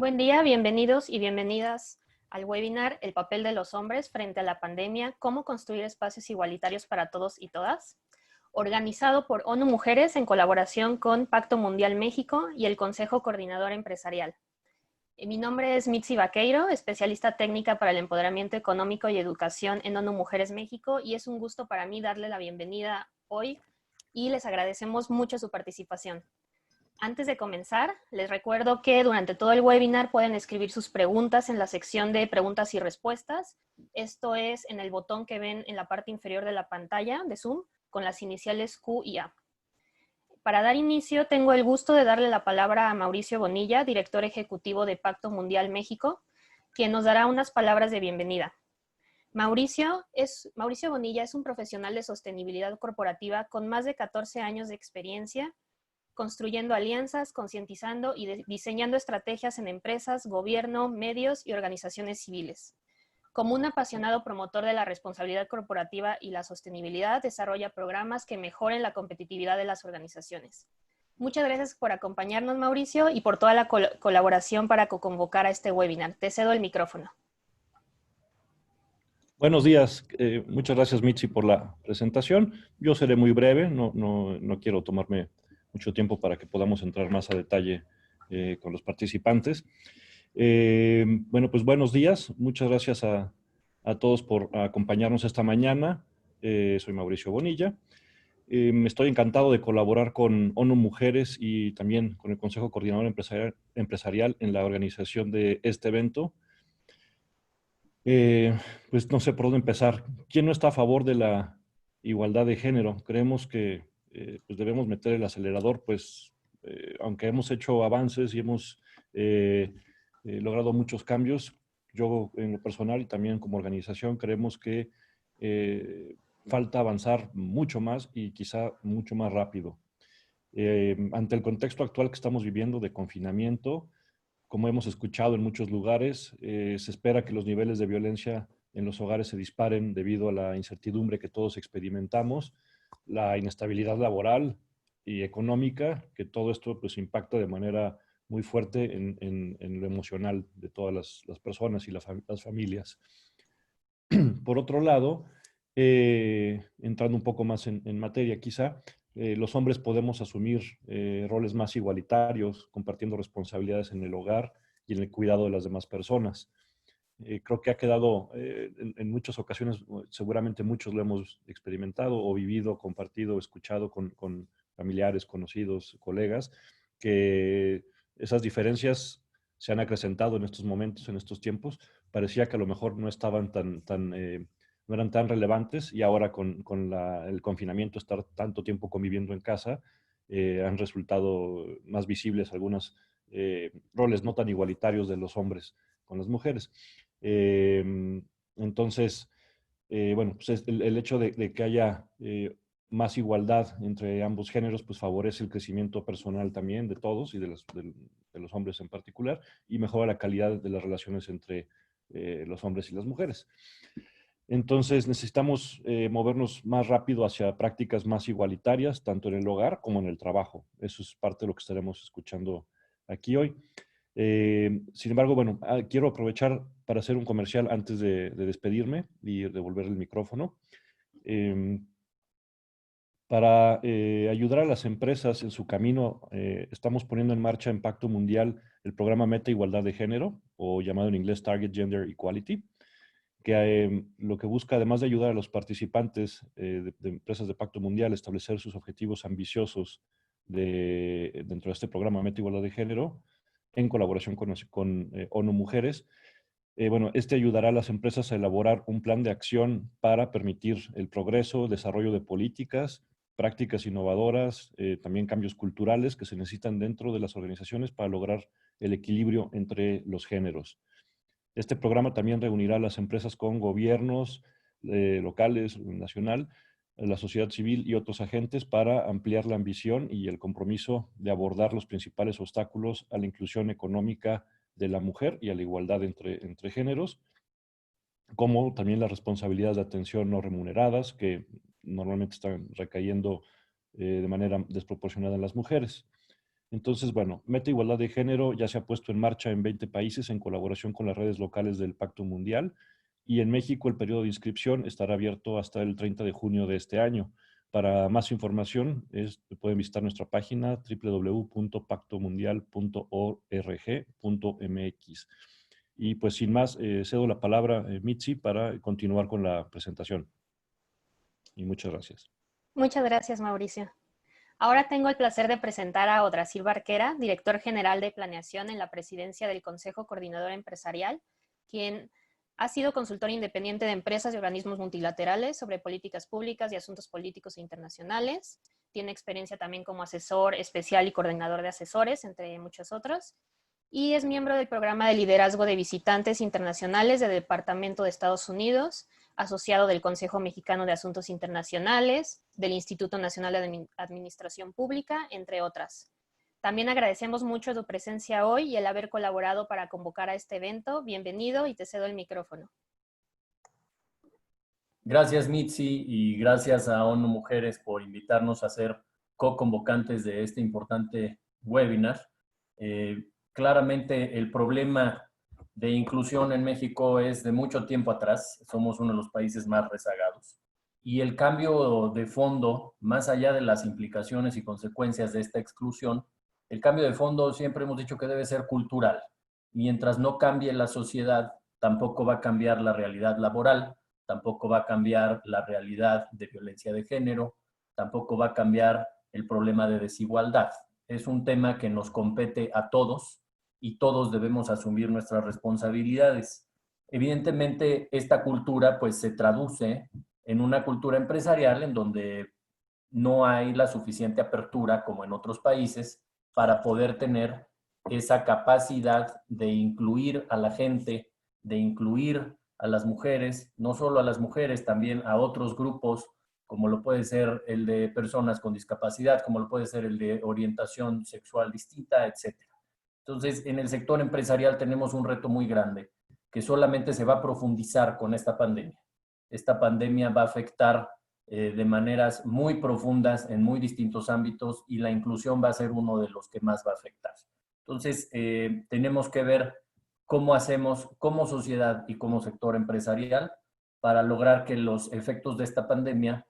Buen día, bienvenidos y bienvenidas al webinar El papel de los hombres frente a la pandemia, cómo construir espacios igualitarios para todos y todas, organizado por ONU Mujeres en colaboración con Pacto Mundial México y el Consejo Coordinador Empresarial. Mi nombre es Mitzi Vaqueiro, especialista técnica para el empoderamiento económico y educación en ONU Mujeres México, y es un gusto para mí darle la bienvenida hoy y les agradecemos mucho su participación. Antes de comenzar, les recuerdo que durante todo el webinar pueden escribir sus preguntas en la sección de preguntas y respuestas. Esto es en el botón que ven en la parte inferior de la pantalla de Zoom con las iniciales Q y A. Para dar inicio, tengo el gusto de darle la palabra a Mauricio Bonilla, director ejecutivo de Pacto Mundial México, quien nos dará unas palabras de bienvenida. Mauricio Bonilla es un profesional de sostenibilidad corporativa con más de 14 años de experiencia construyendo alianzas, concientizando y diseñando estrategias en empresas, gobierno, medios y organizaciones civiles. Como un apasionado promotor de la responsabilidad corporativa y la sostenibilidad, desarrolla programas que mejoren la competitividad de las organizaciones. Muchas gracias por acompañarnos, Mauricio, y por toda la colaboración para convocar a este webinar. Te cedo el micrófono. Buenos días. Muchas gracias, Mitzi, por la presentación. Yo seré muy breve, no quiero tomarme mucho tiempo para que podamos entrar más a detalle con los participantes. Bueno, pues buenos días. Muchas gracias a todos por acompañarnos esta mañana. Soy Mauricio Bonilla. Estoy encantado de colaborar con ONU Mujeres y también con el Consejo Coordinador Empresarial en la organización de este evento. Pues no sé por dónde empezar. ¿Quién no está a favor de la igualdad de género? Creemos que pues debemos meter el acelerador, pues aunque hemos hecho avances y hemos logrado muchos cambios, yo en lo personal y también como organización creemos que falta avanzar mucho más y quizá mucho más rápido. Ante el contexto actual que estamos viviendo de confinamiento, como hemos escuchado en muchos lugares, se espera que los niveles de violencia en los hogares se disparen debido a la incertidumbre que todos experimentamos, la inestabilidad laboral y económica, que todo esto pues impacta de manera muy fuerte en lo emocional de todas las personas y las familias. Por otro lado, entrando un poco más en materia quizá, los hombres podemos asumir roles más igualitarios, compartiendo responsabilidades en el hogar y en el cuidado de las demás personas. Creo que ha quedado en muchas ocasiones, seguramente muchos lo hemos experimentado o vivido, compartido, escuchado con familiares, conocidos, colegas, que esas diferencias se han acrecentado en estos momentos, en estos tiempos. Parecía que a lo mejor no estaban no eran tan relevantes y ahora con el confinamiento, estar tanto tiempo conviviendo en casa, han resultado más visibles algunos roles no tan igualitarios de los hombres con las mujeres. Entonces, bueno, pues el hecho de que haya más igualdad entre ambos géneros, pues favorece el crecimiento personal también de todos y de los hombres en particular, y mejora la calidad de las relaciones entre los hombres y las mujeres. Entonces necesitamos movernos más rápido hacia prácticas más igualitarias, tanto en el hogar como en el trabajo. Eso es parte de lo que estaremos escuchando aquí hoy. Sin embargo, bueno, quiero aprovechar para hacer un comercial antes de despedirme y devolver el micrófono. Para ayudar a las empresas en su camino, estamos poniendo en marcha en Pacto Mundial el programa Meta Igualdad de Género, o llamado en inglés Target Gender Equality, que lo que busca, además de ayudar a los participantes de empresas de Pacto Mundial a establecer sus objetivos ambiciosos dentro de este programa Meta Igualdad de Género, en colaboración con ONU Mujeres. Bueno, este ayudará a las empresas a elaborar un plan de acción para permitir el progreso, desarrollo de políticas, prácticas innovadoras, también cambios culturales que se necesitan dentro de las organizaciones para lograr el equilibrio entre los géneros. Este programa también reunirá a las empresas con gobiernos locales, nacional, la sociedad civil y otros agentes para ampliar la ambición y el compromiso de abordar los principales obstáculos a la inclusión económica de la mujer y a la igualdad entre géneros, como también las responsabilidades de atención no remuneradas que normalmente están recayendo de manera desproporcionada en las mujeres. Entonces, bueno, Meta Igualdad de Género ya se ha puesto en marcha en 20 países en colaboración con las redes locales del Pacto Mundial, y en México el periodo de inscripción estará abierto hasta el 30 de junio de este año. Para más información, pueden visitar nuestra página www.pactomundial.org.mx. Y pues sin más, cedo la palabra a Mitzi para continuar con la presentación. Y muchas gracias. Muchas gracias, Mauricio. Ahora tengo el placer de presentar a Odrasir Barquera, director general de Planeación en la Presidencia del Consejo Coordinador Empresarial, quien ha sido consultor independiente de empresas y organismos multilaterales sobre políticas públicas y asuntos políticos e internacionales. Tiene experiencia también como asesor especial y coordinador de asesores, entre muchos otros. Y es miembro del programa de liderazgo de visitantes internacionales del Departamento de Estados Unidos, asociado del Consejo Mexicano de Asuntos Internacionales, del Instituto Nacional de Administración Pública, entre otras. También agradecemos mucho tu presencia hoy y el haber colaborado para convocar a este evento. Bienvenido y te cedo el micrófono. Gracias, Mitzi, y gracias a ONU Mujeres por invitarnos a ser co-convocantes de este importante webinar. Claramente el problema de inclusión en México es de mucho tiempo atrás. Somos uno de los países más rezagados. Y el cambio de fondo, más allá de las implicaciones y consecuencias de esta exclusión, el cambio de fondo siempre hemos dicho que debe ser cultural. Mientras no cambie la sociedad, tampoco va a cambiar la realidad laboral, tampoco va a cambiar la realidad de violencia de género, tampoco va a cambiar el problema de desigualdad. Es un tema que nos compete a todos y todos debemos asumir nuestras responsabilidades. Evidentemente, esta cultura pues se traduce en una cultura empresarial en donde no hay la suficiente apertura como en otros países para poder tener esa capacidad de incluir a la gente, de incluir a las mujeres, no solo a las mujeres, también a otros grupos, como lo puede ser el de personas con discapacidad, como lo puede ser el de orientación sexual distinta, etc. Entonces, en el sector empresarial tenemos un reto muy grande que solamente se va a profundizar con esta pandemia. Esta pandemia va a afectar de maneras muy profundas en muy distintos ámbitos y la inclusión va a ser uno de los que más va a afectar. Entonces, tenemos que ver cómo hacemos como sociedad y como sector empresarial para lograr que los efectos de esta pandemia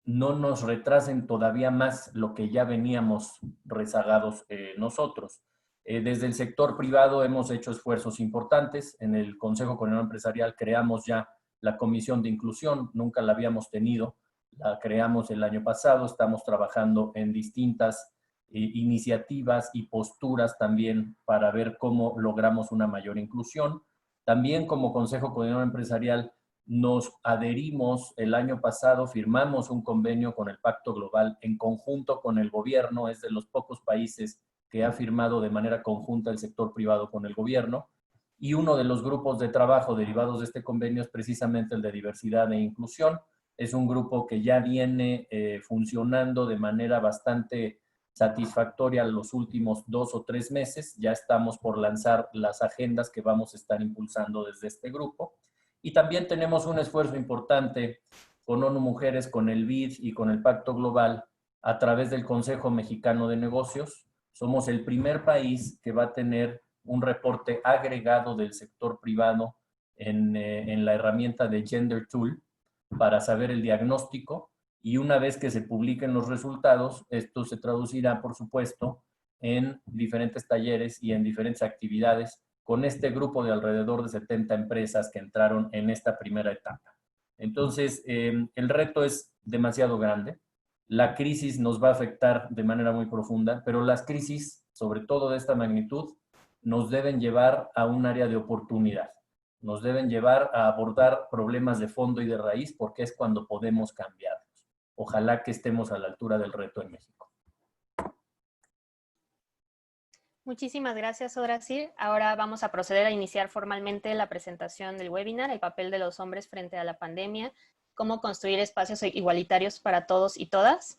no nos retrasen todavía más lo que ya veníamos rezagados nosotros. Desde el sector privado hemos hecho esfuerzos importantes. En el Consejo Coordinador Empresarial creamos ya la Comisión de Inclusión, nunca la habíamos tenido, la creamos el año pasado, estamos trabajando en distintas iniciativas y posturas también para ver cómo logramos una mayor inclusión. También como Consejo Coordinador Empresarial nos adherimos el año pasado, firmamos un convenio con el Pacto Global en conjunto con el gobierno, es de los pocos países que ha firmado de manera conjunta el sector privado con el gobierno, y uno de los grupos de trabajo derivados de este convenio es precisamente el de diversidad e inclusión. Es un grupo que ya viene funcionando de manera bastante satisfactoria los últimos 2 o 3 meses. Ya estamos por lanzar las agendas que vamos a estar impulsando desde este grupo. Y también tenemos un esfuerzo importante con ONU Mujeres, con el BID y con el Pacto Global a través del Consejo Mexicano de Negocios. Somos el primer país que va a tener un reporte agregado del sector privado en la herramienta de Gender Tool para saber el diagnóstico, y una vez que se publiquen los resultados, esto se traducirá, por supuesto, en diferentes talleres y en diferentes actividades con este grupo de alrededor de 70 empresas que entraron en esta primera etapa. Entonces, el reto es demasiado grande. La crisis nos va a afectar de manera muy profunda, pero las crisis, sobre todo de esta magnitud, nos deben llevar a un área de oportunidad. Nos deben llevar a abordar problemas de fondo y de raíz, porque es cuando podemos cambiarlos. Ojalá que estemos a la altura del reto en México. Muchísimas gracias, Odrasir. Ahora vamos a proceder a iniciar formalmente la presentación del webinar, el papel de los hombres frente a la pandemia, cómo construir espacios igualitarios para todos y todas.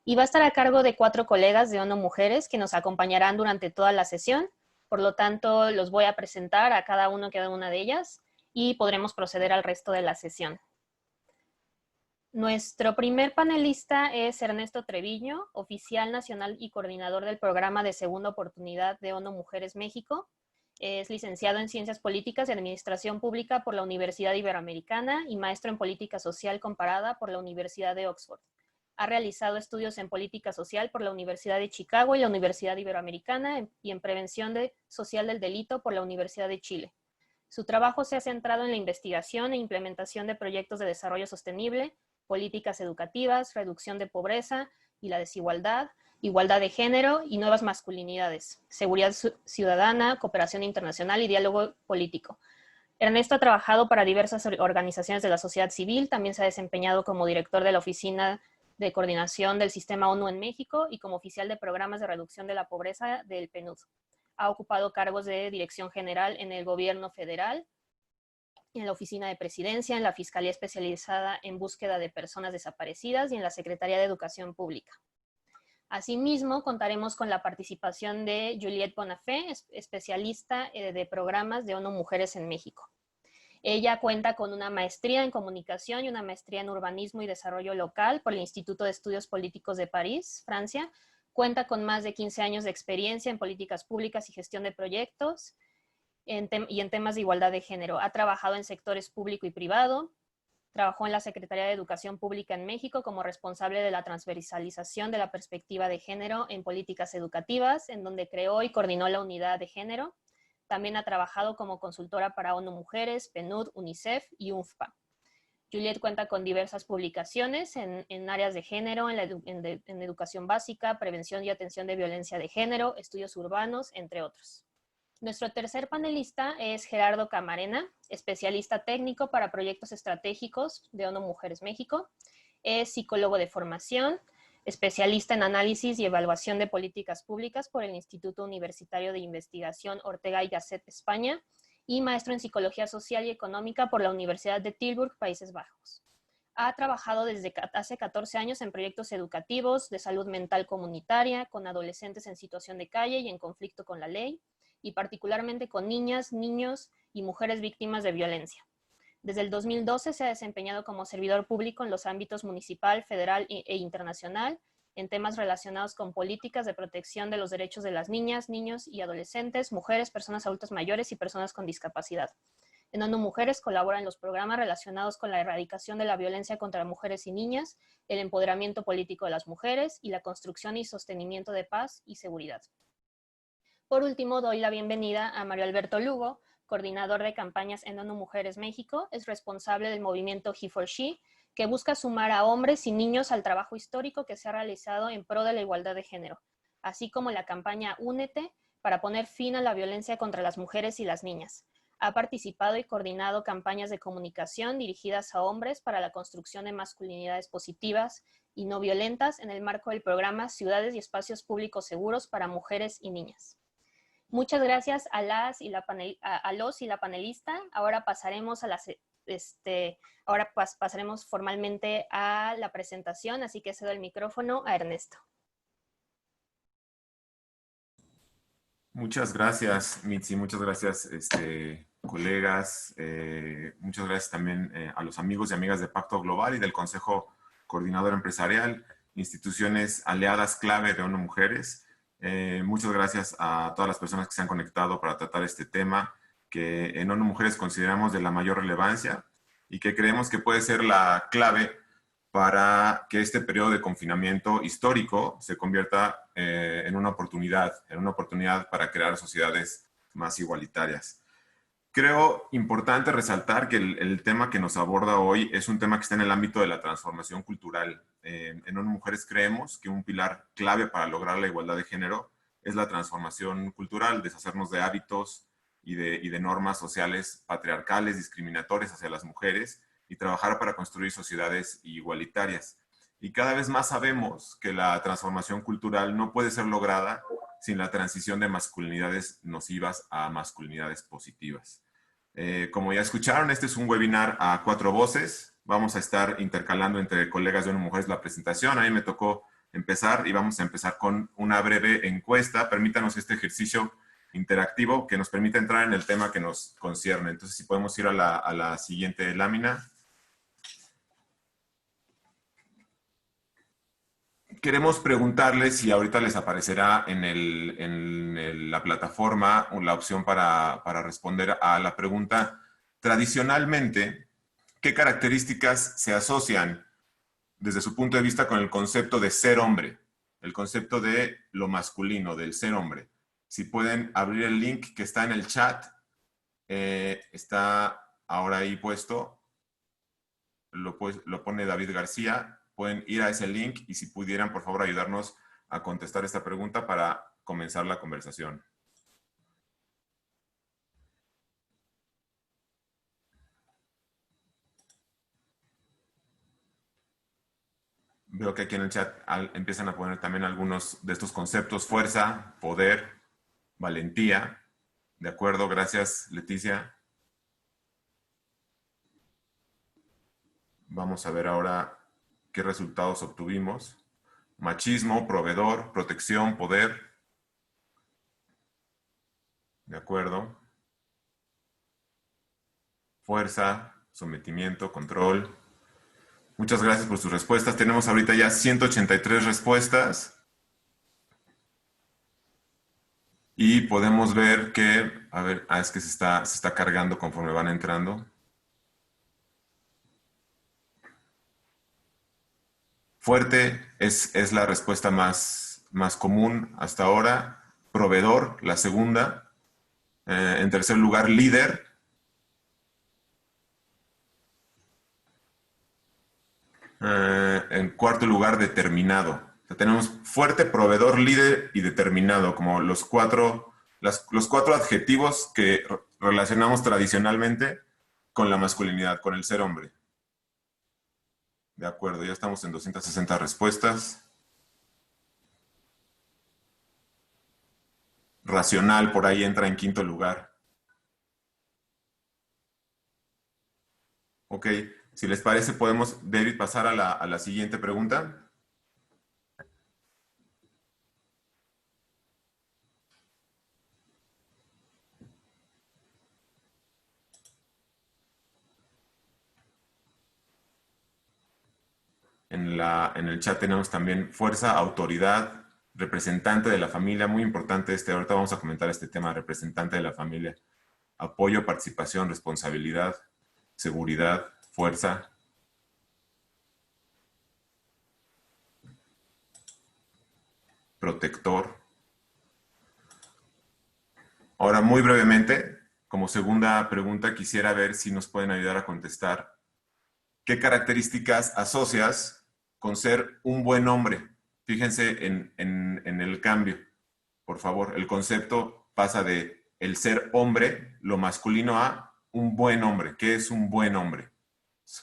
Y va a estar a cargo de 4 colegas de ONU Mujeres que nos acompañarán durante toda la sesión. Por lo tanto, los voy a presentar a cada una de ellas y podremos proceder al resto de la sesión. Nuestro primer panelista es Ernesto Treviño, oficial nacional y coordinador del programa de Segunda Oportunidad de ONU Mujeres México. Es licenciado en Ciencias Políticas y Administración Pública por la Universidad Iberoamericana y maestro en Política Social Comparada por la Universidad de Oxford. Ha realizado estudios en Política Social por la Universidad de Chicago y la Universidad Iberoamericana y en Prevención Social del Delito por la Universidad de Chile. Su trabajo se ha centrado en la investigación e implementación de proyectos de desarrollo sostenible, políticas educativas, reducción de pobreza y la desigualdad, igualdad de género y nuevas masculinidades, seguridad ciudadana, cooperación internacional y diálogo político. Ernesto ha trabajado para diversas organizaciones de la sociedad civil, también se ha desempeñado como director de la Oficina de Coordinación del Sistema ONU en México y como oficial de programas de reducción de la pobreza del PNUD. Ha ocupado cargos de dirección general en el gobierno federal, en la Oficina de Presidencia, en la Fiscalía Especializada en Búsqueda de Personas Desaparecidas y en la Secretaría de Educación Pública. Asimismo, contaremos con la participación de Juliette Bonafé, especialista de programas de ONU Mujeres en México. Ella cuenta con una maestría en comunicación y una maestría en urbanismo y desarrollo local por el Instituto de Estudios Políticos de París, Francia. Cuenta con más de 15 años de experiencia en políticas públicas y gestión de proyectos, y en temas de igualdad de género. Ha trabajado en sectores público y privado, trabajó en la Secretaría de Educación Pública en México como responsable de la transversalización de la perspectiva de género en políticas educativas, en donde creó y coordinó la unidad de género. También ha trabajado como consultora para ONU Mujeres, PNUD, UNICEF y UNFPA. Juliette cuenta con diversas publicaciones en áreas de género, en educación básica, prevención y atención de violencia de género, estudios urbanos, entre otros. Nuestro tercer panelista es Gerardo Camarena, especialista técnico para proyectos estratégicos de ONU Mujeres México. Es psicólogo de formación, especialista en análisis y evaluación de políticas públicas por el Instituto Universitario de Investigación Ortega y Gasset, España, y maestro en Psicología Social y Económica por la Universidad de Tilburg, Países Bajos. Ha trabajado desde hace 14 años en proyectos educativos de salud mental comunitaria, con adolescentes en situación de calle y en conflicto con la ley, y particularmente con niñas, niños y mujeres víctimas de violencia. Desde el 2012 se ha desempeñado como servidor público en los ámbitos municipal, federal e internacional, en temas relacionados con políticas de protección de los derechos de las niñas, niños y adolescentes, mujeres, personas adultas mayores y personas con discapacidad. En ONU Mujeres colabora en los programas relacionados con la erradicación de la violencia contra mujeres y niñas, el empoderamiento político de las mujeres y la construcción y sostenimiento de paz y seguridad. Por último, doy la bienvenida a Mario Alberto Lugo, coordinador de campañas en ONU Mujeres México, es responsable del movimiento He4She, que busca sumar a hombres y niños al trabajo histórico que se ha realizado en pro de la igualdad de género, así como la campaña Únete para poner fin a la violencia contra las mujeres y las niñas. Ha participado y coordinado campañas de comunicación dirigidas a hombres para la construcción de masculinidades positivas y no violentas en el marco del programa Ciudades y Espacios Públicos Seguros para Mujeres y Niñas. Muchas gracias a los y la panelista. Ahora pasaremos pasaremos formalmente a la presentación, así que cedo el micrófono a Ernesto. Muchas gracias, Mitzi. Muchas gracias, colegas. Muchas gracias también a los amigos y amigas de Pacto Global y del Consejo Coordinador Empresarial, instituciones aliadas clave de ONU Mujeres. Muchas gracias a todas las personas que se han conectado para tratar este tema que en ONU Mujeres consideramos de la mayor relevancia y que creemos que puede ser la clave para que este periodo de confinamiento histórico se convierta en una oportunidad para crear sociedades más igualitarias. Creo importante resaltar que el tema que nos aborda hoy es un tema que está en el ámbito de la transformación cultural. En ONU Mujeres creemos que un pilar clave para lograr la igualdad de género es la transformación cultural, deshacernos de hábitos y de normas sociales patriarcales, discriminatorias hacia las mujeres y trabajar para construir sociedades igualitarias. Y cada vez más sabemos que la transformación cultural no puede ser lograda sin la transición de masculinidades nocivas a masculinidades positivas. Como ya escucharon, este es un webinar a 4 voces. Vamos a estar intercalando entre colegas de ONU Mujeres la presentación. A mí me tocó empezar y vamos a empezar con una breve encuesta. Permítanos este ejercicio interactivo que nos permita entrar en el tema que nos concierne. Entonces, si podemos ir a la siguiente lámina. queremos preguntarles si ahorita les aparecerá en la plataforma la opción para responder a la pregunta. Tradicionalmente, ¿qué características se asocian desde su punto de vista con el concepto de ser hombre? El concepto de lo masculino, del ser hombre. Si pueden abrir el link que está en el chat, está ahora ahí puesto, lo pone David García. Pueden ir a ese link y si pudieran, por favor, ayudarnos a contestar esta pregunta para comenzar la conversación. Veo que aquí en el chat empiezan a poner también algunos de estos conceptos: fuerza, poder, valentía. De acuerdo, gracias, Leticia. Vamos a ver ahora qué resultados obtuvimos. Machismo, proveedor, protección, poder. De acuerdo. Fuerza, sometimiento, control. Muchas gracias por sus respuestas. Tenemos ahorita ya 183 respuestas. Y podemos ver que, a ver, es que se está cargando conforme van entrando. Fuerte es la respuesta más común hasta ahora. Proveedor, la segunda. En tercer lugar, líder. En cuarto lugar, determinado. O sea, tenemos fuerte, proveedor, líder y determinado como los cuatro adjetivos que relacionamos tradicionalmente con la masculinidad, con el ser hombre. De acuerdo, ya estamos en 260 respuestas. Racional por ahí entra en quinto lugar. Ok, si les parece podemos, David, pasar a la siguiente pregunta. En el chat tenemos también fuerza, autoridad, representante de la familia, muy importante ahorita vamos a comentar este tema, representante de la familia, apoyo, participación, responsabilidad, seguridad, fuerza. Protector. Ahora, muy brevemente, como segunda pregunta, quisiera ver si nos pueden ayudar a contestar. ¿Qué características asocias con ser un buen hombre? Fíjense en el cambio, por favor. El concepto pasa de el ser hombre, lo masculino, a un buen hombre. ¿Qué es un buen hombre?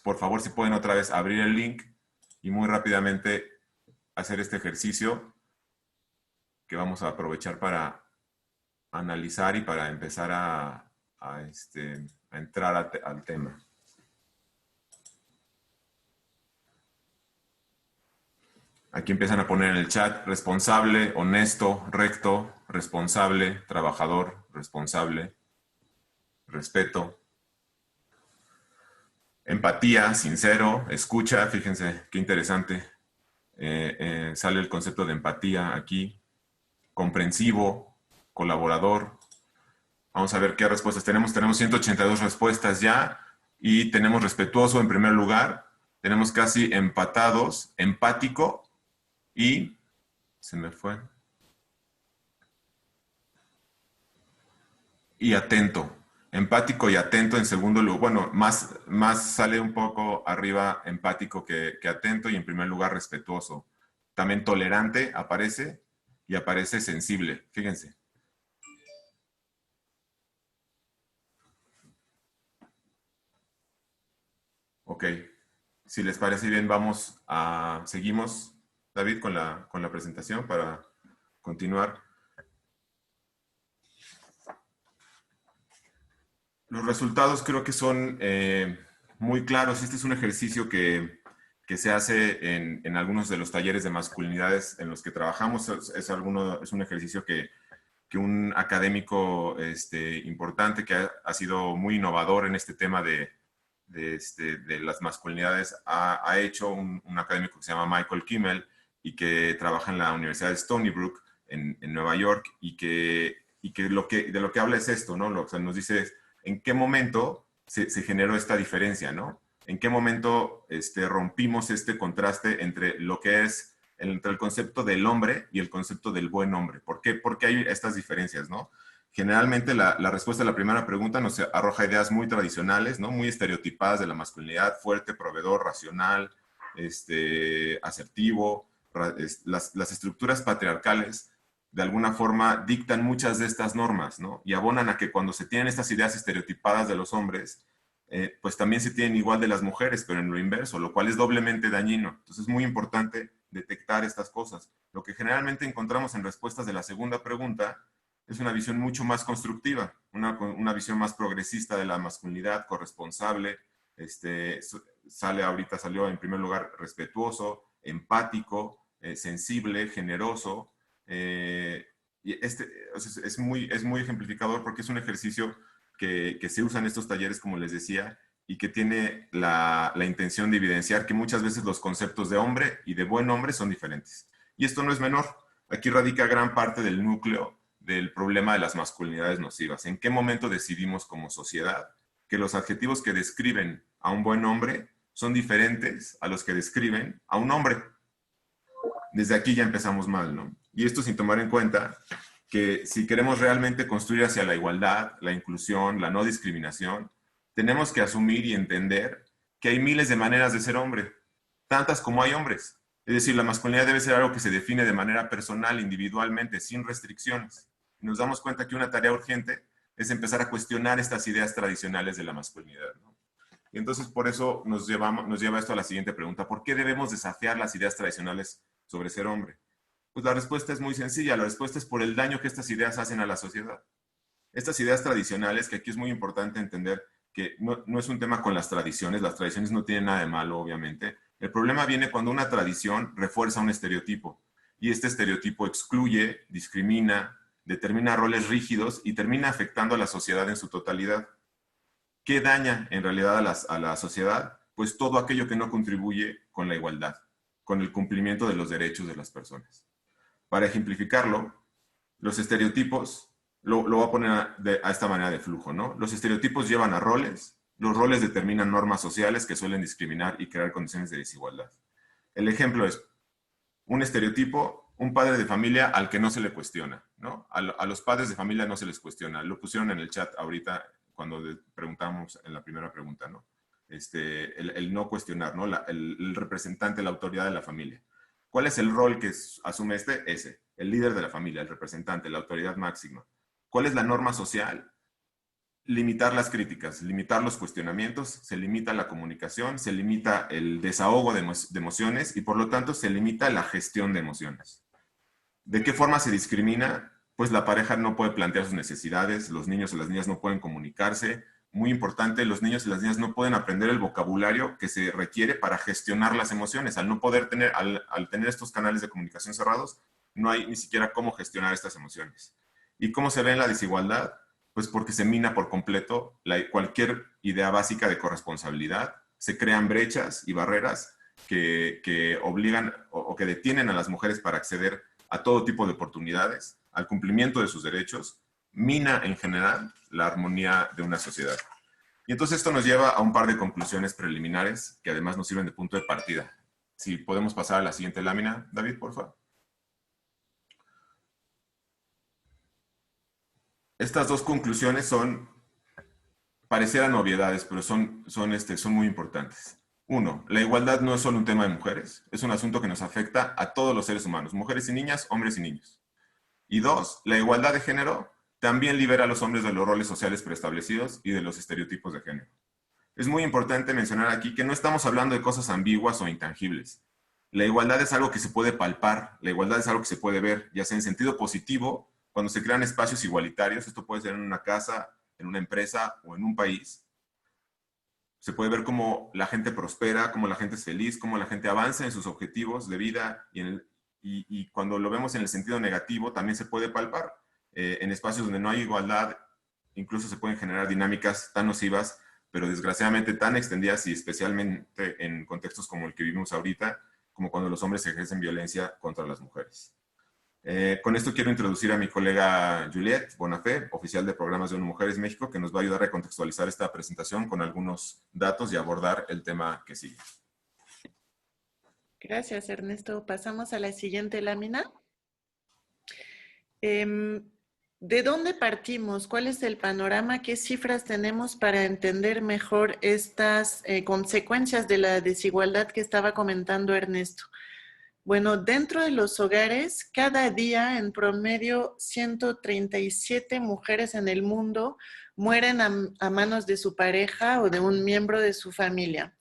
Por favor, si pueden otra vez abrir el link y muy rápidamente hacer este ejercicio que vamos a aprovechar para analizar y para empezar a entrar al tema. Aquí empiezan a poner en el chat: responsable, honesto, recto, responsable, trabajador, responsable, respeto, empatía, sincero, escucha. Fíjense qué interesante. Sale el concepto de empatía aquí. Comprensivo, colaborador. Vamos a ver qué respuestas tenemos. Tenemos 182 respuestas ya y tenemos respetuoso en primer lugar. Tenemos casi empatados, empático y se me fue. Y atento. Empático y atento en segundo lugar. Bueno, más sale un poco arriba empático que atento, y en primer lugar respetuoso. También tolerante aparece y aparece sensible. Fíjense. Ok. Si les parece bien, seguimos, David, con la presentación para continuar. Los resultados creo que son muy claros. Este es un ejercicio que se hace en algunos de los talleres de masculinidades en los que trabajamos. Es un ejercicio que un académico importante que ha sido muy innovador en este tema de las masculinidades ha hecho, un académico que se llama Michael Kimmel, y que trabaja en la Universidad de Stony Brook en Nueva York, y que de lo que habla es esto, ¿no? O sea, nos dice en qué momento se generó esta diferencia, ¿no? En qué momento rompimos este contraste entre lo que es entre el concepto del hombre y el concepto del buen hombre. ¿Por qué? Porque hay estas diferencias, ¿no? Generalmente la respuesta a la primera pregunta nos arroja ideas muy tradicionales, ¿no? Muy estereotipadas de la masculinidad: fuerte, proveedor, racional, asertivo. Las estructuras patriarcales de alguna forma dictan muchas de estas normas, ¿no? Y abonan a que cuando se tienen estas ideas estereotipadas de los hombres, pues también se tienen igual de las mujeres, pero en lo inverso, lo cual es doblemente dañino. Entonces es muy importante detectar estas cosas. Lo que generalmente encontramos en respuestas de la segunda pregunta es una visión mucho más constructiva, una visión más progresista de la masculinidad, corresponsable. Salió en primer lugar respetuoso, empático, sensible, generoso. Y es muy ejemplificador, porque es un ejercicio que se usa en estos talleres, como les decía, y que tiene la intención de evidenciar que muchas veces los conceptos de hombre y de buen hombre son diferentes. Y esto no es menor. Aquí radica gran parte del núcleo del problema de las masculinidades nocivas. ¿En qué momento decidimos como sociedad que los adjetivos que describen a un buen hombre son diferentes a los que describen a un hombre? Desde aquí ya empezamos mal, ¿no? Y esto sin tomar en cuenta que si queremos realmente construir hacia la igualdad, la inclusión, la no discriminación, tenemos que asumir y entender que hay miles de maneras de ser hombre, tantas como hay hombres. Es decir, la masculinidad debe ser algo que se define de manera personal, individualmente, sin restricciones. Y nos damos cuenta que una tarea urgente es empezar a cuestionar estas ideas tradicionales de la masculinidad, ¿no? Y entonces por eso nos lleva esto a la siguiente pregunta: ¿por qué debemos desafiar las ideas tradicionales sobre ser hombre? Pues la respuesta es muy sencilla. La respuesta es por el daño que estas ideas hacen a la sociedad. Estas ideas tradicionales, que aquí es muy importante entender que no es un tema con las tradiciones no tienen nada de malo, obviamente. El problema viene cuando una tradición refuerza un estereotipo, y este estereotipo excluye, discrimina, determina roles rígidos y termina afectando a la sociedad en su totalidad. ¿Qué daña en realidad a la sociedad? Pues todo aquello que no contribuye con la igualdad, con el cumplimiento de los derechos de las personas. Para ejemplificarlo, los estereotipos, lo voy a poner a esta manera de flujo, ¿no? Los estereotipos llevan a roles, los roles determinan normas sociales que suelen discriminar y crear condiciones de desigualdad. El ejemplo es un estereotipo: un padre de familia al que no se le cuestiona, ¿no? A los padres de familia no se les cuestiona. Lo pusieron en el chat ahorita cuando preguntamos en la primera pregunta, ¿no? El no cuestionar, ¿no? El representante, la autoridad de la familia. ¿Cuál es el rol que asume ese? El líder de la familia, el representante, la autoridad máxima. ¿Cuál es la norma social? Limitar las críticas, limitar los cuestionamientos, se limita la comunicación, se limita el desahogo de emociones, y por lo tanto se limita la gestión de emociones. ¿De qué forma se discrimina? Pues la pareja no puede plantear sus necesidades, los niños y las niñas no pueden comunicarse. Muy importante, los niños y las niñas no pueden aprender el vocabulario que se requiere para gestionar las emociones. Al tener estos canales de comunicación cerrados, no hay ni siquiera cómo gestionar estas emociones. ¿Y cómo se ve en la desigualdad? Pues porque se mina por completo cualquier idea básica de corresponsabilidad. Se crean brechas y barreras que obligan o que detienen a las mujeres para acceder a todo tipo de oportunidades, al cumplimiento de sus derechos. Mina en general la armonía de una sociedad. Y entonces esto nos lleva a un par de conclusiones preliminares que además nos sirven de punto de partida. Si podemos pasar a la siguiente lámina, David, por favor. Estas dos conclusiones parecieran obviedades, pero son muy importantes. Uno, la igualdad no es solo un tema de mujeres, es un asunto que nos afecta a todos los seres humanos, mujeres y niñas, hombres y niños. Y dos, la igualdad de género también libera a los hombres de los roles sociales preestablecidos y de los estereotipos de género. Es muy importante mencionar aquí que no estamos hablando de cosas ambiguas o intangibles. La igualdad es algo que se puede palpar, la igualdad es algo que se puede ver, ya sea en sentido positivo, cuando se crean espacios igualitarios. Esto puede ser en una casa, en una empresa o en un país. Se puede ver cómo la gente prospera, cómo la gente es feliz, cómo la gente avanza en sus objetivos de vida, y cuando lo vemos en el sentido negativo también se puede palpar. En espacios donde no hay igualdad, incluso se pueden generar dinámicas tan nocivas, pero desgraciadamente tan extendidas, y especialmente en contextos como el que vivimos ahorita, como cuando los hombres ejercen violencia contra las mujeres. Con esto quiero introducir a mi colega Juliette Bonafé, oficial de programas de ONU Mujeres México, que nos va a ayudar a recontextualizar esta presentación con algunos datos y abordar el tema que sigue. Gracias, Ernesto. Pasamos a la siguiente lámina. ¿De dónde partimos? ¿Cuál es el panorama? ¿Qué cifras tenemos para entender mejor estas consecuencias de la desigualdad que estaba comentando Ernesto? Bueno, dentro de los hogares, cada día en promedio 137 mujeres en el mundo mueren a manos de su pareja o de un miembro de su familia.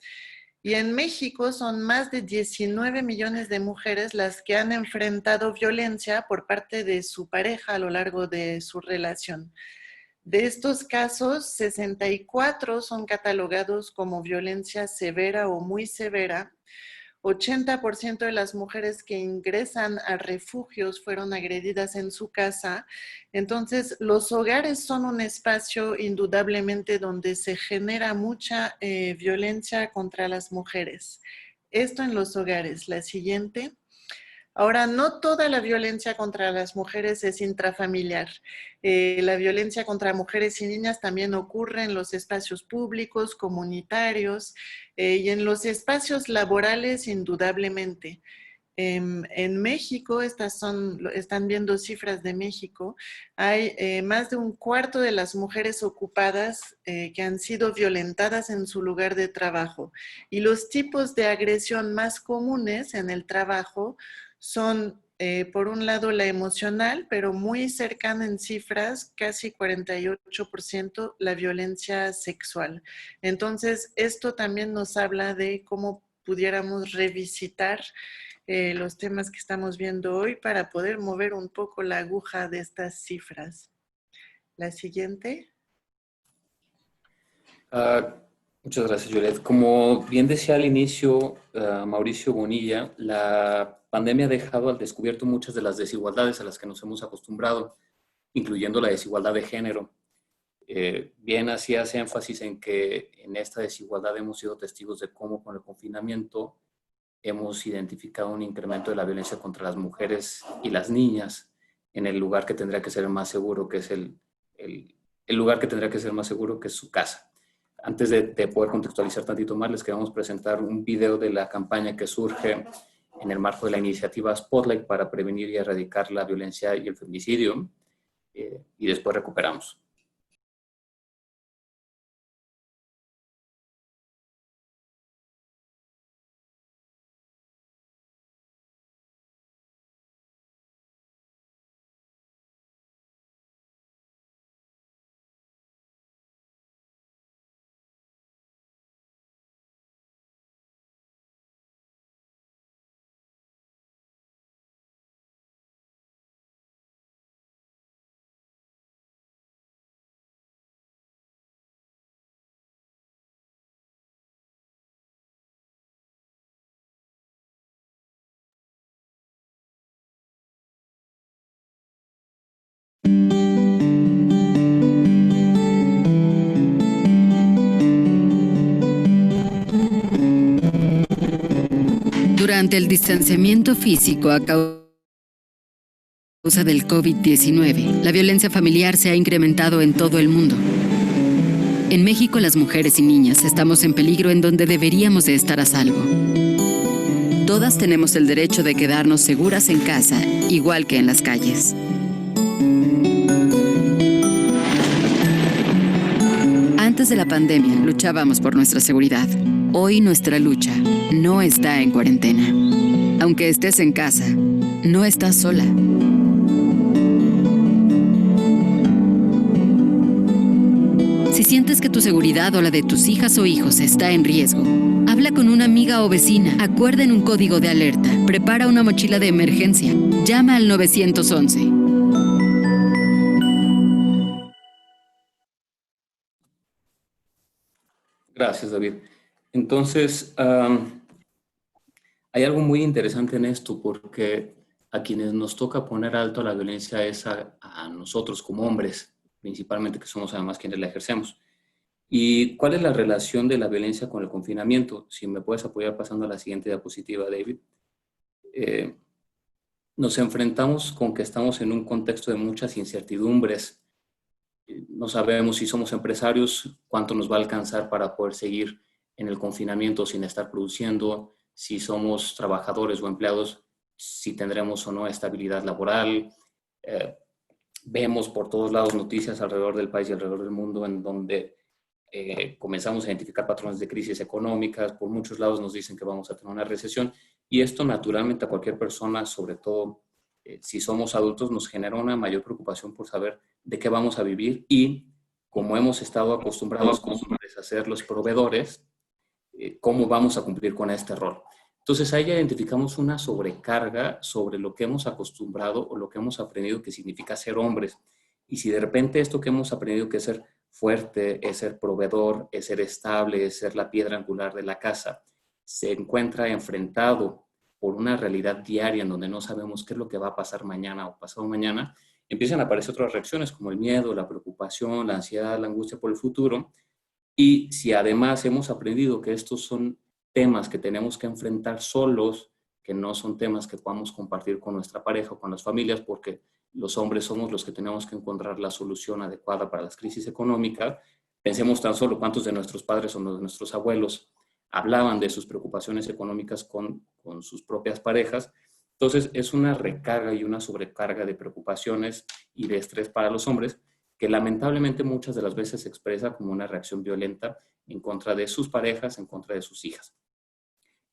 Y en México son más de 19 millones de mujeres las que han enfrentado violencia por parte de su pareja a lo largo de su relación. De estos casos, 64 son catalogados como violencia severa o muy severa. 80% de las mujeres que ingresan a refugios fueron agredidas en su casa. Entonces, los hogares son un espacio indudablemente donde se genera mucha violencia contra las mujeres. Esto en los hogares. La siguiente. Ahora, no toda la violencia contra las mujeres es intrafamiliar. La violencia contra mujeres y niñas también ocurre en los espacios públicos, comunitarios y en los espacios laborales, indudablemente. En México, están viendo cifras de México, hay más de un cuarto de las mujeres ocupadas que han sido violentadas en su lugar de trabajo. Y los tipos de agresión más comunes en el trabajo son, por un lado, la emocional, pero muy cercana en cifras, casi 48%, la violencia sexual. Entonces, esto también nos habla de cómo pudiéramos revisitar los temas que estamos viendo hoy para poder mover un poco la aguja de estas cifras. La siguiente. Muchas gracias, Juliette. Como bien decía al inicio Mauricio Bonilla, la pandemia ha dejado al descubierto muchas de las desigualdades a las que nos hemos acostumbrado, incluyendo la desigualdad de género. Bien hacías énfasis en que en esta desigualdad hemos sido testigos de cómo con el confinamiento hemos identificado un incremento de la violencia contra las mujeres y las niñas en el lugar que tendría que ser el más seguro, que es el lugar que tendría que ser más seguro, que es su casa. Antes de poder contextualizar tantito más, les queremos presentar un video de la campaña que surge en el marco de la iniciativa Spotlight para prevenir y erradicar la violencia y el feminicidio, y después recuperamos. Durante el distanciamiento físico a causa del COVID-19, la violencia familiar se ha incrementado en todo el mundo. En México, las mujeres y niñas estamos en peligro en donde deberíamos de estar a salvo. Todas tenemos el derecho de quedarnos seguras en casa, igual que en las calles. Antes de la pandemia, luchábamos por nuestra seguridad. Hoy nuestra lucha no está en cuarentena. Aunque estés en casa, no estás sola. Si sientes que tu seguridad o la de tus hijas o hijos está en riesgo, habla con una amiga o vecina, acuerden un código de alerta, prepara una mochila de emergencia, llama al 911. Gracias, David. Entonces, hay algo muy interesante en esto, porque a quienes nos toca poner alto a la violencia es a nosotros como hombres, principalmente, que somos además quienes la ejercemos. ¿Y cuál es la relación de la violencia con el confinamiento? Si me puedes apoyar pasando a la siguiente diapositiva, David. nos enfrentamos con que estamos en un contexto de muchas incertidumbres. No sabemos si somos empresarios, cuánto nos va a alcanzar para poder seguir en el confinamiento sin estar produciendo, si somos trabajadores o empleados, si tendremos o no estabilidad laboral. Vemos por todos lados noticias alrededor del país y alrededor del mundo en donde comenzamos a identificar patrones de crisis económicas. Por muchos lados nos dicen que vamos a tener una recesión, y esto naturalmente a cualquier persona, sobre todo si somos adultos, nos genera una mayor preocupación por saber de qué vamos a vivir, y como hemos estado acostumbrados como hombres a ser los proveedores, cómo vamos a cumplir con este rol. Entonces ahí ya identificamos una sobrecarga sobre lo que hemos acostumbrado o lo que hemos aprendido que significa ser hombres. Y si de repente esto que hemos aprendido que es ser fuerte, es ser proveedor, es ser estable, es ser la piedra angular de la casa, se encuentra enfrentado por una realidad diaria en donde no sabemos qué es lo que va a pasar mañana o pasado mañana, empiezan a aparecer otras reacciones como el miedo, la preocupación, la ansiedad, la angustia por el futuro. Y si además hemos aprendido que estos son temas que tenemos que enfrentar solos, que no son temas que podamos compartir con nuestra pareja o con las familias, porque los hombres somos los que tenemos que encontrar la solución adecuada para las crisis económicas. Pensemos tan solo cuántos de nuestros padres o de nuestros abuelos hablaban de sus preocupaciones económicas con sus propias parejas. Entonces es una recarga y una sobrecarga de preocupaciones y de estrés para los hombres, que lamentablemente muchas de las veces se expresa como una reacción violenta en contra de sus parejas, en contra de sus hijas.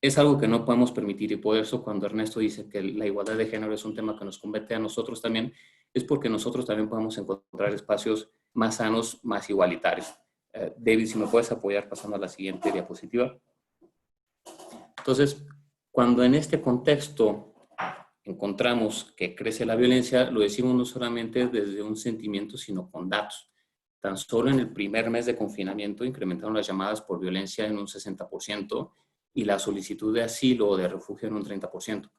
Es algo que no podemos permitir, y por eso cuando Ernesto dice que la igualdad de género es un tema que nos compete a nosotros también, es porque nosotros también podemos encontrar espacios más sanos, más igualitarios. David, si me puedes apoyar pasando a la siguiente diapositiva. Entonces, cuando en este contexto encontramos que crece la violencia, lo decimos no solamente desde un sentimiento, sino con datos. Tan solo en el primer mes de confinamiento incrementaron las llamadas por violencia en un 60% y la solicitud de asilo o de refugio en un 30%.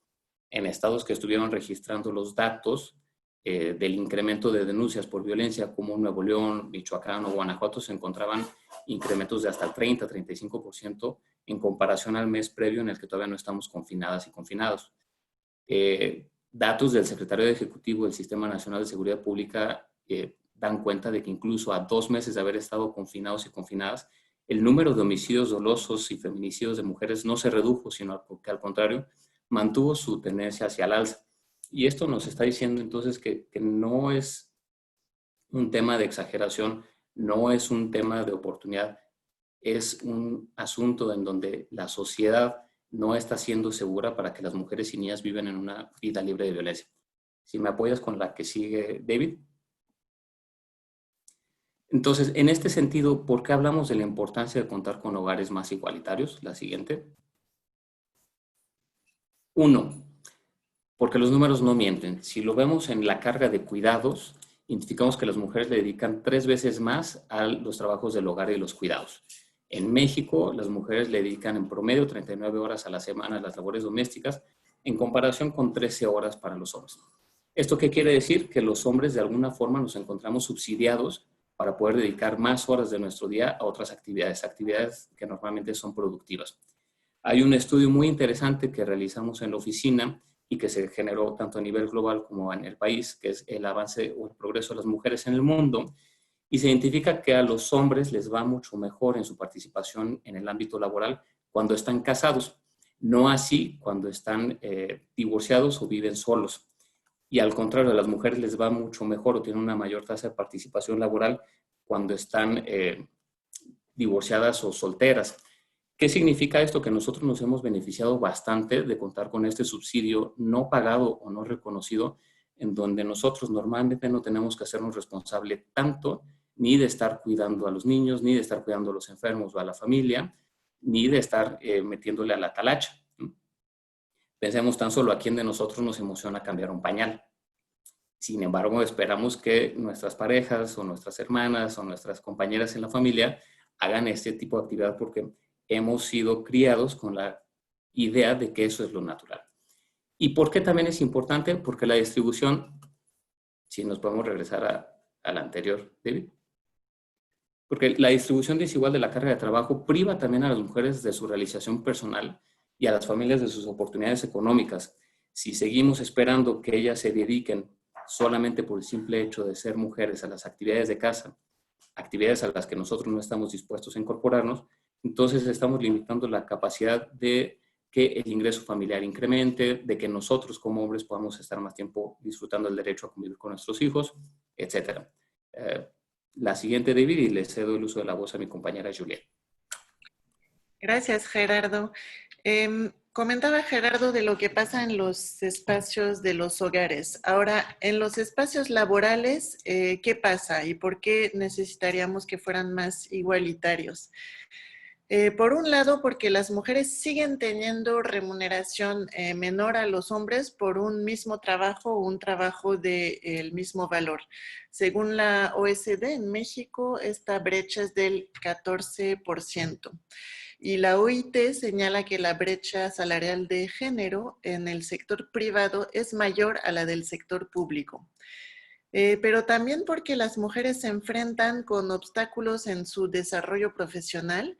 En estados que estuvieron registrando los datos del incremento de denuncias por violencia, como Nuevo León, Michoacán o Guanajuato, se encontraban incrementos de hasta el 30-35% en comparación al mes previo en el que todavía no estamos confinadas y confinados. Datos del Secretario Ejecutivo del Sistema Nacional de Seguridad Pública dan cuenta de que incluso a 2 meses de haber estado confinados y confinadas, el número de homicidios dolosos y feminicidios de mujeres no se redujo, sino que al contrario, mantuvo su tendencia hacia el alza. Y esto nos está diciendo entonces que no es un tema de exageración, no es un tema de oportunidad, es un asunto en donde la sociedad no está siendo segura para que las mujeres y niñas vivan en una vida libre de violencia. Si me apoyas con la que sigue, David. Entonces, en este sentido, ¿por qué hablamos de la importancia de contar con hogares más igualitarios? La siguiente. 1. Porque los números no mienten. Si lo vemos en la carga de cuidados, identificamos que las mujeres le dedican 3 veces más a los trabajos del hogar y los cuidados. En México, las mujeres le dedican en promedio 39 horas a la semana a las labores domésticas, en comparación con 13 horas para los hombres. ¿Esto qué quiere decir? Que los hombres de alguna forma nos encontramos subsidiados para poder dedicar más horas de nuestro día a otras actividades que normalmente son productivas. Hay un estudio muy interesante que realizamos en la oficina y que se generó tanto a nivel global como en el país, que es el avance o el progreso de las mujeres en el mundo, y se identifica que a los hombres les va mucho mejor en su participación en el ámbito laboral cuando están casados, no así cuando están divorciados o viven solos. Y al contrario, a las mujeres les va mucho mejor o tienen una mayor tasa de participación laboral cuando están divorciadas o solteras. ¿Qué significa esto? Que nosotros nos hemos beneficiado bastante de contar con este subsidio no pagado o no reconocido, en donde nosotros normalmente no tenemos que hacernos responsable tanto ni de estar cuidando a los niños, ni de estar cuidando a los enfermos o a la familia, ni de estar metiéndole a la talacha. Pensemos tan solo a quién de nosotros nos emociona cambiar un pañal. Sin embargo, esperamos que nuestras parejas o nuestras hermanas o nuestras compañeras en la familia hagan este tipo de actividad porque hemos sido criados con la idea de que eso es lo natural. ¿Y por qué también es importante? Porque la distribución, si nos podemos regresar a la anterior, David. Porque la distribución desigual de la carga de trabajo priva también a las mujeres de su realización personal y a las familias de sus oportunidades económicas. Si seguimos esperando que ellas se dediquen solamente por el simple hecho de ser mujeres a las actividades de casa, actividades a las que nosotros no estamos dispuestos a incorporarnos, entonces estamos limitando la capacidad de que el ingreso familiar incremente, de que nosotros como hombres podamos estar más tiempo disfrutando del derecho a convivir con nuestros hijos, etc. La siguiente, David, y le cedo el uso de la voz a mi compañera Juliet. Gracias, Gerardo. Comentaba Gerardo de lo que pasa en los espacios de los hogares. Ahora, en los espacios laborales, ¿qué pasa y por qué necesitaríamos que fueran más igualitarios? Por un lado, porque las mujeres siguen teniendo remuneración menor a los hombres por un mismo trabajo o un trabajo del mismo valor. Según la OECD, en México esta brecha es del 14%. Y la OIT señala que la brecha salarial de género en el sector privado es mayor a la del sector público. Pero también porque las mujeres se enfrentan con obstáculos en su desarrollo profesional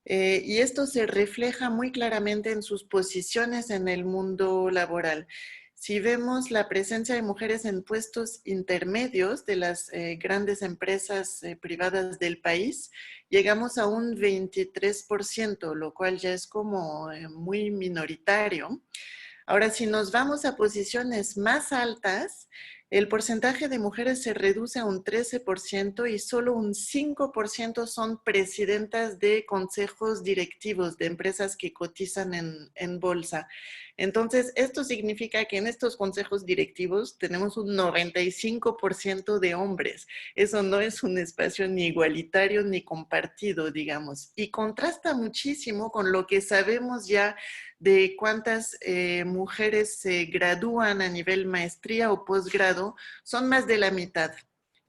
y esto se refleja muy claramente en sus posiciones en el mundo laboral. Si vemos la presencia de mujeres en puestos intermedios de las grandes empresas privadas del país, llegamos a un 23%, lo cual ya es como muy minoritario. Ahora, si nos vamos a posiciones más altas, el porcentaje de mujeres se reduce a un 13% y solo un 5% son presidentas de consejos directivos de empresas que cotizan en bolsa. Entonces, esto significa que en estos consejos directivos tenemos un 95% de hombres. Eso no es un espacio ni igualitario ni compartido, digamos. Y contrasta muchísimo con lo que sabemos ya de cuántas mujeres se gradúan a nivel maestría o posgrado, son más de la mitad.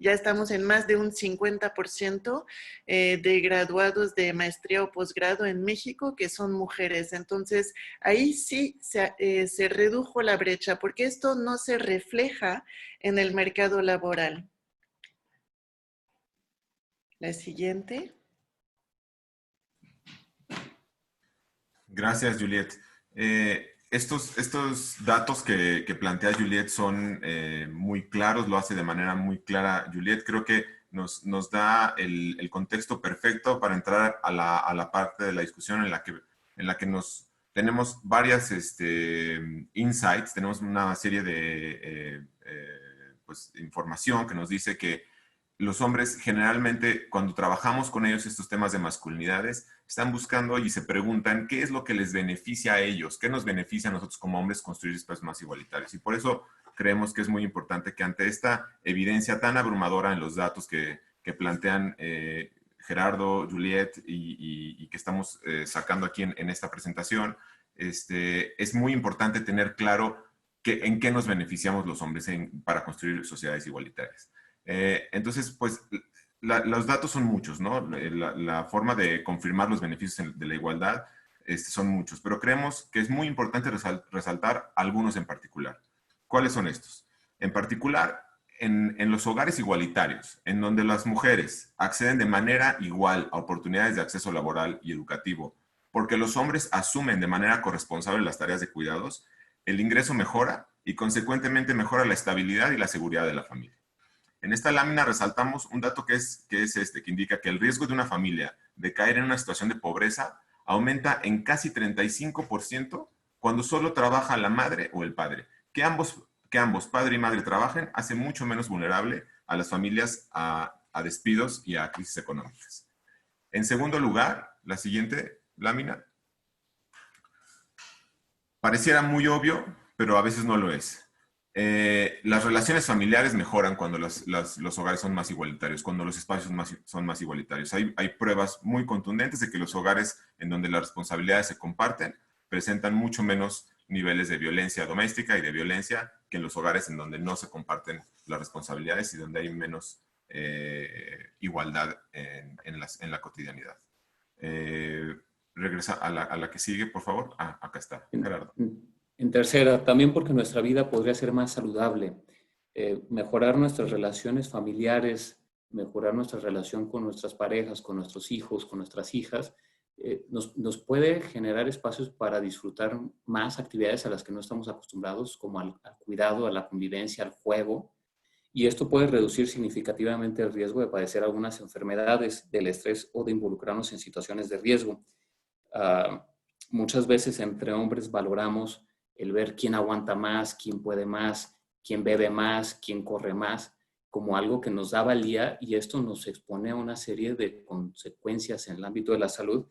Ya estamos en más de un 50% de graduados de maestría o posgrado en México que son mujeres. Entonces, ahí sí se redujo la brecha porque esto no se refleja en el mercado laboral. La siguiente. Gracias, Juliet. Estos datos que plantea Juliet son muy claros, lo hace de manera muy clara Juliet. Creo que nos da el contexto perfecto para entrar a la parte de la discusión en la que tenemos varias insights, tenemos una serie de pues, información que nos dice que los hombres generalmente cuando trabajamos con ellos estos temas de masculinidades están buscando y se preguntan qué es lo que les beneficia a ellos, qué nos beneficia a nosotros como hombres construir espacios más igualitarios. Y por eso creemos que es muy importante que ante esta evidencia tan abrumadora en los datos que plantean Gerardo, Juliet y que estamos sacando aquí en esta presentación, es muy importante tener claro en qué nos beneficiamos los hombres para construir sociedades igualitarias. Entonces, pues, los datos son muchos, ¿no? La forma de confirmar los beneficios de la igualdad son muchos, pero creemos que es muy importante resaltar algunos en particular. ¿Cuáles son estos? En particular, en los hogares igualitarios, en donde las mujeres acceden de manera igual a oportunidades de acceso laboral y educativo, porque los hombres asumen de manera corresponsable las tareas de cuidados, el ingreso mejora y consecuentemente mejora la estabilidad y la seguridad de la familia. En esta lámina resaltamos un dato que indica que el riesgo de una familia de caer en una situación de pobreza aumenta en casi 35% cuando solo trabaja la madre o el padre. Que ambos, padre y madre, trabajen hace mucho menos vulnerable a las familias a despidos y a crisis económicas. En segundo lugar, la siguiente lámina. Pareciera muy obvio, pero a veces no lo es. Las relaciones familiares mejoran cuando los hogares son más igualitarios, cuando los espacios son más igualitarios. Hay pruebas muy contundentes de que los hogares en donde las responsabilidades se comparten presentan mucho menos niveles de violencia doméstica y de violencia que en los hogares en donde no se comparten las responsabilidades y donde hay menos igualdad en la cotidianidad. Regresa a la que sigue, por favor. Acá está, Gerardo. En tercera, también porque nuestra vida podría ser más saludable, mejorar nuestras relaciones familiares, mejorar nuestra relación con nuestras parejas, con nuestros hijos, con nuestras hijas, nos puede generar espacios para disfrutar más actividades a las que no estamos acostumbrados, como al cuidado, a la convivencia, al juego. Y esto puede reducir significativamente el riesgo de padecer algunas enfermedades, del estrés o de involucrarnos en situaciones de riesgo. Muchas veces entre hombres valoramos el ver quién aguanta más, quién puede más, quién bebe más, quién corre más, como algo que nos da valía, y esto nos expone a una serie de consecuencias en el ámbito de la salud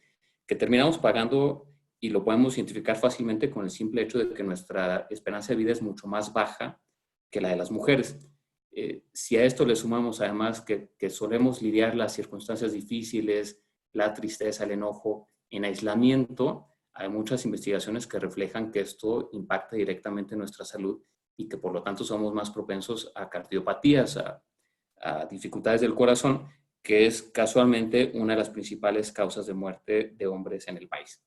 que terminamos pagando, y lo podemos identificar fácilmente con el simple hecho de que nuestra esperanza de vida es mucho más baja que la de las mujeres. Si a esto le sumamos además que solemos lidiar las circunstancias difíciles, la tristeza, el enojo, en aislamiento, hay muchas investigaciones que reflejan que esto impacta directamente en nuestra salud y que por lo tanto somos más propensos a cardiopatías, a dificultades del corazón, que es casualmente una de las principales causas de muerte de hombres en el país.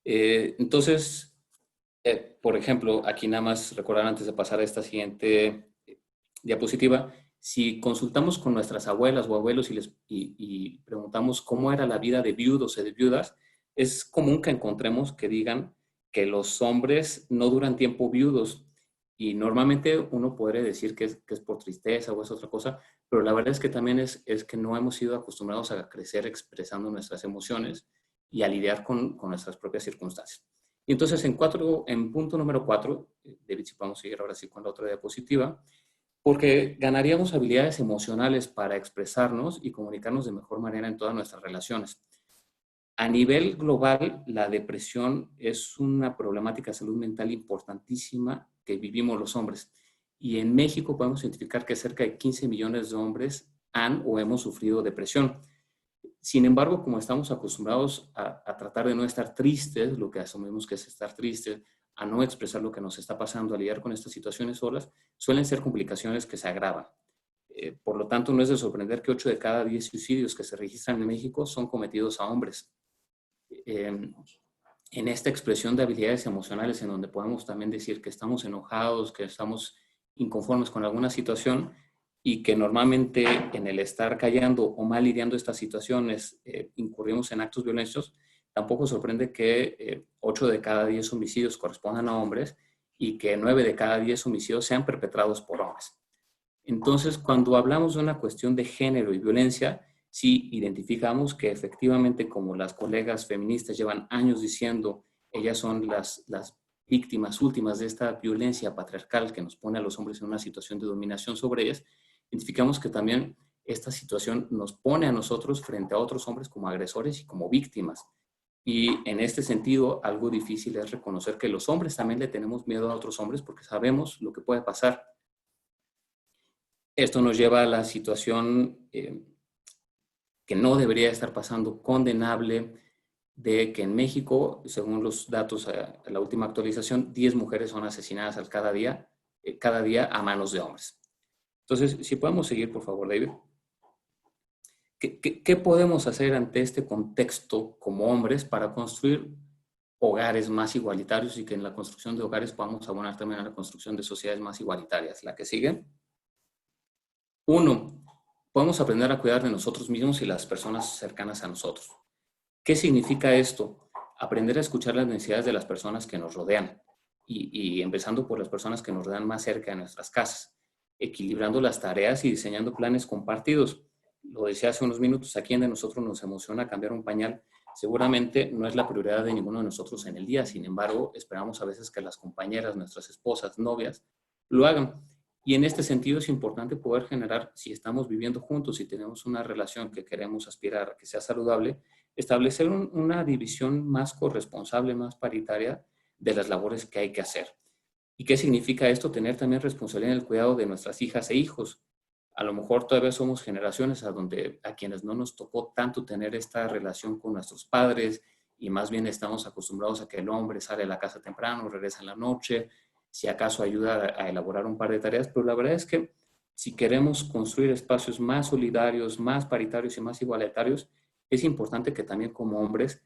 Entonces, por ejemplo, aquí nada más recordar antes de pasar a esta siguiente diapositiva, si consultamos con nuestras abuelas o abuelos y preguntamos cómo era la vida de viudos o de viudas, es común que encontremos que digan que los hombres no duran tiempo viudos, y normalmente uno podría decir que es por tristeza o es otra cosa, pero la verdad es que también es que no hemos sido acostumbrados a crecer expresando nuestras emociones y a lidiar con nuestras propias circunstancias. Y entonces en punto número 4, David, si podemos seguir ahora sí con la otra diapositiva, porque ganaríamos habilidades emocionales para expresarnos y comunicarnos de mejor manera en todas nuestras relaciones. A nivel global, la depresión es una problemática de salud mental importantísima que vivimos los hombres. Y en México podemos identificar que cerca de 15 millones de hombres han o hemos sufrido depresión. Sin embargo, como estamos acostumbrados a tratar de no estar tristes, lo que asumimos que es estar tristes, a no expresar lo que nos está pasando, a lidiar con estas situaciones solas, suelen ser complicaciones que se agravan. Por lo tanto, no es de sorprender que 8 de cada 10 suicidios que se registran en México son cometidos a hombres. En esta expresión de habilidades emocionales, en donde podemos también decir que estamos enojados, que estamos inconformes con alguna situación, y que normalmente en el estar callando o mal lidiando estas situaciones incurrimos en actos violentos, tampoco sorprende que 8 de cada 10 homicidios correspondan a hombres y que 9 de cada 10 homicidios sean perpetrados por hombres. Entonces, cuando hablamos de una cuestión de género y violencia, sí identificamos que efectivamente, como las colegas feministas llevan años diciendo, ellas son las víctimas últimas de esta violencia patriarcal que nos pone a los hombres en una situación de dominación sobre ellas, identificamos que también esta situación nos pone a nosotros frente a otros hombres como agresores y como víctimas. Y en este sentido, algo difícil es reconocer que los hombres también le tenemos miedo a otros hombres porque sabemos lo que puede pasar. Esto nos lleva a la situación que no debería estar pasando, condenable, de que en México, según los datos de la última actualización, 10 mujeres son asesinadas cada día a manos de hombres. Entonces, si podemos seguir, por favor, David. ¿Qué podemos hacer ante este contexto como hombres para construir hogares más igualitarios y que en la construcción de hogares podamos abonar también a la construcción de sociedades más igualitarias? La que sigue. 1. Podemos aprender a cuidar de nosotros mismos y las personas cercanas a nosotros. ¿Qué significa esto? Aprender a escuchar las necesidades de las personas que nos rodean y empezando por las personas que nos rodean más cerca de nuestras casas, equilibrando las tareas y diseñando planes compartidos. Lo decía hace unos minutos, ¿a quién de nosotros nos emociona cambiar un pañal? Seguramente no es la prioridad de ninguno de nosotros en el día, sin embargo, esperamos a veces que las compañeras, nuestras esposas, novias, lo hagan. Y en este sentido es importante poder generar, si estamos viviendo juntos, si tenemos una relación que queremos aspirar a que sea saludable, establecer una división más corresponsable, más paritaria de las labores que hay que hacer. ¿Y qué significa esto? Tener también responsabilidad en el cuidado de nuestras hijas e hijos. A lo mejor todavía somos generaciones a quienes no nos tocó tanto tener esta relación con nuestros padres y más bien estamos acostumbrados a que el hombre sale de la casa temprano, regresa en la noche, si acaso ayuda a elaborar un par de tareas, pero la verdad es que si queremos construir espacios más solidarios, más paritarios y más igualitarios, es importante que también como hombres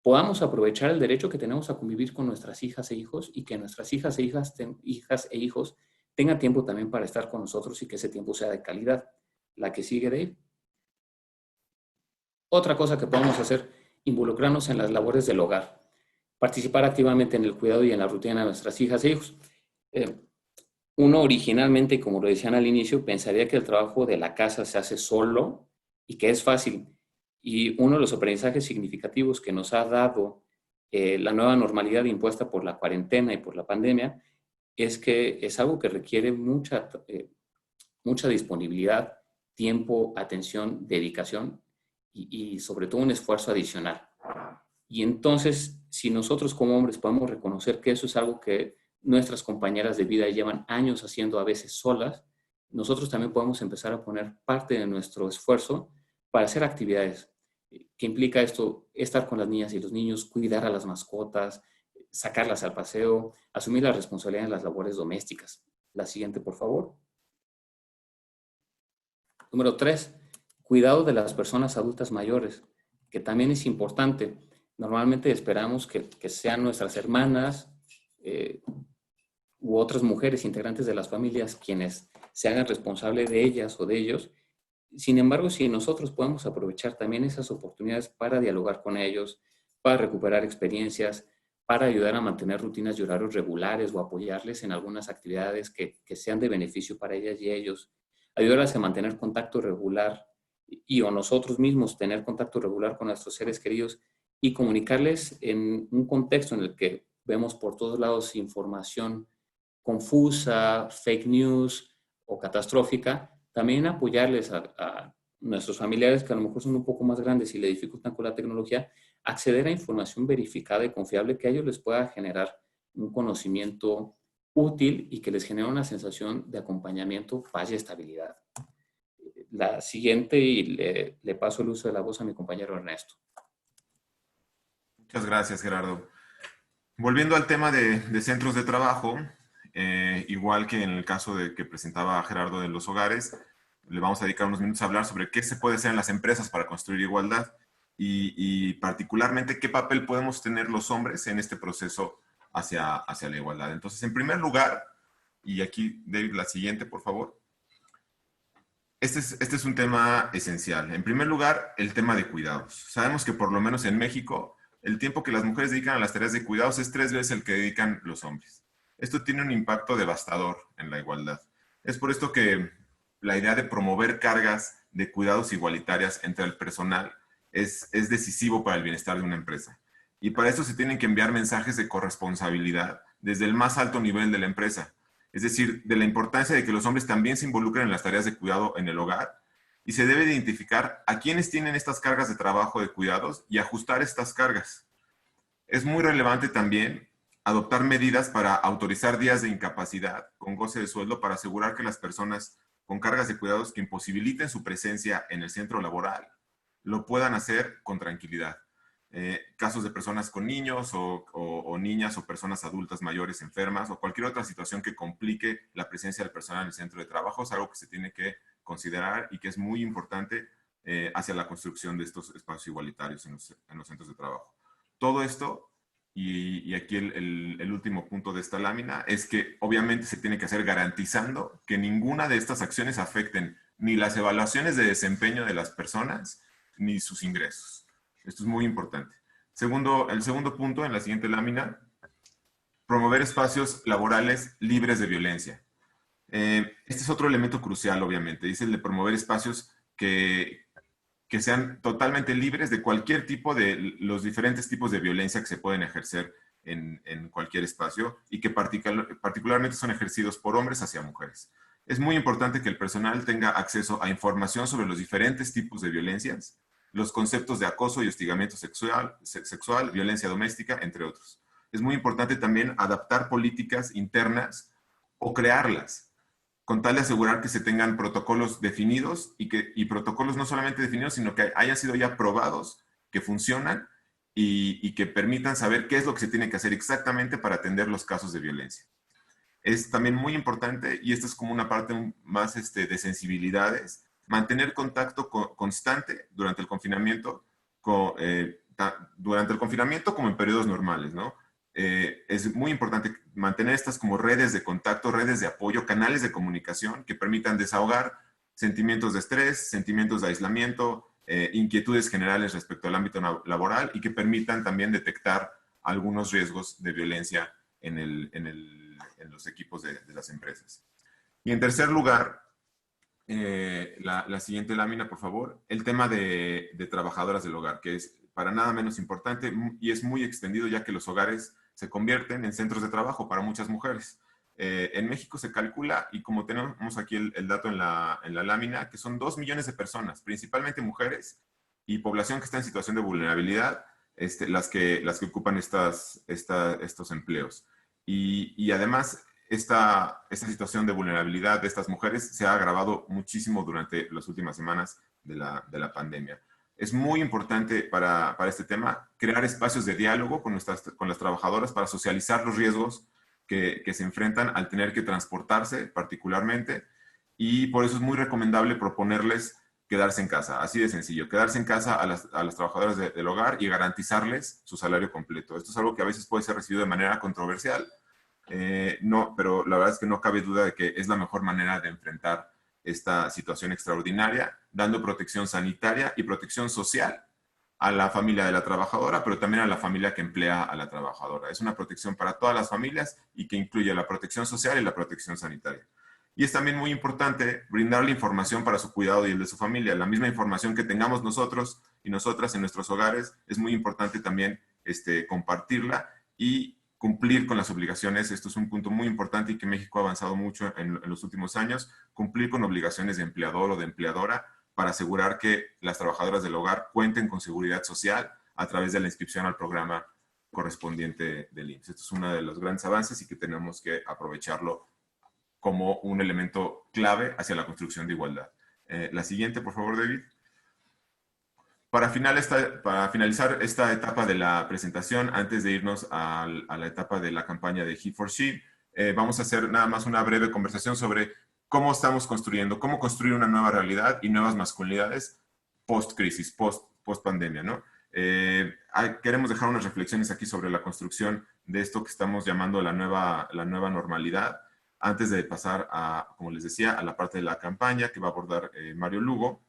podamos aprovechar el derecho que tenemos a convivir con nuestras hijas e hijos y que nuestras hijas e hijos tengan tiempo también para estar con nosotros y que ese tiempo sea de calidad. La que sigue, Dave. Otra cosa que podemos hacer, involucrarnos en las labores del hogar, participar activamente en el cuidado y en la rutina de nuestras hijas e hijos. Uno originalmente, como lo decían al inicio, pensaría que el trabajo de la casa se hace solo y que es fácil. Y uno de los aprendizajes significativos que nos ha dado la nueva normalidad impuesta por la cuarentena y por la pandemia es que es algo que requiere mucha disponibilidad, tiempo, atención, dedicación y sobre todo un esfuerzo adicional. Y entonces, si nosotros como hombres podemos reconocer que eso es algo que nuestras compañeras de vida llevan años haciendo a veces solas, nosotros también podemos empezar a poner parte de nuestro esfuerzo para hacer actividades. ¿Qué implica esto? Estar con las niñas y los niños, cuidar a las mascotas, sacarlas al paseo, asumir la responsabilidad en las labores domésticas. La siguiente, por favor. Número 3, cuidado de las personas adultas mayores, que también es importante. Normalmente esperamos que sean nuestras hermanas u otras mujeres integrantes de las familias quienes se hagan responsables de ellas o de ellos. Sin embargo, si nosotros podemos aprovechar también esas oportunidades para dialogar con ellos, para recuperar experiencias, para ayudar a mantener rutinas y horarios regulares o apoyarles en algunas actividades que sean de beneficio para ellas y ellos, ayudarlas a mantener contacto regular o nosotros mismos tener contacto regular con nuestros seres queridos y comunicarles en un contexto en el que vemos por todos lados información confusa, fake news o catastrófica, también apoyarles a nuestros familiares que a lo mejor son un poco más grandes y le dificultan con la tecnología, acceder a información verificada y confiable que a ellos les pueda generar un conocimiento útil y que les genere una sensación de acompañamiento, paz y estabilidad. La siguiente, y le paso el uso de la voz a mi compañero Ernesto. Muchas gracias, Gerardo. Volviendo al tema de centros de trabajo, igual que en el caso de que presentaba Gerardo de los hogares, le vamos a dedicar unos minutos a hablar sobre qué se puede hacer en las empresas para construir igualdad y particularmente qué papel podemos tener los hombres en este proceso hacia la igualdad. Entonces, en primer lugar, y aquí, David, la siguiente, por favor. Este es un tema esencial. En primer lugar, el tema de cuidados. Sabemos que por lo menos en México, el tiempo que las mujeres dedican a las tareas de cuidados es 3 veces el que dedican los hombres. Esto tiene un impacto devastador en la igualdad. Es por esto que la idea de promover cargas de cuidados igualitarias entre el personal es decisivo para el bienestar de una empresa. Y para esto se tienen que enviar mensajes de corresponsabilidad desde el más alto nivel de la empresa. Es decir, de la importancia de que los hombres también se involucren en las tareas de cuidado en el hogar. Y se debe de identificar a quienes tienen estas cargas de trabajo de cuidados y ajustar estas cargas. Es muy relevante también adoptar medidas para autorizar días de incapacidad con goce de sueldo para asegurar que las personas con cargas de cuidados que imposibiliten su presencia en el centro laboral lo puedan hacer con tranquilidad. Casos de personas con niños o niñas o personas adultas mayores enfermas o cualquier otra situación que complique la presencia del personal en el centro de trabajo es algo que se tiene que considerar y que es muy importante hacia la construcción de estos espacios igualitarios en los centros de trabajo. Todo esto, y aquí el último punto de esta lámina, es que obviamente se tiene que hacer garantizando que ninguna de estas acciones afecten ni las evaluaciones de desempeño de las personas ni sus ingresos. Esto es muy importante. El segundo punto en la siguiente lámina, promover espacios laborales libres de violencia. Este es otro elemento crucial, obviamente, es el de promover espacios que sean totalmente libres de cualquier tipo de los diferentes tipos de violencia que se pueden ejercer en cualquier espacio y que particularmente son ejercidos por hombres hacia mujeres. Es muy importante que el personal tenga acceso a información sobre los diferentes tipos de violencias, los conceptos de acoso y hostigamiento sexual, violencia doméstica, entre otros. Es muy importante también adaptar políticas internas o crearlas, con tal de asegurar que se tengan protocolos definidos y protocolos no solamente definidos, sino que hayan sido ya probados, que funcionan y que permitan saber qué es lo que se tiene que hacer exactamente para atender los casos de violencia. Es también muy importante, y esta es como una parte más de sensibilidades, mantener contacto constante durante el confinamiento, como en periodos normales, ¿no? Es muy importante mantener estas como redes de contacto, redes de apoyo, canales de comunicación que permitan desahogar sentimientos de estrés, sentimientos de aislamiento, inquietudes generales respecto al ámbito laboral y que permitan también detectar algunos riesgos de violencia en los equipos de las empresas. Y en tercer lugar, la siguiente lámina, por favor, el tema de trabajadoras del hogar, que es para nada menos importante y es muy extendido, ya que los hogares se convierten en centros de trabajo para muchas mujeres. En México se calcula, y como tenemos aquí el dato en la lámina, que son 2 millones de personas, principalmente mujeres y población que está en situación de vulnerabilidad, las que ocupan estos empleos. Y además, esta situación de vulnerabilidad de estas mujeres se ha agravado muchísimo durante las últimas semanas de la pandemia. Es muy importante para este tema crear espacios de diálogo con las trabajadoras para socializar los riesgos que se enfrentan al tener que transportarse particularmente, y por eso es muy recomendable proponerles quedarse en casa, así de sencillo, quedarse en casa a las trabajadoras del hogar y garantizarles su salario completo. Esto es algo que a veces puede ser recibido de manera controversial, no, pero la verdad es que no cabe duda de que es la mejor manera de enfrentar esta situación extraordinaria, dando protección sanitaria y protección social a la familia de la trabajadora, pero también a la familia que emplea a la trabajadora. Es una protección para todas las familias y que incluye la protección social y la protección sanitaria. Y es también muy importante brindarle información para su cuidado y el de su familia. La misma información que tengamos nosotros y nosotras en nuestros hogares, es muy importante también compartirla y cumplir con las obligaciones. Esto es un punto muy importante y que México ha avanzado mucho en los últimos años. Cumplir con obligaciones de empleador o de empleadora para asegurar que las trabajadoras del hogar cuenten con seguridad social a través de la inscripción al programa correspondiente del IMSS. Esto es uno de los grandes avances y que tenemos que aprovecharlo como un elemento clave hacia la construcción de igualdad. La siguiente, por favor, David. Para finalizar esta etapa de la presentación, antes de irnos a la etapa de la campaña de He4She, vamos a hacer nada más una breve conversación sobre cómo estamos construyendo, cómo construir una nueva realidad y nuevas masculinidades post-crisis, post-pandemia, ¿no? Queremos dejar unas reflexiones aquí sobre la construcción de esto que estamos llamando la nueva normalidad, antes de pasar como les decía, a la parte de la campaña que va a abordar Mario Lugo.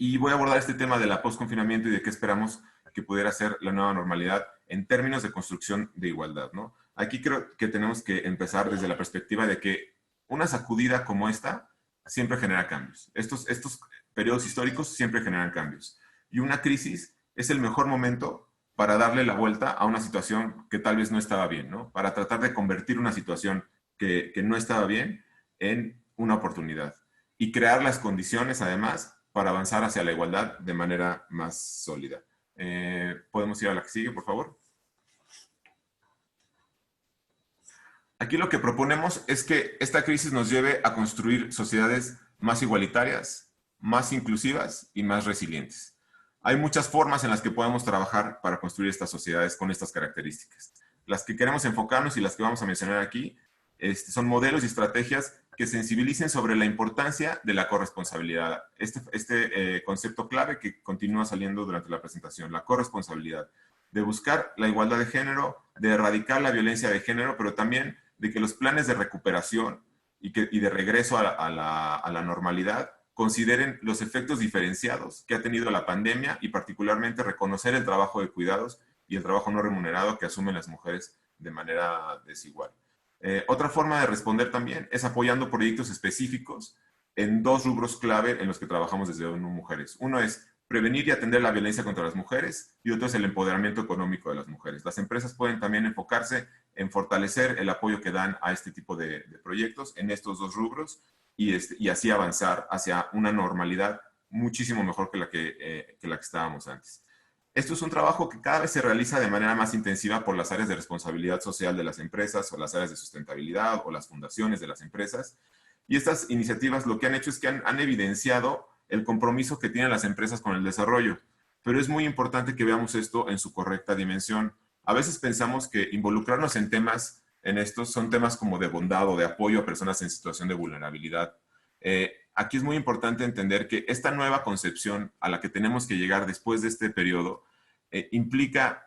Y voy a abordar este tema de la post-confinamiento y de qué esperamos que pudiera ser la nueva normalidad en términos de construcción de igualdad, ¿no? Aquí creo que tenemos que empezar desde la perspectiva de que una sacudida como esta siempre genera cambios. Estos periodos históricos siempre generan cambios. Y una crisis es el mejor momento para darle la vuelta a una situación que tal vez no estaba bien, ¿no? Para tratar de convertir una situación que no estaba bien en una oportunidad. Y crear las condiciones, además, para avanzar hacia la igualdad de manera más sólida. ¿Podemos ir a la que sigue, por favor? Aquí lo que proponemos es que esta crisis nos lleve a construir sociedades más igualitarias, más inclusivas y más resilientes. Hay muchas formas en las que podemos trabajar para construir estas sociedades con estas características. Las que queremos enfocarnos y las que vamos a mencionar aquí son modelos y estrategias que sensibilicen sobre la importancia de la corresponsabilidad. Este concepto clave que continúa saliendo durante la presentación, la corresponsabilidad, de buscar la igualdad de género, de erradicar la violencia de género, pero también de que los planes de recuperación y de regreso a la normalidad consideren los efectos diferenciados que ha tenido la pandemia y particularmente reconocer el trabajo de cuidados y el trabajo no remunerado que asumen las mujeres de manera desigual. Otra forma de responder también es apoyando proyectos específicos en 2 rubros clave en los que trabajamos desde ONU Mujeres. Uno es prevenir y atender la violencia contra las mujeres y otro es el empoderamiento económico de las mujeres. Las empresas pueden también enfocarse en fortalecer el apoyo que dan a este tipo de proyectos en estos 2 rubros y así avanzar hacia una normalidad muchísimo mejor que la que estábamos antes. Esto es un trabajo que cada vez se realiza de manera más intensiva por las áreas de responsabilidad social de las empresas o las áreas de sustentabilidad o las fundaciones de las empresas. Y estas iniciativas lo que han hecho es que han evidenciado el compromiso que tienen las empresas con el desarrollo. Pero es muy importante que veamos esto en su correcta dimensión. A veces pensamos que involucrarnos en temas en estos son temas como de bondad o de apoyo a personas en situación de vulnerabilidad. Aquí es muy importante entender que esta nueva concepción a la que tenemos que llegar después de este periodo implica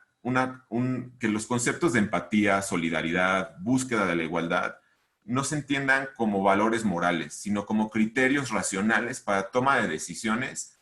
que los conceptos de empatía, solidaridad, búsqueda de la igualdad no se entiendan como valores morales, sino como criterios racionales para toma de decisiones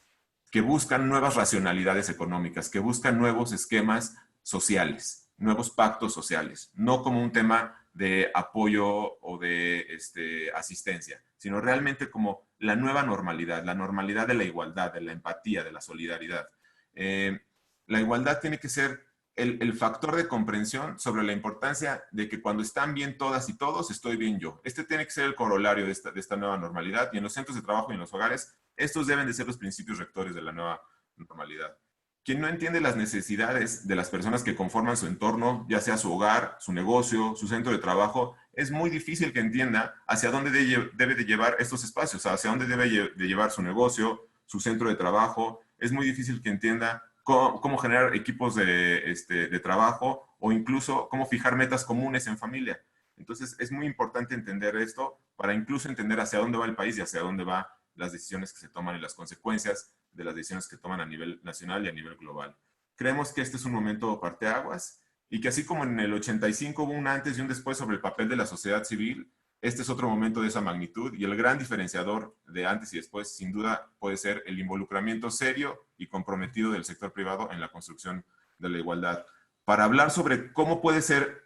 que buscan nuevas racionalidades económicas, que buscan nuevos esquemas sociales, nuevos pactos sociales, no como un tema de apoyo o de asistencia, sino realmente como la nueva normalidad, la normalidad de la igualdad, de la empatía, de la solidaridad. La igualdad tiene que ser el factor de comprensión sobre la importancia de que cuando están bien todas y todos, estoy bien yo. Este tiene que ser el corolario de esta nueva normalidad, y en los centros de trabajo y en los hogares, estos deben de ser los principios rectores de la nueva normalidad. Quien no entiende las necesidades de las personas que conforman su entorno, ya sea su hogar, su negocio, su centro de trabajo, es muy difícil que entienda hacia dónde debe de llevar estos espacios, hacia dónde debe de llevar su negocio, su centro de trabajo. Es muy difícil que entienda cómo generar equipos de trabajo, o incluso cómo fijar metas comunes en familia. Entonces, es muy importante entender esto para incluso entender hacia dónde va el país y hacia dónde van las decisiones que se toman y las consecuencias de las decisiones que toman a nivel nacional y a nivel global. Creemos que este es un momento parteaguas, y que así como en el 85 hubo un antes y un después sobre el papel de la sociedad civil, este es otro momento de esa magnitud, y el gran diferenciador de antes y después, sin duda, puede ser el involucramiento serio y comprometido del sector privado en la construcción de la igualdad. Para hablar sobre cómo puede ser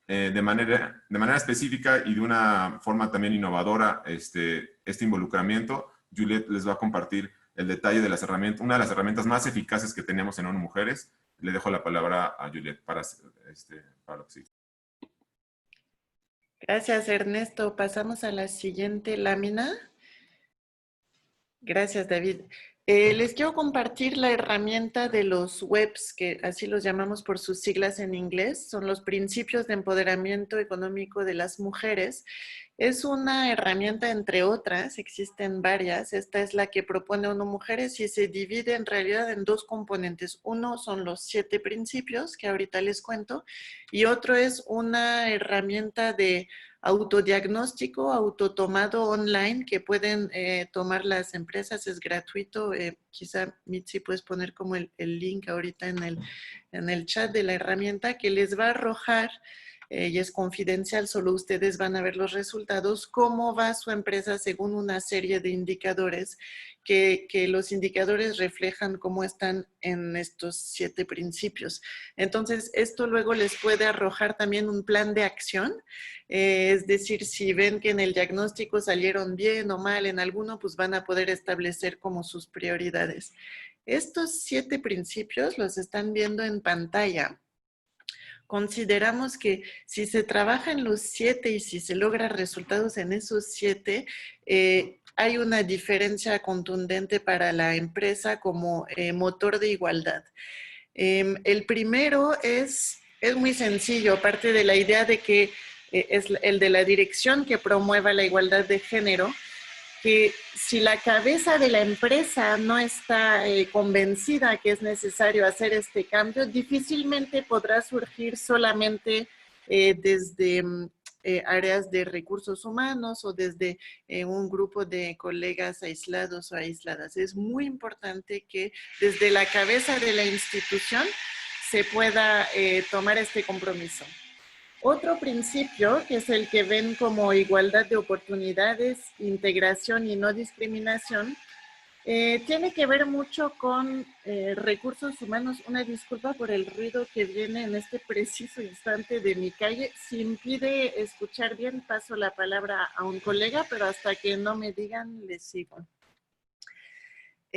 de manera específica y de una forma también innovadora este involucramiento, Juliette les va a compartir el detalle de las herramientas, una de las herramientas más eficaces que tenemos en ONU Mujeres. Le dejo la palabra a Juliette para lo que sigue. Gracias, Ernesto. Pasamos a la siguiente lámina. Gracias, David. Les quiero compartir la herramienta de los WEPs, que así los llamamos por sus siglas en inglés. Son los principios de empoderamiento económico de las mujeres. Es una herramienta entre otras, existen varias. Esta es la que propone ONU Mujeres y se divide en realidad en dos componentes. Uno son los 7 principios, que ahorita les cuento, y otro es una herramienta de autodiagnóstico, autotomado online que pueden tomar las empresas, es gratuito. Quizá Mitzi puedes poner como el link ahorita en el chat de la herramienta, que les va a arrojar, y es confidencial, solo ustedes van a ver los resultados, cómo va su empresa según una serie de indicadores, que los indicadores reflejan cómo están en estos 7 principios. Entonces, esto luego les puede arrojar también un plan de acción, es decir, si ven que en el diagnóstico salieron bien o mal en alguno, pues van a poder establecer como sus prioridades. Estos 7 principios los están viendo en pantalla. Consideramos que si se trabaja en los 7 y si se logran resultados en esos 7, hay una diferencia contundente para la empresa como motor de igualdad. El primero es muy sencillo, parte de la idea de que es el de la dirección que promueva la igualdad de género, que si la cabeza de la empresa no está convencida que es necesario hacer este cambio, difícilmente podrá surgir solamente desde áreas de recursos humanos o desde un grupo de colegas aislados o aisladas. Es muy importante que desde la cabeza de la institución se pueda tomar este compromiso. Otro principio, que es el que ven como igualdad de oportunidades, integración y no discriminación, tiene que ver mucho con recursos humanos. Una disculpa por el ruido que viene en este preciso instante de mi calle. Si impide escuchar bien, paso la palabra a un colega, pero hasta que no me digan, les sigo.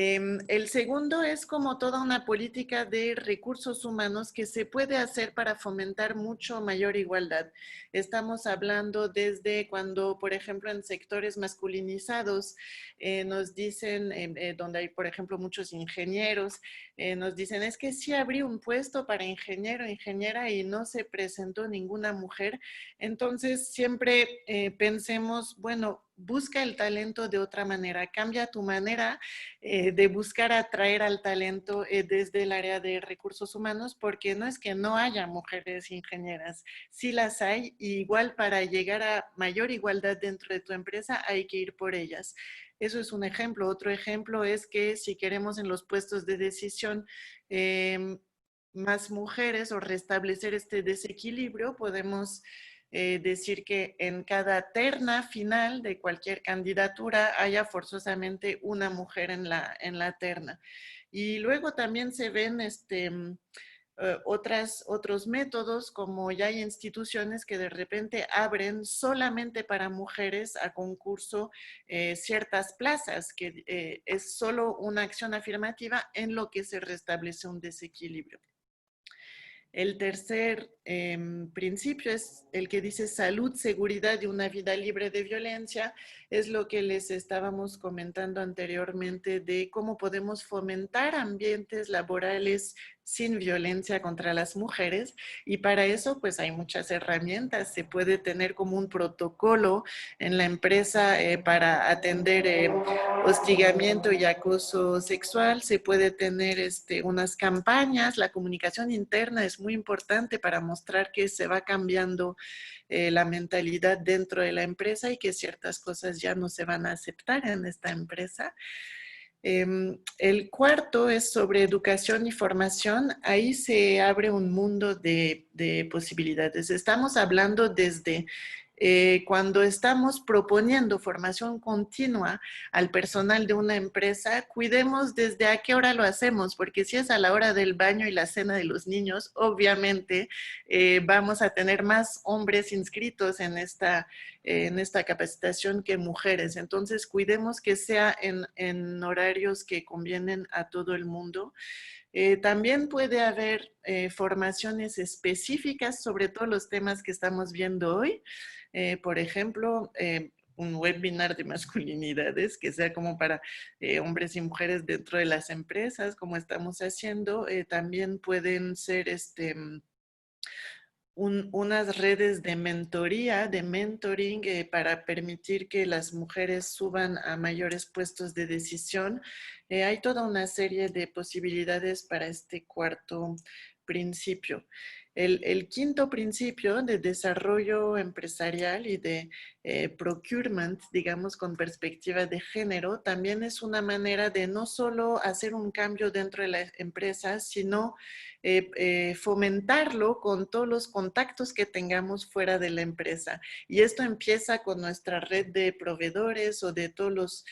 El segundo es como toda una política de recursos humanos que se puede hacer para fomentar mucho mayor igualdad. Estamos hablando desde cuando, por ejemplo, en sectores masculinizados nos dicen, donde hay, por ejemplo, muchos ingenieros, nos dicen, es que sí abrí un puesto para ingeniero, ingeniera y no se presentó ninguna mujer. Entonces, siempre pensemos, bueno, busca el talento de otra manera, cambia tu manera de buscar atraer al talento desde el área de recursos humanos, porque no es que no haya mujeres ingenieras, sí las hay, y igual para llegar a mayor igualdad dentro de tu empresa hay que ir por ellas. Eso es un ejemplo. Otro ejemplo es que si queremos en los puestos de decisión más mujeres o restablecer este desequilibrio, podemos decir que en cada terna final de cualquier candidatura haya forzosamente una mujer en la terna. Y luego también se ven otros métodos, como ya hay instituciones que de repente abren solamente para mujeres a concurso ciertas plazas, que es solo una acción afirmativa en lo que se restablece un desequilibrio. El tercer principio es el que dice salud, seguridad y una vida libre de violencia. Es lo que les estábamos comentando anteriormente de cómo podemos fomentar ambientes laborales sin violencia contra las mujeres, y para eso pues hay muchas herramientas. Se puede tener como un protocolo en la empresa para atender hostigamiento y acoso sexual. Se puede tener unas campañas. La comunicación interna es muy importante para mostrar que se va cambiando la mentalidad dentro de la empresa y que ciertas cosas ya no se van a aceptar en esta empresa. El cuarto es sobre educación y formación. Ahí se abre un mundo de posibilidades. Estamos hablando desde cuando estamos proponiendo formación continua al personal de una empresa, cuidemos desde a qué hora lo hacemos, porque si es a la hora del baño y la cena de los niños, obviamente vamos a tener más hombres inscritos en esta capacitación que mujeres. Entonces, cuidemos que sea en horarios que convienen a todo el mundo. También puede haber formaciones específicas sobre todos los temas que estamos viendo hoy. Por ejemplo, un webinar de masculinidades que sea como para hombres y mujeres dentro de las empresas, como estamos haciendo. También pueden ser unas redes de mentoría, de mentoring, para permitir que las mujeres suban a mayores puestos de decisión. Hay toda una serie de posibilidades para este cuarto principio. El quinto principio de desarrollo empresarial y de procurement, digamos, con perspectiva de género, también es una manera de no solo hacer un cambio dentro de la empresa, sino fomentarlo con todos los contactos que tengamos fuera de la empresa. Y esto empieza con nuestra red de proveedores o de todos los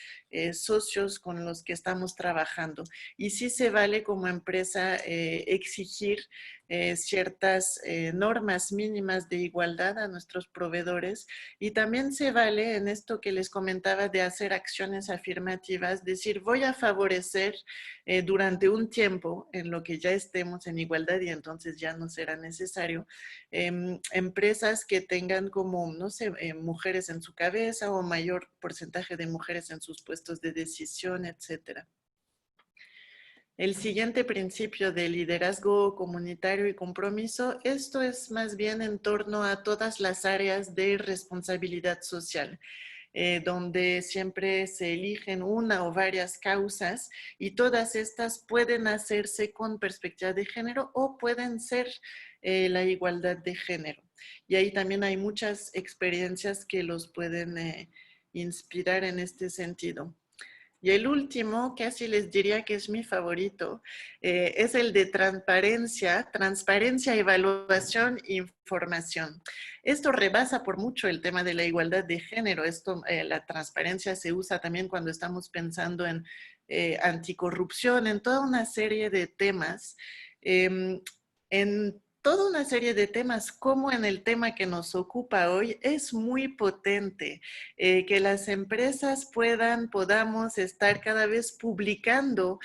socios con los que estamos trabajando. Y sí se vale como empresa exigir ciertas normas mínimas de igualdad a nuestros proveedores, y también se vale en esto que les comentaba de hacer acciones afirmativas, decir voy a favorecer durante un tiempo en lo que ya estemos en igualdad y entonces ya no será necesario, empresas que tengan como, no sé, mujeres en su cabeza o mayor porcentaje de mujeres en sus puestos de decisión, etcétera. El siguiente principio de liderazgo comunitario y compromiso, esto es más bien en torno a todas las áreas de responsabilidad social, donde siempre se eligen una o varias causas y todas estas pueden hacerse con perspectiva de género o pueden ser la igualdad de género. Y ahí también hay muchas experiencias que los pueden inspirar en este sentido. Y el último, casi les diría que es mi favorito, es el de transparencia, evaluación e información. Esto rebasa por mucho el tema de la igualdad de género. La transparencia se usa también cuando estamos pensando en anticorrupción, en toda una serie de temas. En toda una serie de temas, como en el tema que nos ocupa hoy, es muy potente que las empresas podamos estar cada vez publicando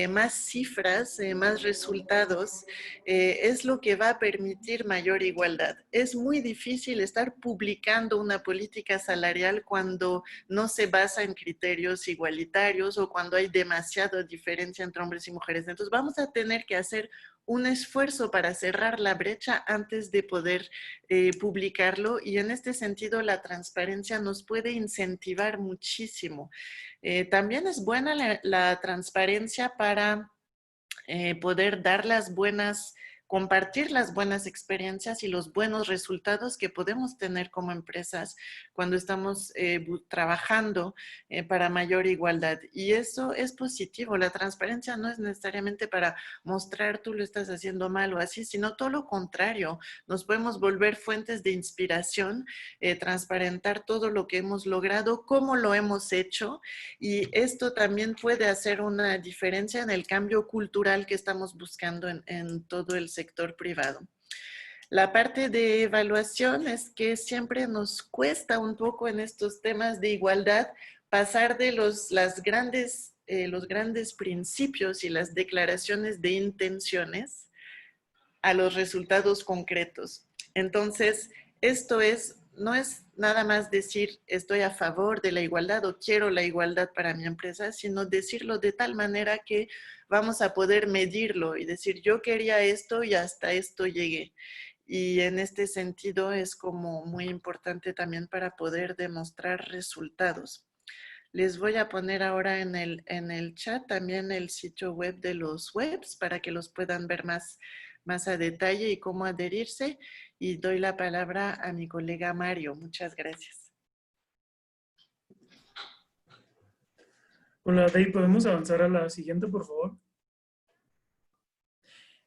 más cifras, más resultados, es lo que va a permitir mayor igualdad. Es muy difícil estar publicando una política salarial cuando no se basa en criterios igualitarios o cuando hay demasiada diferencia entre hombres y mujeres. Entonces vamos a tener que hacer un esfuerzo para cerrar la brecha antes de poder publicarlo, y en este sentido la transparencia nos puede incentivar muchísimo. También es buena la transparencia para poder dar las buenas compartir las buenas experiencias y los buenos resultados que podemos tener como empresas cuando estamos trabajando para mayor igualdad. Y eso es positivo. La transparencia no es necesariamente para mostrar tú lo estás haciendo mal o así, sino todo lo contrario. Nos podemos volver fuentes de inspiración, transparentar todo lo que hemos logrado, cómo lo hemos hecho, y esto también puede hacer una diferencia en el cambio cultural que estamos buscando en todo el sector privado. La parte de evaluación es que siempre nos cuesta un poco en estos temas de igualdad pasar de los grandes principios y las declaraciones de intenciones a los resultados concretos. Entonces, esto no es nada más decir estoy a favor de la igualdad o quiero la igualdad para mi empresa, sino decirlo de tal manera que vamos a poder medirlo y decir yo quería esto y hasta esto llegué. Y en este sentido es como muy importante también para poder demostrar resultados. Les voy a poner ahora en el chat también el sitio web de los webs para que los puedan ver más a detalle y cómo adherirse. Y doy la palabra a mi colega Mario. Muchas gracias. Hola, Dave, ¿podemos avanzar a la siguiente, por favor?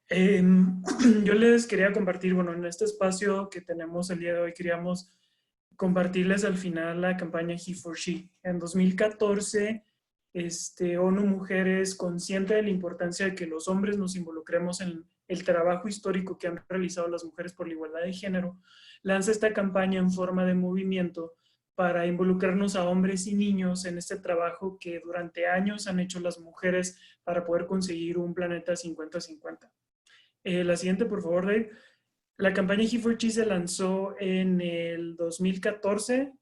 Yo les quería compartir, bueno, en este espacio que tenemos el día de hoy, queríamos compartirles al final la campaña He4She. En 2014, ONU Mujeres, consciente de la importancia de que los hombres nos involucremos en el trabajo histórico que han realizado las mujeres por la igualdad de género, lanza esta campaña en forma de movimiento para involucrarnos a hombres y niños en este trabajo que durante años han hecho las mujeres para poder conseguir un planeta 50-50. La siguiente, por favor, Dave. La campaña He4She se lanzó en el 2014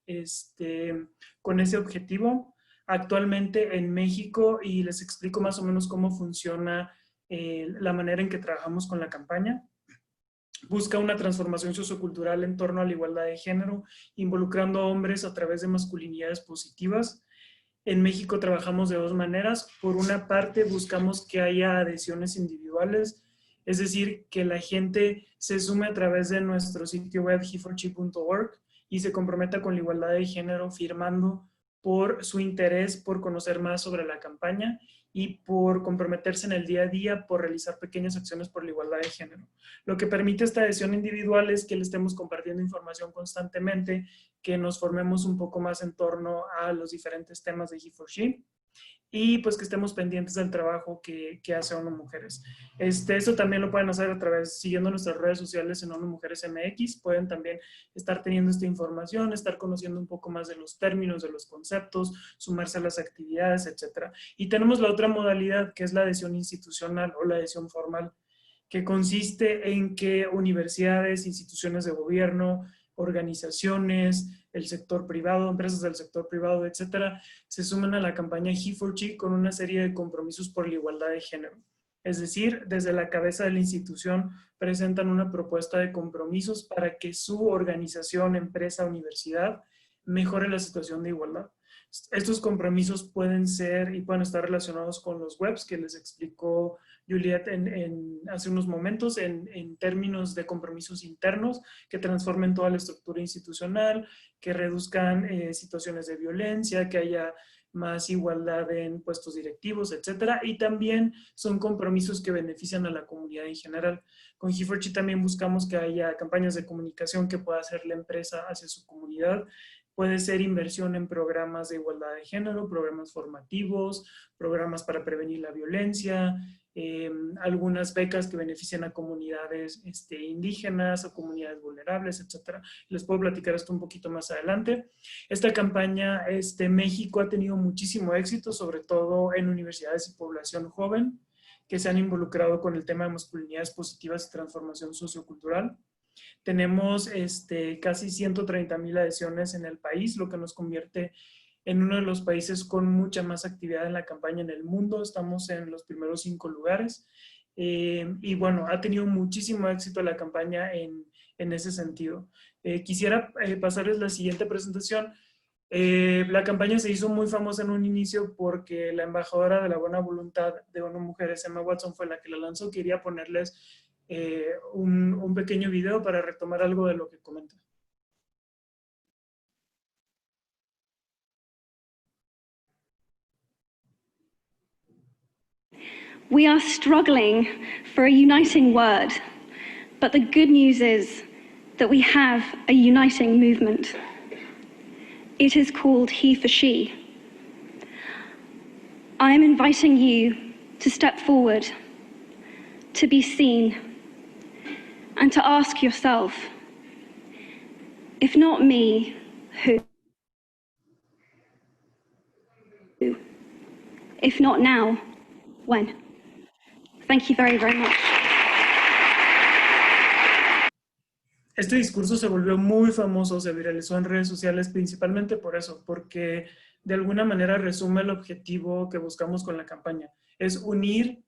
con ese objetivo. Actualmente en México, y les explico más o menos cómo funciona la manera en que trabajamos con la campaña. Busca una transformación sociocultural en torno a la igualdad de género, involucrando a hombres a través de masculinidades positivas. En México trabajamos de dos maneras. Por una parte, buscamos que haya adhesiones individuales, es decir, que la gente se sume a través de nuestro sitio web he4she.org y se comprometa con la igualdad de género firmando por su interés por conocer más sobre la campaña y por comprometerse en el día a día por realizar pequeñas acciones por la igualdad de género. Lo que permite esta adhesión individual es que le estemos compartiendo información constantemente, que nos formemos un poco más en torno a los diferentes temas de He4She y pues que estemos pendientes del trabajo que hace ONU Mujeres. Esto también lo pueden hacer a través, siguiendo nuestras redes sociales en ONU Mujeres MX, pueden también estar teniendo esta información, estar conociendo un poco más de los términos, de los conceptos, sumarse a las actividades, etc. Y tenemos la otra modalidad, que es la adhesión institucional o la adhesión formal, que consiste en que universidades, instituciones de gobierno, organizaciones, el sector privado, empresas del sector privado, etcétera, se suman a la campaña He4She con una serie de compromisos por la igualdad de género. Es decir, desde la cabeza de la institución presentan una propuesta de compromisos para que su organización, empresa, universidad mejore la situación de igualdad. Estos compromisos pueden ser y pueden estar relacionados con los webs que les explicó Juliet hace unos momentos en términos de compromisos internos que transformen toda la estructura institucional, que reduzcan situaciones de violencia, que haya más igualdad en puestos directivos, etcétera. Y también son compromisos que benefician a la comunidad en general. Con He4She también buscamos que haya campañas de comunicación que pueda hacer la empresa hacia su comunidad. Puede ser inversión en programas de igualdad de género, programas formativos, programas para prevenir la violencia, algunas becas que benefician a comunidades indígenas o comunidades vulnerables, etc. Les puedo platicar esto un poquito más adelante. Esta campaña, México ha tenido muchísimo éxito, sobre todo en universidades y población joven, que se han involucrado con el tema de masculinidades positivas y transformación sociocultural. Tenemos casi 130,000 adhesiones en el país, lo que nos convierte en uno de los países con mucha más actividad en la campaña en el mundo. Estamos en los primeros 5 lugares. Y bueno, ha tenido muchísimo éxito la campaña en ese sentido. Quisiera pasarles la siguiente presentación. La campaña se hizo muy famosa en un inicio porque la embajadora de la buena voluntad de ONU Mujeres, Emma Watson, fue la que la lanzó. Quería ponerles un pequeño video para retomar algo de lo que comenta. We are struggling for a uniting word, but the good news is that we have a uniting movement. It is called He for She. I am inviting you to step forward, to be seen, and to ask yourself, if not me, who? If not now, when? Thank you very, very much. Este discurso se volvió muy famoso, se viralizó en redes sociales principalmente por eso, porque de alguna manera resume el objetivo que buscamos con la campaña. Es unir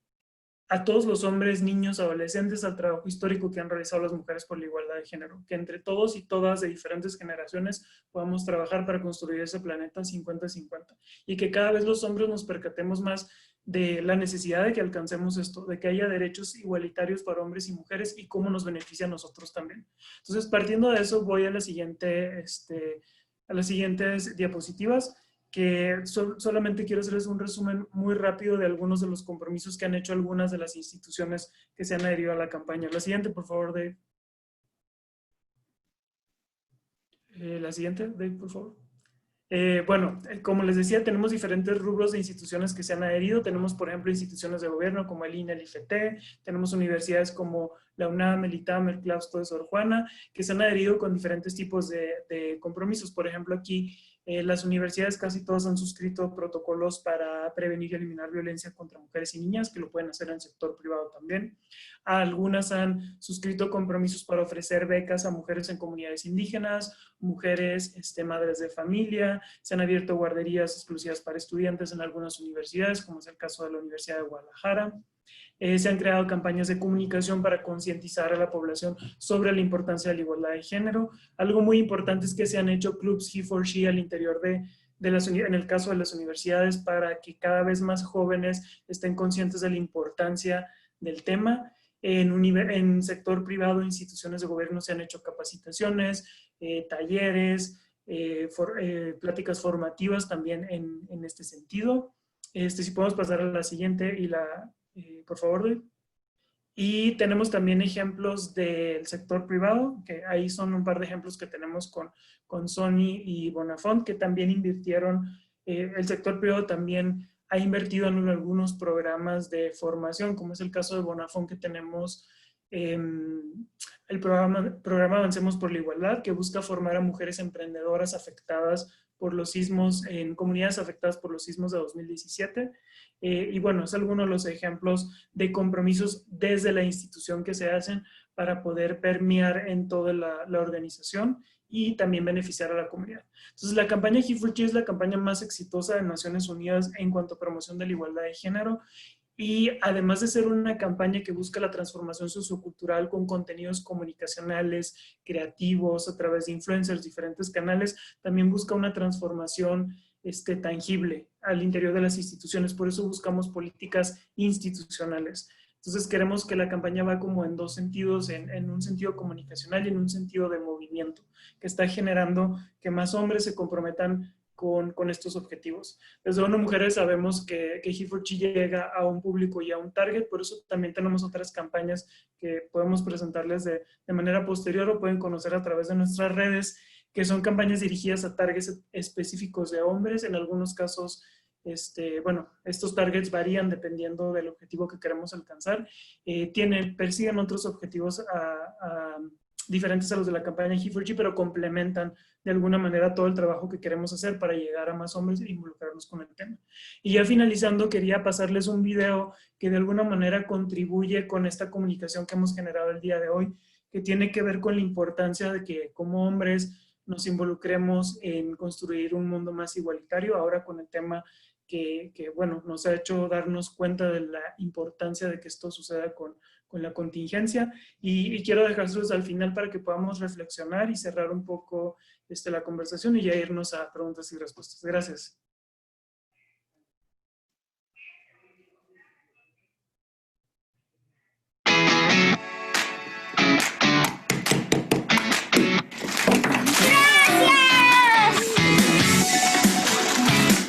a todos los hombres, niños, adolescentes al trabajo histórico que han realizado las mujeres por la igualdad de género. Que entre todos y todas de diferentes generaciones podamos trabajar para construir ese planeta 50-50. Y que cada vez los hombres nos percatemos más de la necesidad de que alcancemos esto, de que haya derechos igualitarios para hombres y mujeres y cómo nos beneficia a nosotros también. Entonces, partiendo de eso, voy a las siguientes diapositivas, que solamente quiero hacerles un resumen muy rápido de algunos de los compromisos que han hecho algunas de las instituciones que se han adherido a la campaña. La siguiente, por favor, Dave. La siguiente, Dave, por favor. Bueno, como les decía, tenemos diferentes rubros de instituciones que se han adherido. Tenemos, por ejemplo, instituciones de gobierno como el INE, el IFT. Tenemos universidades como la UNAM, el ITAM, el Claustro de Sor Juana, que se han adherido con diferentes tipos de compromisos. Por ejemplo, aquí las universidades casi todas han suscrito protocolos para prevenir y eliminar violencia contra mujeres y niñas, que lo pueden hacer en el sector privado también. Algunas han suscrito compromisos para ofrecer becas a mujeres en comunidades indígenas, mujeres madres de familia. Se han abierto guarderías exclusivas para estudiantes en algunas universidades, como es el caso de la Universidad de Guadalajara. Se han creado campañas de comunicación para concientizar a la población sobre la importancia de la igualdad de género. Algo muy importante es que se han hecho clubs He for She al interior en el caso de las universidades, para que cada vez más jóvenes estén conscientes de la importancia del tema. En sector privado, instituciones de gobierno se han hecho capacitaciones, talleres, pláticas formativas también en este sentido. Si podemos pasar a la siguiente por favor, Dave. Y tenemos también ejemplos del sector privado, que ahí son un par de ejemplos que tenemos con Sony y Bonafont, que también invirtieron. El sector privado también ha invertido en algunos programas de formación, como es el caso de Bonafont, que tenemos el programa Avancemos por la Igualdad, que busca formar a mujeres emprendedoras afectadas por los sismos, en comunidades afectadas por los sismos de 2017. Y bueno, es alguno de los ejemplos de compromisos desde la institución que se hacen para poder permear en toda la organización y también beneficiar a la comunidad. Entonces, la campaña He for She es la campaña más exitosa de Naciones Unidas en cuanto a promoción de la igualdad de género. Y además de ser una campaña que busca la transformación sociocultural con contenidos comunicacionales, creativos, a través de influencers, diferentes canales, también busca una transformación tangible al interior de las instituciones. Por eso buscamos políticas institucionales. Entonces queremos que la campaña va como en dos sentidos, en un sentido comunicacional y en un sentido de movimiento, que está generando que más hombres se comprometan con estos objetivos. Desde ONU Mujeres sabemos que He for She llega a un público y a un target, por eso también tenemos otras campañas que podemos presentarles de manera posterior o pueden conocer a través de nuestras redes, que son campañas dirigidas a targets específicos de hombres. En algunos casos, bueno, estos targets varían dependiendo del objetivo que queremos alcanzar. Persiguen otros objetivos diferentes a los de la campaña He for She, pero complementan de alguna manera todo el trabajo que queremos hacer para llegar a más hombres e involucrarnos con el tema. Y ya finalizando, quería pasarles un video que de alguna manera contribuye con esta comunicación que hemos generado el día de hoy, que tiene que ver con la importancia de que como hombres nos involucremos en construir un mundo más igualitario, ahora con el tema que bueno, nos ha hecho darnos cuenta de la importancia de que esto suceda con la contingencia. Y quiero dejárselos al final para que podamos reflexionar y cerrar un poco la conversación y ya irnos a preguntas y respuestas. Gracias.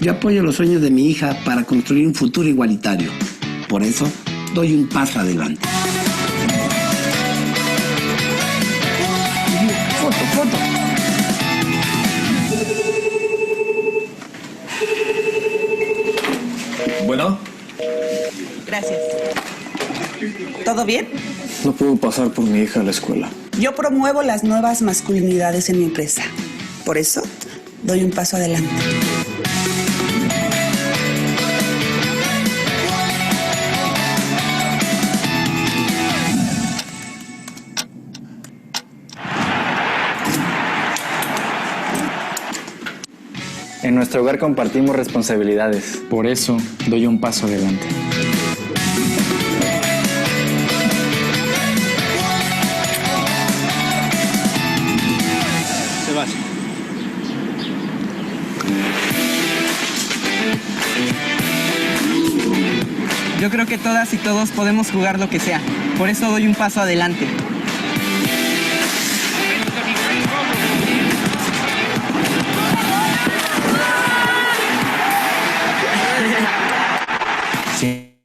Yo apoyo los sueños de mi hija para construir un futuro igualitario. Por eso, doy un paso adelante. Foto. Bueno. Gracias. ¿Todo bien? No puedo pasar por mi hija a la escuela. Yo promuevo las nuevas masculinidades en mi empresa. Por eso, doy un paso adelante. En nuestro hogar compartimos responsabilidades. Por eso, doy un paso adelante. Yo creo que todas y todos podemos jugar lo que sea. Por eso doy un paso adelante. Si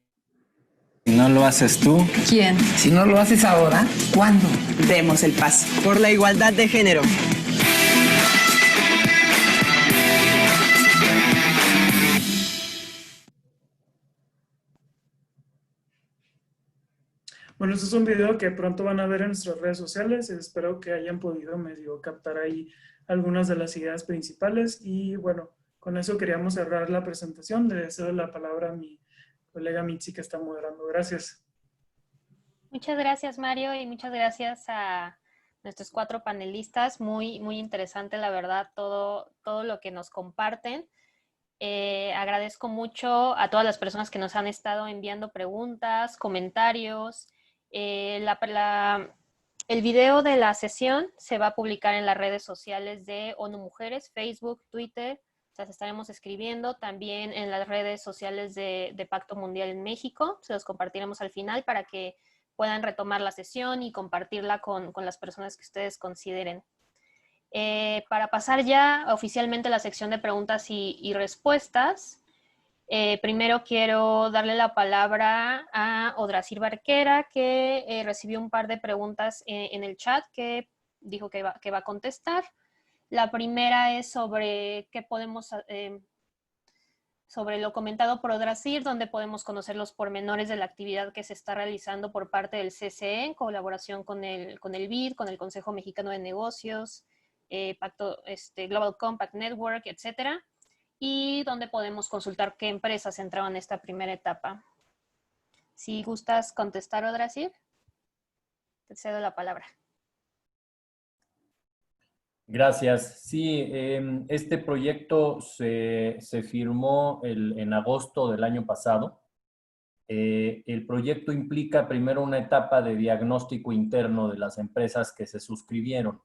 no lo haces tú... ¿Quién? Si no lo haces ahora, ¿cuándo? Demos el paso. Por la igualdad de género. Bueno, este es un video que pronto van a ver en nuestras redes sociales. Espero que hayan podido medio captar ahí algunas de las ideas principales. Y bueno, con eso queríamos cerrar la presentación. Le cedo la palabra a mi colega Mitzi que está moderando. Gracias. Muchas gracias, Mario, y muchas gracias a nuestros 4 panelistas. Muy interesante, la verdad, todo lo que nos comparten. Agradezco mucho a todas las personas que nos han estado enviando preguntas, comentarios. El video de la sesión se va a publicar en las redes sociales de ONU Mujeres, Facebook, Twitter. Las estaremos escribiendo también en las redes sociales de Pacto Mundial en México. Se los compartiremos al final para que puedan retomar la sesión y compartirla con las personas que ustedes consideren. Para pasar ya oficialmente a la sección de preguntas y respuestas, primero quiero darle la palabra a Odrasir Barquera, que recibió un par de preguntas en el chat que dijo que va a contestar. La primera es sobre qué podemos, sobre lo comentado por Odrasir, donde podemos conocer los pormenores de la actividad que se está realizando por parte del CCE en colaboración con el BID, con el Consejo Mexicano de Negocios, Pacto, Global Compact Network, etcétera, y donde podemos consultar qué empresas entraban en esta primera etapa. Si gustas contestar, Odrasir, te cedo la palabra. Gracias. Sí, este proyecto se firmó en agosto del año pasado. El proyecto implica primero una etapa de diagnóstico interno de las empresas que se suscribieron.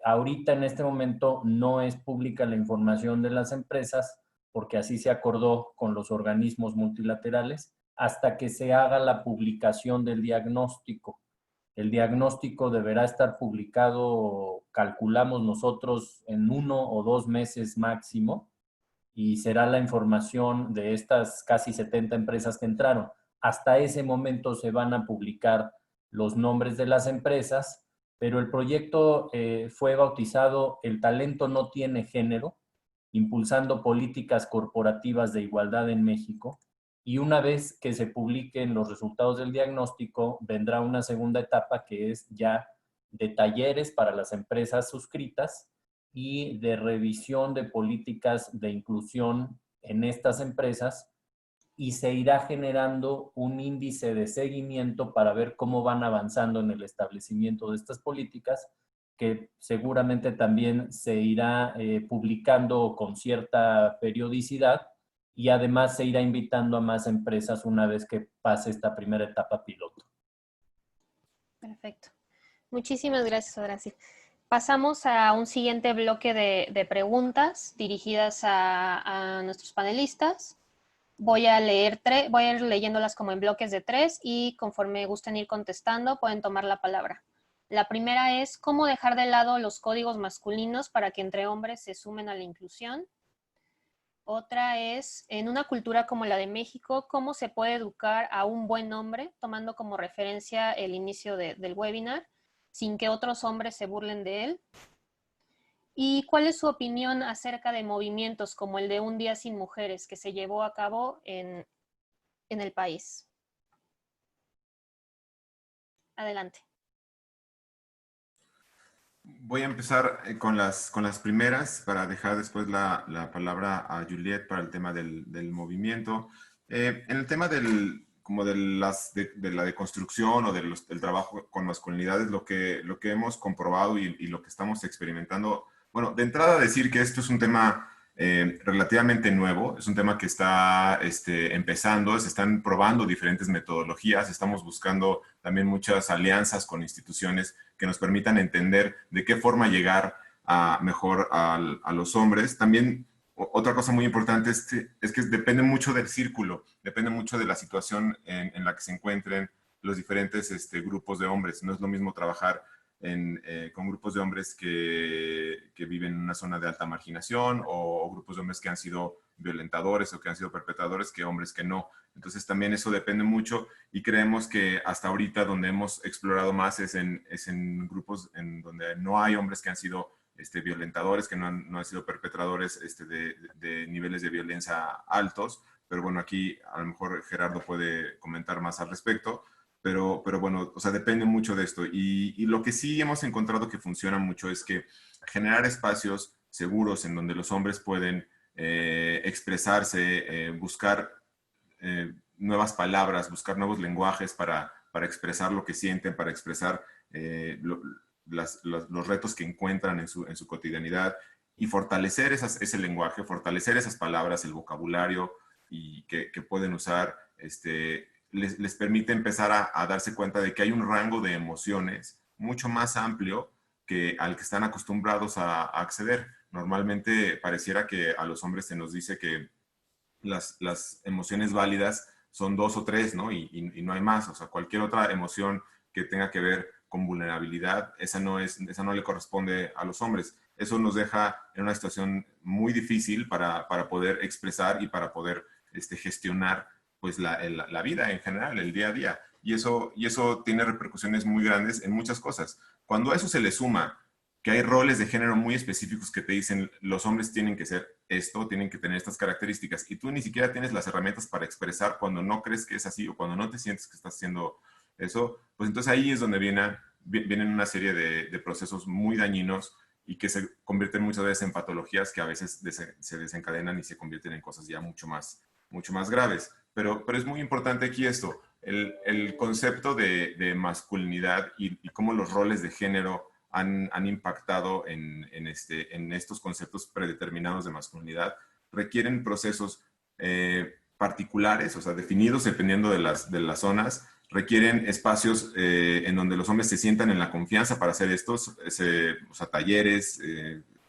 Ahorita en este momento no es pública la información de las empresas porque así se acordó con los organismos multilaterales hasta que se haga la publicación del diagnóstico. El diagnóstico deberá estar publicado, calculamos nosotros, en 1 o 2 meses máximo, y será la información de estas casi 70 empresas que entraron. Hasta ese momento se van a publicar los nombres de las empresas, pero el proyecto fue bautizado El talento no tiene género, impulsando políticas corporativas de igualdad en México. Y una vez que se publiquen los resultados del diagnóstico, vendrá una segunda etapa que es ya de talleres para las empresas suscritas y de revisión de políticas de inclusión en estas empresas, y se irá generando un índice de seguimiento para ver cómo van avanzando en el establecimiento de estas políticas, que seguramente también se irá publicando con cierta periodicidad, y además se irá invitando a más empresas una vez que pase esta primera etapa piloto. Perfecto. Muchísimas gracias, Odrasir. Pasamos a un siguiente bloque de preguntas dirigidas a nuestros panelistas. Voy a ir leyéndolas como en bloques de 3 y conforme gusten ir contestando pueden tomar la palabra. La primera es, ¿cómo dejar de lado los códigos masculinos para que entre hombres se sumen a la inclusión? Otra es, en una cultura como la de México, ¿cómo se puede educar a un buen hombre, tomando como referencia el inicio del webinar, sin que otros hombres se burlen de él? ¿Y cuál es su opinión acerca de movimientos como el de Un Día Sin Mujeres que se llevó a cabo en el país? Adelante. Voy a empezar con las primeras para dejar después la palabra a Juliet para el tema del movimiento. En el tema como de la deconstrucción o del trabajo con masculinidades, lo que hemos comprobado y lo que estamos experimentando, bueno, de entrada decir que esto es un tema relativamente nuevo, es un tema que está empezando, se están probando diferentes metodologías, estamos buscando también muchas alianzas con instituciones que nos permitan entender de qué forma llegar mejor a los hombres. También otra cosa muy importante es que depende mucho del círculo, depende mucho de la situación en la que se encuentren los diferentes grupos de hombres. No es lo mismo trabajar con grupos de hombres que viven en una zona de alta marginación o grupos de hombres que han sido violentadores o que han sido perpetradores que hombres que no. Entonces también eso depende mucho y creemos que hasta ahorita donde hemos explorado más es en grupos en donde no hay hombres que han sido violentadores, que no han sido perpetradores de niveles de violencia altos. Pero bueno, aquí a lo mejor Gerardo puede comentar más al respecto. Pero bueno, o sea, depende mucho de esto. Y lo que sí hemos encontrado que funciona mucho es que generar espacios seguros en donde los hombres pueden expresarse, buscar nuevas palabras, buscar nuevos lenguajes para expresar lo que sienten, para expresar los retos que encuentran en su cotidianidad y fortalecer ese lenguaje, fortalecer esas palabras, el vocabulario y que pueden usar, les permite empezar a darse cuenta de que hay un rango de emociones mucho más amplio al que están acostumbrados a acceder. Normalmente pareciera que a los hombres se nos dice que las emociones válidas son 2 o 3, ¿no? Y no hay más. O sea, cualquier otra emoción que tenga que ver con vulnerabilidad, esa no le corresponde a los hombres. Eso nos deja en una situación muy difícil para poder expresar y para poder gestionar pues la vida en general, el día a día. Y eso tiene repercusiones muy grandes en muchas cosas. Cuando a eso se le suma que hay roles de género muy específicos que te dicen los hombres tienen que ser esto, tienen que tener estas características, y tú ni siquiera tienes las herramientas para expresar cuando no crees que es así o cuando no te sientes que estás haciendo eso, pues entonces ahí es donde vienen una serie de procesos muy dañinos y que se convierten muchas veces en patologías que a veces se desencadenan y se convierten en cosas ya mucho más graves. Pero es muy importante aquí esto, el concepto de masculinidad y cómo los roles de género han impactado en estos conceptos predeterminados de masculinidad, requieren procesos particulares, o sea, definidos dependiendo de las zonas, requieren espacios en donde los hombres se sientan en la confianza para hacer estos, o sea, talleres,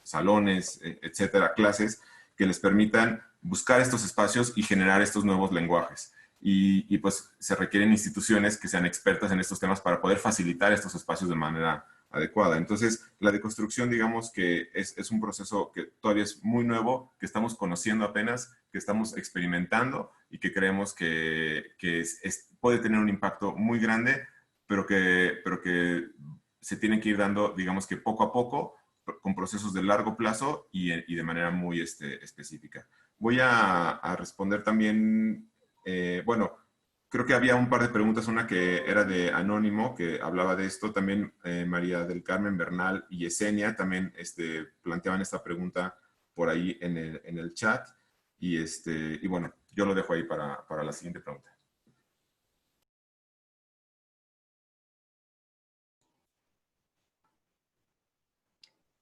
salones, etcétera, clases, que les permitan buscar estos espacios y generar estos nuevos lenguajes. Y pues se requieren instituciones que sean expertas en estos temas para poder facilitar estos espacios de manera adecuada. Entonces, la deconstrucción, digamos que es un proceso que todavía es muy nuevo, que estamos conociendo apenas, que estamos experimentando y que creemos que puede tener un impacto muy grande, pero que se tiene que ir dando, digamos que poco a poco, con procesos de largo plazo y de manera muy específica. Voy a responder también, bueno, creo que había un par de preguntas, una que era de Anónimo, que hablaba de esto, también María del Carmen Bernal y Yesenia también planteaban esta pregunta por ahí en el chat, y bueno, yo lo dejo ahí para la siguiente pregunta.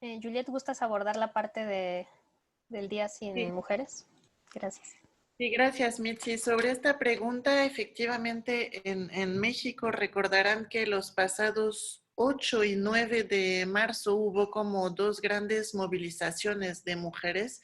Juliet, ¿gustas abordar la parte del Día Sin Mujeres? Gracias. Sí, gracias, Mitzi. Sobre esta pregunta, efectivamente, en México recordarán que los pasados 8 y 9 de marzo hubo como 2 grandes movilizaciones de mujeres.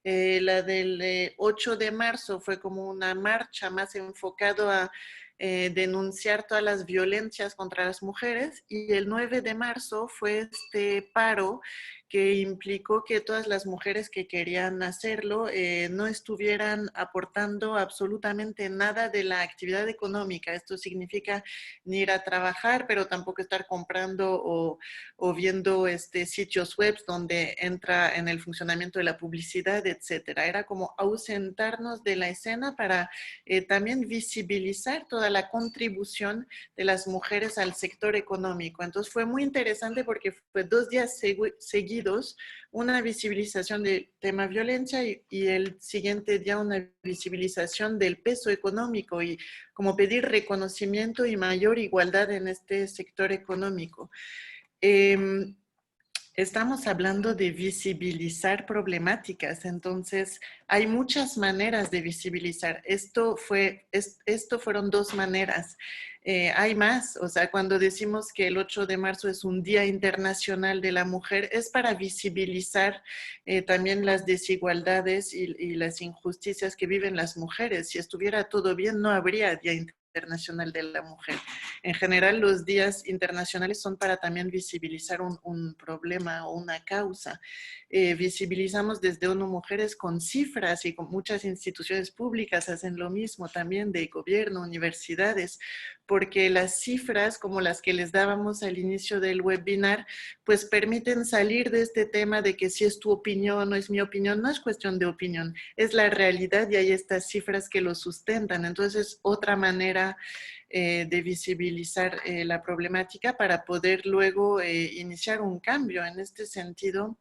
La del 8 de marzo fue como una marcha más enfocado a denunciar todas las violencias contra las mujeres, y el 9 de marzo fue este paro que implicó que todas las mujeres que querían hacerlo no estuvieran aportando absolutamente nada de la actividad económica. Esto significa ni ir a trabajar, pero tampoco estar comprando o viendo sitios web donde entra en el funcionamiento de la publicidad, etcétera. Era como ausentarnos de la escena para también visibilizar toda la contribución de las mujeres al sector económico. Entonces fue muy interesante porque fue 2 días seguidos una visibilización del tema violencia y el siguiente día una visibilización del peso económico y como pedir reconocimiento y mayor igualdad en este sector económico. Estamos hablando de visibilizar problemáticas, entonces hay muchas maneras de visibilizar. Esto fueron 2 maneras. Hay más, o sea, cuando decimos que el 8 de marzo es un Día Internacional de la Mujer, es para visibilizar también las desigualdades y las injusticias que viven las mujeres. Si estuviera todo bien, no habría Día Internacional de la Mujer. En general, los días internacionales son para también visibilizar un problema o una causa. Visibilizamos desde ONU Mujeres con cifras y con muchas instituciones públicas hacen lo mismo también, de gobierno, universidades, porque las cifras como las que les dábamos al inicio del webinar, pues permiten salir de este tema de que si es tu opinión o es mi opinión, no es cuestión de opinión, es la realidad y hay estas cifras que lo sustentan. Entonces es otra manera de visibilizar la problemática para poder luego iniciar un cambio. En este sentido,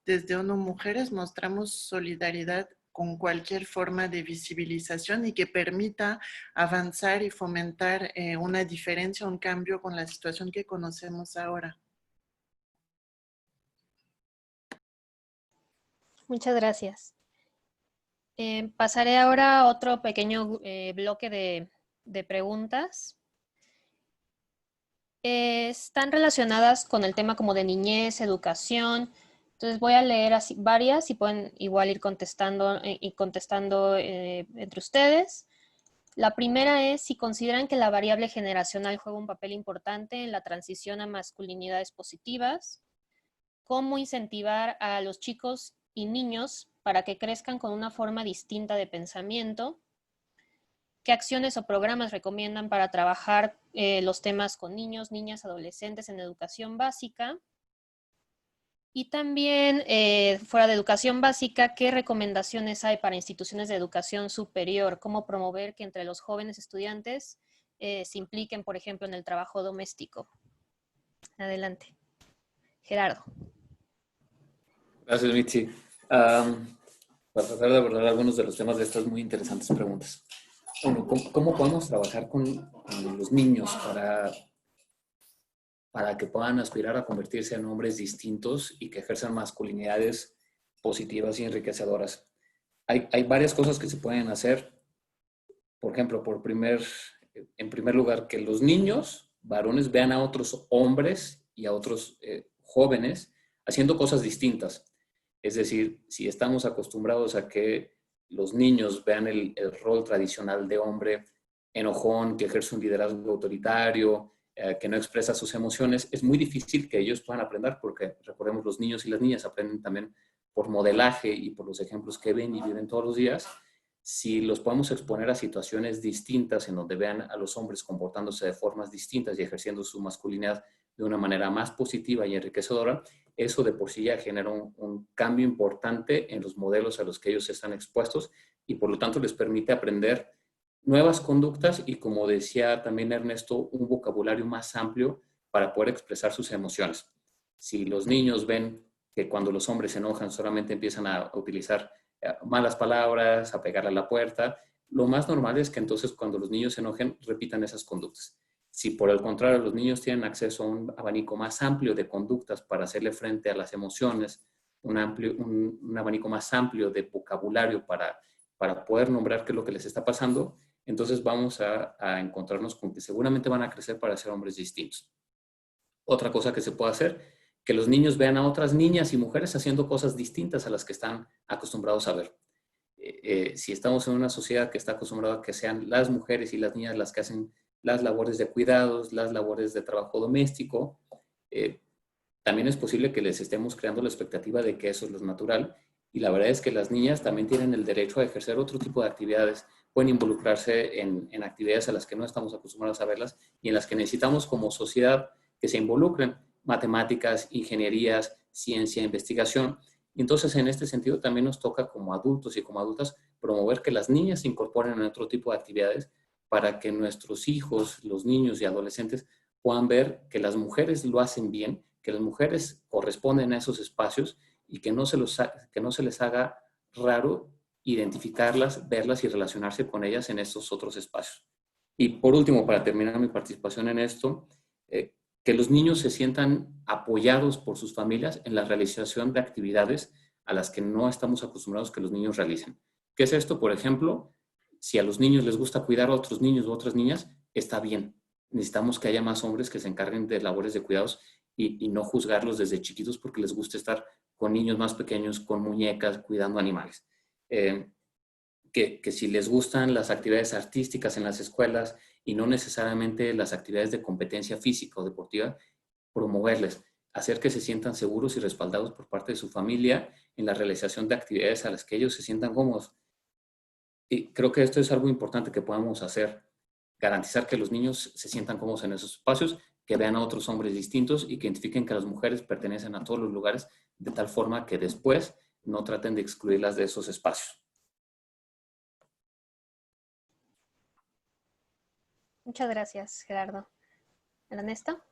desde ONU Mujeres mostramos solidaridad con cualquier forma de visibilización y que permita avanzar y fomentar una diferencia, un cambio con la situación que conocemos ahora. Muchas gracias. Pasaré ahora a otro pequeño bloque de preguntas. Están relacionadas con el tema como de niñez, educación. Entonces voy a leer así varias y pueden igual ir contestando entre ustedes. La primera es si consideran que la variable generacional juega un papel importante en la transición a masculinidades positivas. ¿Cómo incentivar a los chicos y niños para que crezcan con una forma distinta de pensamiento? ¿Qué acciones o programas recomiendan para trabajar los temas con niños, niñas, adolescentes en educación básica? Y también, fuera de educación básica, ¿qué recomendaciones hay para instituciones de educación superior? ¿Cómo promover que entre los jóvenes estudiantes se impliquen, por ejemplo, en el trabajo doméstico? Adelante. Gerardo. Gracias, Mitzi. Para tratar de abordar algunos de los temas de estas muy interesantes preguntas. Bueno, ¿cómo podemos trabajar con los niños para que puedan aspirar a convertirse en hombres distintos y que ejerzan masculinidades positivas y enriquecedoras? Hay varias cosas que se pueden hacer. Por ejemplo, en primer lugar, que los niños, varones, vean a otros hombres y a otros jóvenes haciendo cosas distintas. Es decir, si estamos acostumbrados a que los niños vean el rol tradicional de hombre enojón, que ejerce un liderazgo autoritario, que no expresa sus emociones, es muy difícil que ellos puedan aprender, porque recordemos, los niños y las niñas aprenden también por modelaje y por los ejemplos que ven y viven todos los días. Si los podemos exponer a situaciones distintas en donde vean a los hombres comportándose de formas distintas y ejerciendo su masculinidad de una manera más positiva y enriquecedora, eso de por sí ya genera un cambio importante en los modelos a los que ellos están expuestos y por lo tanto les permite aprender nuevas conductas y, como decía también Ernesto, un vocabulario más amplio para poder expresar sus emociones. Si los niños ven que cuando los hombres se enojan solamente empiezan a utilizar malas palabras, a pegarle a la puerta, lo más normal es que entonces cuando los niños se enojen repitan esas conductas. Si por el contrario los niños tienen acceso a un abanico más amplio de conductas para hacerle frente a las emociones, un abanico más amplio de vocabulario para poder nombrar qué es lo que les está pasando, entonces vamos a encontrarnos con que seguramente van a crecer para ser hombres distintos. Otra cosa que se puede hacer, que los niños vean a otras niñas y mujeres haciendo cosas distintas a las que están acostumbrados a ver. Si estamos en una sociedad que está acostumbrada a que sean las mujeres y las niñas las que hacen las labores de cuidados, las labores de trabajo doméstico, también es posible que les estemos creando la expectativa de que eso es lo natural. Y la verdad es que las niñas también tienen el derecho a ejercer otro tipo de actividades. Pueden involucrarse en actividades a las que no estamos acostumbrados a verlas y en las que necesitamos como sociedad que se involucren: matemáticas, ingenierías, ciencia, investigación. Y entonces, en este sentido, también nos toca como adultos y como adultas promover que las niñas se incorporen en otro tipo de actividades para que nuestros hijos, los niños y adolescentes, puedan ver que las mujeres lo hacen bien, que las mujeres corresponden a esos espacios y que no se les haga raro identificarlas, verlas y relacionarse con ellas en estos otros espacios. Y por último, para terminar mi participación en esto, que los niños se sientan apoyados por sus familias en la realización de actividades a las que no estamos acostumbrados que los niños realicen. ¿Qué es esto? Por ejemplo, si a los niños les gusta cuidar a otros niños u otras niñas, está bien. Necesitamos que haya más hombres que se encarguen de labores de cuidados y no juzgarlos desde chiquitos porque les gusta estar con niños más pequeños, con muñecas, cuidando animales. Que si les gustan las actividades artísticas en las escuelas y no necesariamente las actividades de competencia física o deportiva, promoverles, hacer que se sientan seguros y respaldados por parte de su familia en la realización de actividades a las que ellos se sientan cómodos. Y creo que esto es algo importante que podamos hacer, garantizar que los niños se sientan cómodos en esos espacios, que vean a otros hombres distintos y que identifiquen que las mujeres pertenecen a todos los lugares, de tal forma que después no traten de excluirlas de esos espacios. Muchas gracias, Gerardo. ¿Ernesto?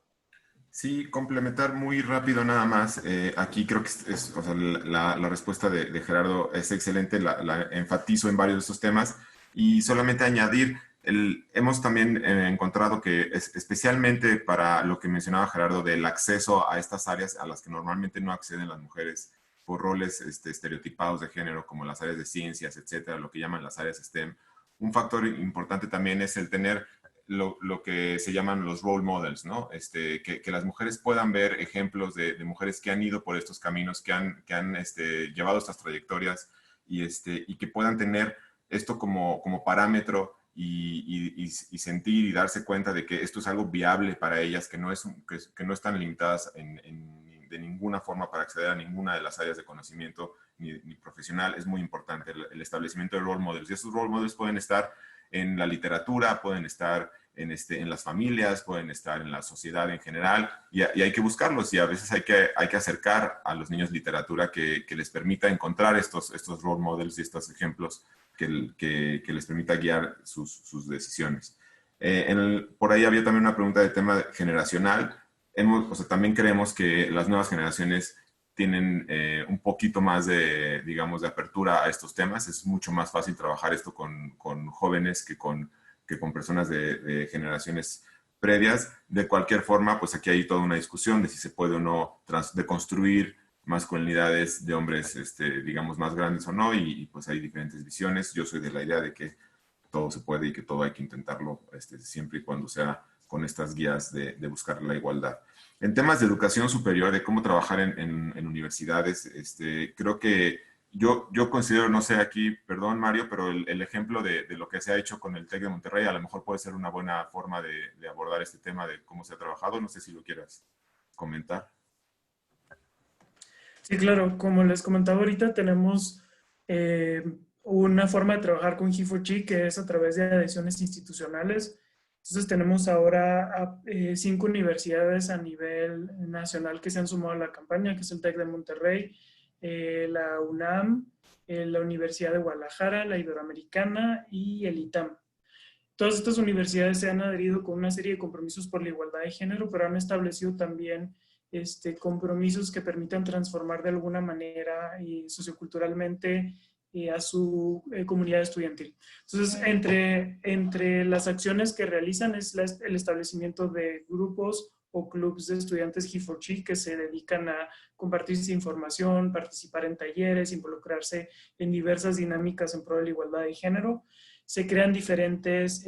Sí, complementar muy rápido nada más. Aquí creo que o sea, la respuesta de Gerardo es excelente, la enfatizo en varios de estos temas. Y solamente añadir, hemos también encontrado que especialmente para lo que mencionaba Gerardo del acceso a estas áreas a las que normalmente no acceden las mujeres por roles estereotipados de género, como las áreas de ciencias, etcétera, lo que llaman las áreas STEM. Un factor importante también es el tener lo que se llaman los role models, ¿no? Que las mujeres puedan ver ejemplos de mujeres que han ido por estos caminos, que han llevado estas trayectorias y que puedan tener esto como parámetro y sentir y darse cuenta de que esto es algo viable para ellas, que no están limitadas de ninguna forma para acceder a ninguna de las áreas de conocimiento ni profesional. Es muy importante el establecimiento de role models. Y estos role models pueden estar en la literatura, pueden estar en las familias, pueden estar en la sociedad en general, y hay que buscarlos, y a veces hay que acercar a los niños literatura que les permita encontrar estos role models y estos ejemplos que les permita guiar sus decisiones. Por ahí había también una pregunta de tema generacional. También creemos que las nuevas generaciones tienen un poquito más de, digamos, de apertura a estos temas. Es mucho más fácil trabajar esto con jóvenes que con personas de generaciones previas. De cualquier forma, pues aquí hay toda una discusión de si se puede o no deconstruir masculinidades de hombres, digamos, más grandes o no, y pues hay diferentes visiones. Yo soy de la idea de que todo se puede y que todo hay que intentarlo siempre y cuando sea con estas guías de buscar la igualdad. En temas de educación superior, de cómo trabajar en universidades, creo que yo considero, no sé aquí, perdón Mario, pero el ejemplo de lo que se ha hecho con el TEC de Monterrey a lo mejor puede ser una buena forma de abordar este tema de cómo se ha trabajado. No sé si lo quieras comentar. Sí, claro. Como les comentaba ahorita, tenemos una forma de trabajar con He4She que es a través de adhesiones institucionales. Entonces tenemos ahora 5 universidades a nivel nacional que se han sumado a la campaña, que es el TEC de Monterrey, la UNAM, la Universidad de Guadalajara, la Iberoamericana y el ITAM. Todas estas universidades se han adherido con una serie de compromisos por la igualdad de género, pero han establecido también compromisos que permitan transformar de alguna manera socioculturalmente a su comunidad estudiantil. Entonces, entre las acciones que realizan es el establecimiento de grupos o clubs de estudiantes He4She que se dedican a compartirse información, participar en talleres, involucrarse en diversas dinámicas en pro de la igualdad de género. Se crean diferentes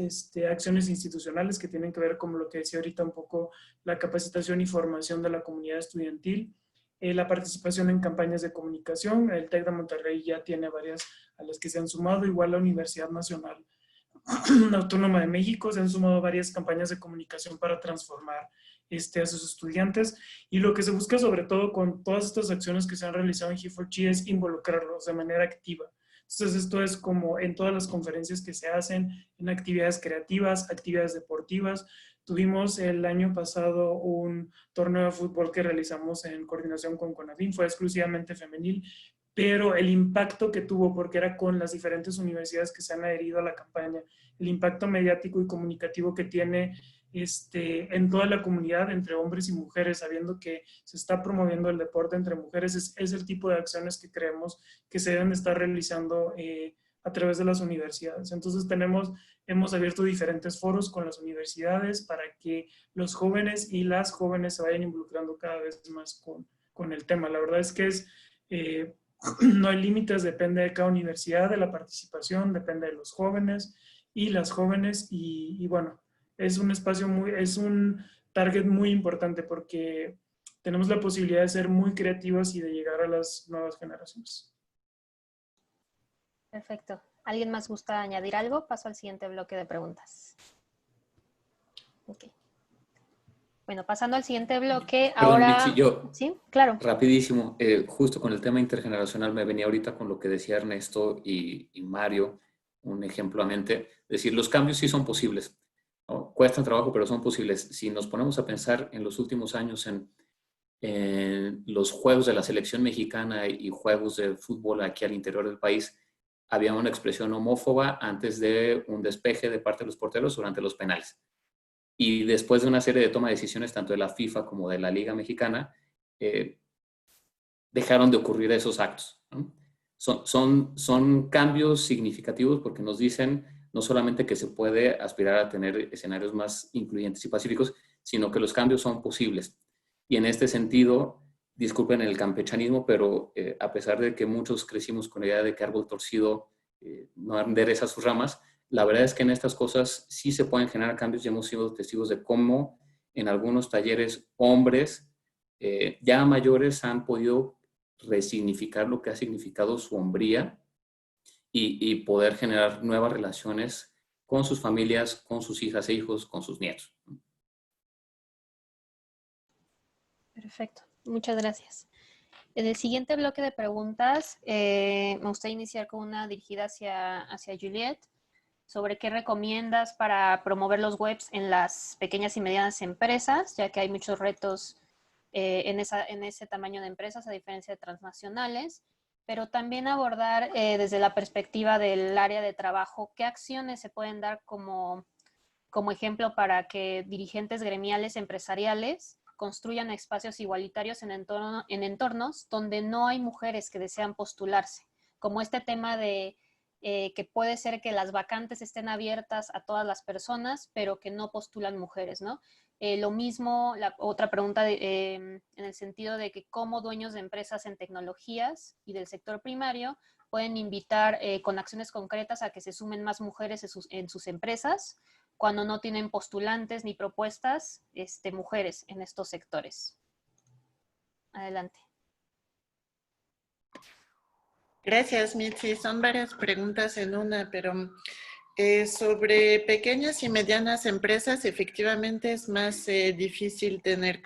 acciones institucionales que tienen que ver con lo que decía ahorita un poco la capacitación y formación de la comunidad estudiantil, la participación en campañas de comunicación. El TEC de Monterrey ya tiene varias a las que se han sumado, igual la Universidad Nacional Autónoma de México se han sumado varias campañas de comunicación para transformar a sus estudiantes, y lo que se busca sobre todo con todas estas acciones que se han realizado en He4She es involucrarlos de manera activa. Entonces esto es como en todas las conferencias que se hacen, en actividades creativas, actividades deportivas. Tuvimos el año pasado un torneo de fútbol que realizamos en coordinación con CONAVIM, fue exclusivamente femenil, pero el impacto que tuvo, porque era con las diferentes universidades que se han adherido a la campaña, el impacto mediático y comunicativo que tiene en toda la comunidad entre hombres y mujeres, sabiendo que se está promoviendo el deporte entre mujeres, es el tipo de acciones que creemos que se deben estar realizando a través de las universidades. Entonces hemos abierto diferentes foros con las universidades para que los jóvenes y las jóvenes se vayan involucrando cada vez más con el tema. La verdad es que no hay límites, depende de cada universidad, de la participación, depende de los jóvenes y las jóvenes, y bueno, es un espacio es un target muy importante porque tenemos la posibilidad de ser muy creativos y de llegar a las nuevas generaciones. Perfecto. ¿Alguien más gusta añadir algo? Paso al siguiente bloque de preguntas. Ok. Bueno, pasando al siguiente bloque, Perdón, ahora... Mitzi, yo, sí, claro. rapidísimo, justo con el tema intergeneracional me venía ahorita con lo que decía Ernesto y Mario, un ejemplo a mente. Es decir, los cambios sí son posibles, ¿no? Cuestan trabajo, pero son posibles. Si nos ponemos a pensar en los últimos años en los juegos de la selección mexicana y juegos de fútbol aquí al interior del país, había una expresión homófoba antes de un despeje de parte de los porteros durante los penales. Y después de una serie de toma de decisiones, tanto de la FIFA como de la Liga Mexicana, dejaron de ocurrir esos actos, ¿no? Son cambios significativos porque nos dicen no solamente que se puede aspirar a tener escenarios más incluyentes y pacíficos, sino que los cambios son posibles. Y en este sentido, disculpen el campechanismo, pero a pesar de que muchos crecimos con la idea de que árbol torcido no endereza sus ramas, la verdad es que en estas cosas sí se pueden generar cambios y hemos sido testigos de cómo en algunos talleres hombres ya mayores han podido resignificar lo que ha significado su hombría y poder generar nuevas relaciones con sus familias, con sus hijas e hijos, con sus nietos. Perfecto, muchas gracias. En el siguiente bloque de preguntas, me gustaría iniciar con una dirigida hacia Juliette, sobre qué recomiendas para promover los webs en las pequeñas y medianas empresas, ya que hay muchos retos en ese tamaño de empresas, a diferencia de transnacionales, pero también abordar desde la perspectiva del área de trabajo, qué acciones se pueden dar como ejemplo para que dirigentes gremiales empresariales construyan espacios igualitarios en entornos donde no hay mujeres que desean postularse, como este tema de que puede ser que las vacantes estén abiertas a todas las personas, pero que no postulan mujeres, ¿no? Lo mismo, otra pregunta en el sentido de que cómo dueños de empresas en tecnologías y del sector primario pueden invitar con acciones concretas a que se sumen más mujeres en sus empresas cuando no tienen postulantes ni propuestas mujeres en estos sectores. Adelante. Gracias, Mitzi. Son varias preguntas en una, pero sobre pequeñas y medianas empresas, efectivamente es más difícil tener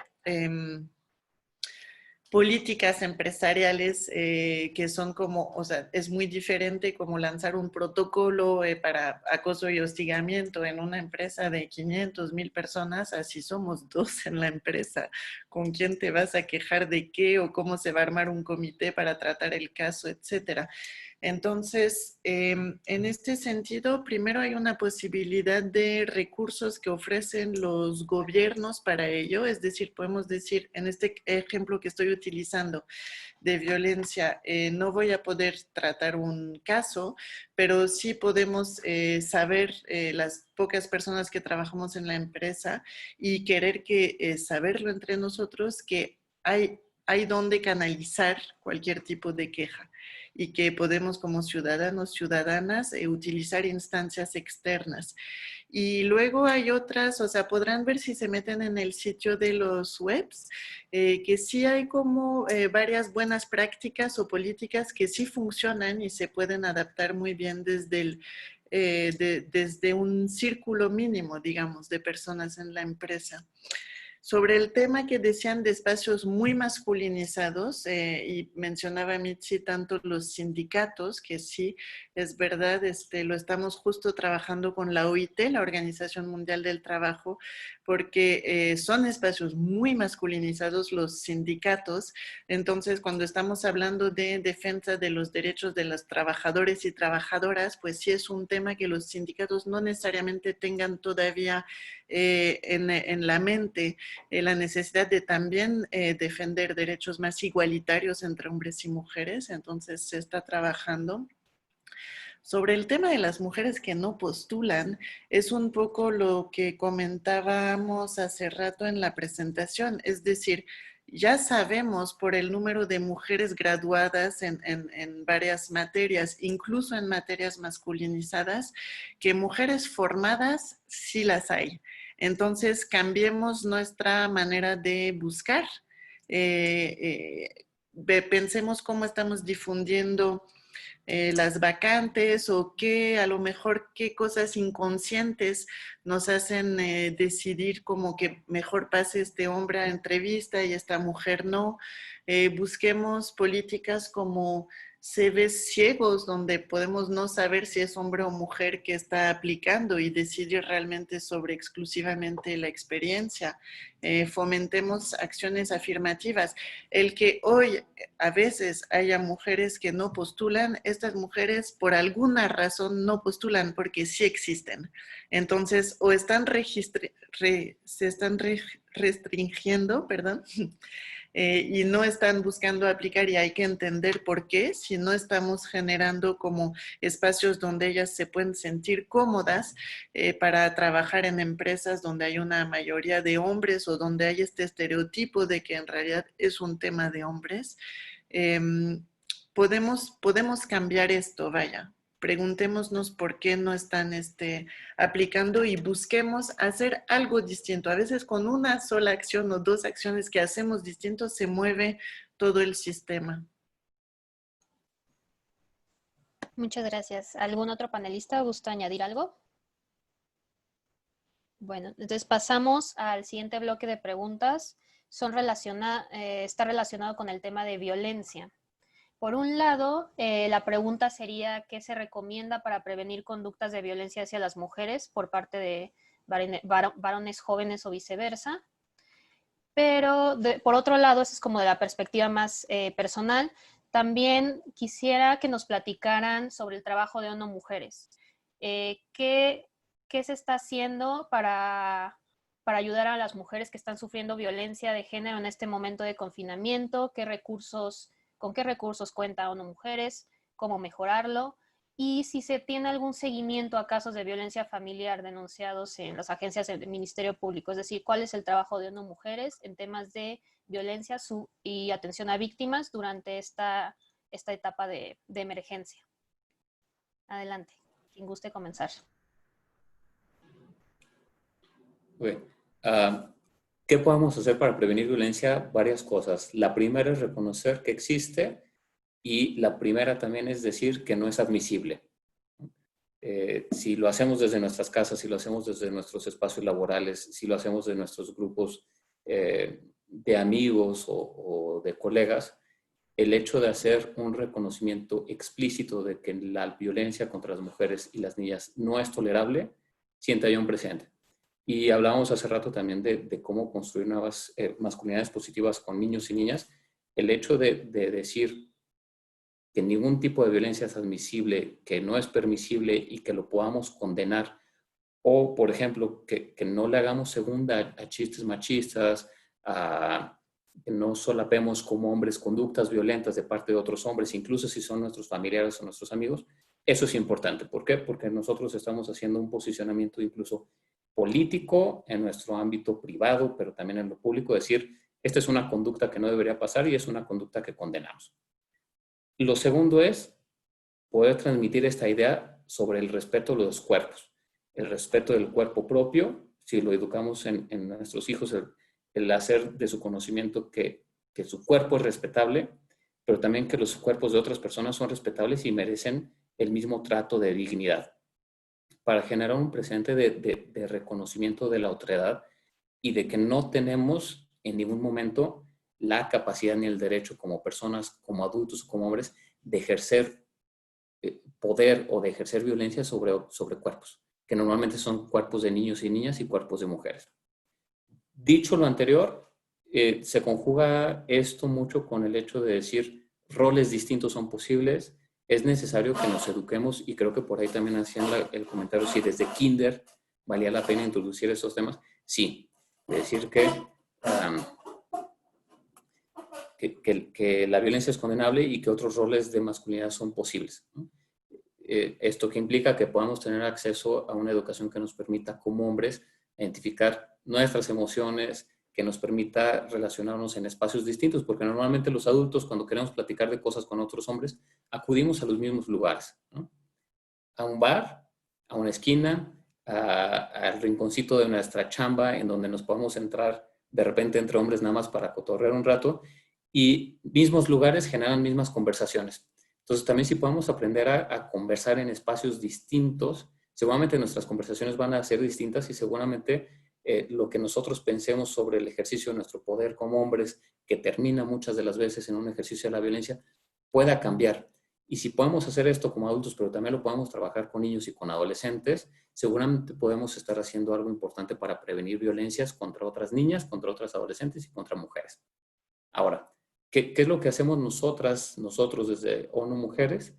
políticas empresariales que son como, o sea, es muy diferente como lanzar un protocolo para acoso y hostigamiento en una empresa de 500,000 personas, así somos dos en la empresa. ¿Con quién te vas a quejar de qué o cómo se va a armar un comité para tratar el caso, etcétera? Entonces, en este sentido, primero hay una posibilidad de recursos que ofrecen los gobiernos para ello, es decir, podemos decir, en este ejemplo que estoy utilizando de violencia, no voy a poder tratar un caso, pero sí podemos saber, las pocas personas que trabajamos en la empresa y querer saberlo entre nosotros, que hay donde canalizar cualquier tipo de queja y que podemos como ciudadanos, ciudadanas, utilizar instancias externas. Y luego hay otras, o sea, podrán ver si se meten en el sitio de los webs, que sí hay como varias buenas prácticas o políticas que sí funcionan y se pueden adaptar muy bien desde desde un círculo mínimo, digamos, de personas en la empresa. Sobre el tema que decían de espacios muy masculinizados, y mencionaba Mitzi tanto los sindicatos, que sí, es verdad, lo estamos justo trabajando con la OIT, la Organización Mundial del Trabajo, porque son espacios muy masculinizados los sindicatos. Entonces, cuando estamos hablando de defensa de los derechos de los trabajadores y trabajadoras, pues sí es un tema que los sindicatos no necesariamente tengan todavía en la mente, la necesidad de también defender derechos más igualitarios entre hombres y mujeres. Entonces se está trabajando. Sobre el tema de las mujeres que no postulan, es un poco lo que comentábamos hace rato en la presentación, es decir, ya sabemos por el número de mujeres graduadas en varias materias, incluso en materias masculinizadas, que mujeres formadas sí las hay. Entonces, cambiemos nuestra manera de buscar. Pensemos cómo estamos difundiendo las vacantes o a lo mejor qué cosas inconscientes nos hacen decidir como que mejor pase este hombre a entrevista y esta mujer no. Busquemos políticas como CVs ciegos, donde podemos no saber si es hombre o mujer que está aplicando y decidir realmente sobre exclusivamente la experiencia. Fomentemos acciones afirmativas. El que hoy a veces haya mujeres que no postulan, estas mujeres por alguna razón no postulan porque sí existen. Entonces, o están se están restringiendo, perdón, y no están buscando aplicar, y hay que entender por qué, si no estamos generando como espacios donde ellas se pueden sentir cómodas para trabajar en empresas donde hay una mayoría de hombres o donde hay este estereotipo de que en realidad es un tema de hombres. Podemos cambiar esto, vaya. Preguntémonos por qué no están aplicando y busquemos hacer algo distinto. A veces con una sola acción o dos acciones que hacemos distinto se mueve todo el sistema. Muchas gracias. ¿Algún otro panelista gusta añadir algo? Bueno, entonces pasamos al siguiente bloque de preguntas. Está relacionado con el tema de violencia. Por un lado, la pregunta sería ¿qué se recomienda para prevenir conductas de violencia hacia las mujeres por parte de varones jóvenes o viceversa? Pero por otro lado, eso es como de la perspectiva más personal. También quisiera que nos platicaran sobre el trabajo de ONU Mujeres. ¿Qué se está haciendo para ayudar a las mujeres que están sufriendo violencia de género en este momento de confinamiento? ¿Con qué recursos cuenta ONU Mujeres? ¿Cómo mejorarlo? Y si se tiene algún seguimiento a casos de violencia familiar denunciados en las agencias del Ministerio Público. Es decir, ¿cuál es el trabajo de ONU Mujeres en temas de violencia y atención a víctimas durante esta etapa de emergencia? Adelante, quien guste comenzar. Bueno, ¿qué podemos hacer para prevenir violencia? Varias cosas. La primera es reconocer que existe y la primera también es decir que no es admisible. Si lo hacemos desde nuestras casas, si lo hacemos desde nuestros espacios laborales, si lo hacemos de nuestros grupos de amigos o de colegas, el hecho de hacer un reconocimiento explícito de que la violencia contra las mujeres y las niñas no es tolerable, sienta ya un precedente. Y hablábamos hace rato también de cómo construir nuevas masculinidades positivas con niños y niñas. El hecho de decir que ningún tipo de violencia es admisible, que no es permisible y que lo podamos condenar, o, por ejemplo, que no le hagamos segunda a chistes machistas, que no solapemos como hombres conductas violentas de parte de otros hombres, incluso si son nuestros familiares o nuestros amigos, eso es importante. ¿Por qué? Porque nosotros estamos haciendo un posicionamiento incluso político en nuestro ámbito privado, pero también en lo público, decir, esta es una conducta que no debería pasar y es una conducta que condenamos. Lo segundo es poder transmitir esta idea sobre el respeto de los cuerpos, el respeto del cuerpo propio, si lo educamos en nuestros hijos, el hacer de su conocimiento que su cuerpo es respetable, pero también que los cuerpos de otras personas son respetables y merecen el mismo trato de dignidad, para generar un precedente de reconocimiento de la otredad y de que no tenemos en ningún momento la capacidad ni el derecho como personas, como adultos, como hombres, de ejercer poder o de ejercer violencia sobre cuerpos, que normalmente son cuerpos de niños y niñas y cuerpos de mujeres. Dicho lo anterior, se conjuga esto mucho con el hecho de decir roles distintos son posibles, es necesario que nos eduquemos, y creo que por ahí también hacían el comentario si desde kinder valía la pena introducir esos temas. Sí, es decir que la violencia es condenable y que otros roles de masculinidad son posibles, ¿no? Esto que implica que podamos tener acceso a una educación que nos permita como hombres identificar nuestras emociones, que nos permita relacionarnos en espacios distintos, porque normalmente los adultos, cuando queremos platicar de cosas con otros hombres, acudimos a los mismos lugares, ¿no? A un bar, a una esquina, al rinconcito de nuestra chamba, en donde nos podemos entrar de repente entre hombres nada más para cotorrear un rato, y mismos lugares generan mismas conversaciones. Entonces también si podemos aprender a conversar en espacios distintos, seguramente nuestras conversaciones van a ser distintas y seguramente lo que nosotros pensemos sobre el ejercicio de nuestro poder como hombres, que termina muchas de las veces en un ejercicio de la violencia, pueda cambiar. Y si podemos hacer esto como adultos, pero también lo podemos trabajar con niños y con adolescentes, seguramente podemos estar haciendo algo importante para prevenir violencias contra otras niñas, contra otras adolescentes y contra mujeres. Ahora, ¿qué es lo que hacemos nosotros desde ONU Mujeres?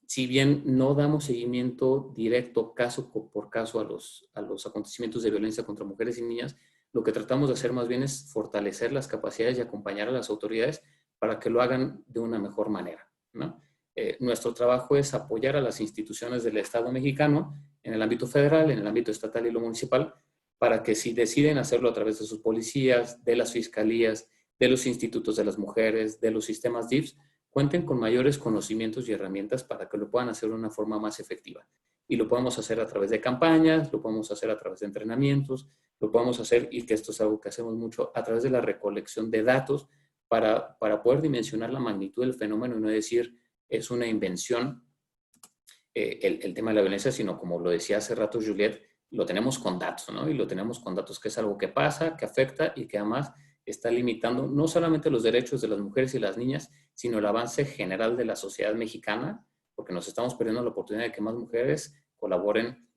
Si bien no damos seguimiento directo, caso por caso, a los acontecimientos de violencia contra mujeres y niñas, lo que tratamos de hacer más bien es fortalecer las capacidades y acompañar a las autoridades para que lo hagan de una mejor manera, ¿no? Nuestro trabajo es apoyar a las instituciones del Estado mexicano en el ámbito federal, en el ámbito estatal y lo municipal, para que si deciden hacerlo a través de sus policías, de las fiscalías, de los institutos de las mujeres, de los sistemas DIFs, cuenten con mayores conocimientos y herramientas para que lo puedan hacer de una forma más efectiva. Y lo podemos hacer a través de campañas, lo podemos hacer a través de entrenamientos, lo podemos hacer, y que esto es algo que hacemos mucho, a través de la recolección de datos para poder dimensionar la magnitud del fenómeno y no decir es una invención el tema de la violencia, sino como lo decía hace rato Juliette, lo tenemos con datos, ¿no? Y lo tenemos con datos que es algo que pasa, que afecta y que además está limitando no solamente los derechos de las mujeres y las niñas, sino el avance general de la sociedad mexicana, porque nos estamos perdiendo la oportunidad de que más mujeres colaboren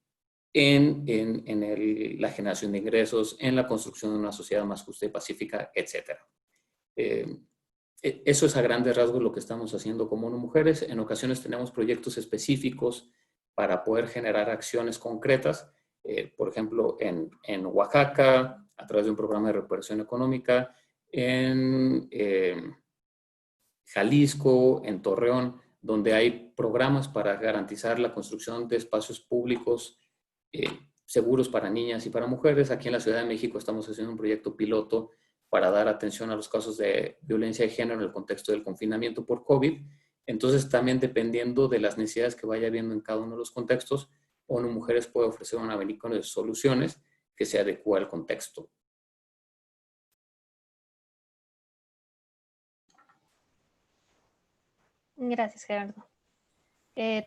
en la generación de ingresos, en la construcción de una sociedad más justa y pacífica, etc. Eso es a grandes rasgos lo que estamos haciendo como ONU Mujeres. En ocasiones tenemos proyectos específicos para poder generar acciones concretas, por ejemplo, en Oaxaca, a través de un programa de recuperación económica, en Jalisco, en Torreón, donde hay programas para garantizar la construcción de espacios públicos seguros para niñas y para mujeres. Aquí en la Ciudad de México estamos haciendo un proyecto piloto para dar atención a los casos de violencia de género en el contexto del confinamiento por COVID. Entonces, también dependiendo de las necesidades que vaya viendo en cada uno de los contextos, ONU Mujeres puede ofrecer un abanico de soluciones que se adecue al contexto. Gracias, Gerardo.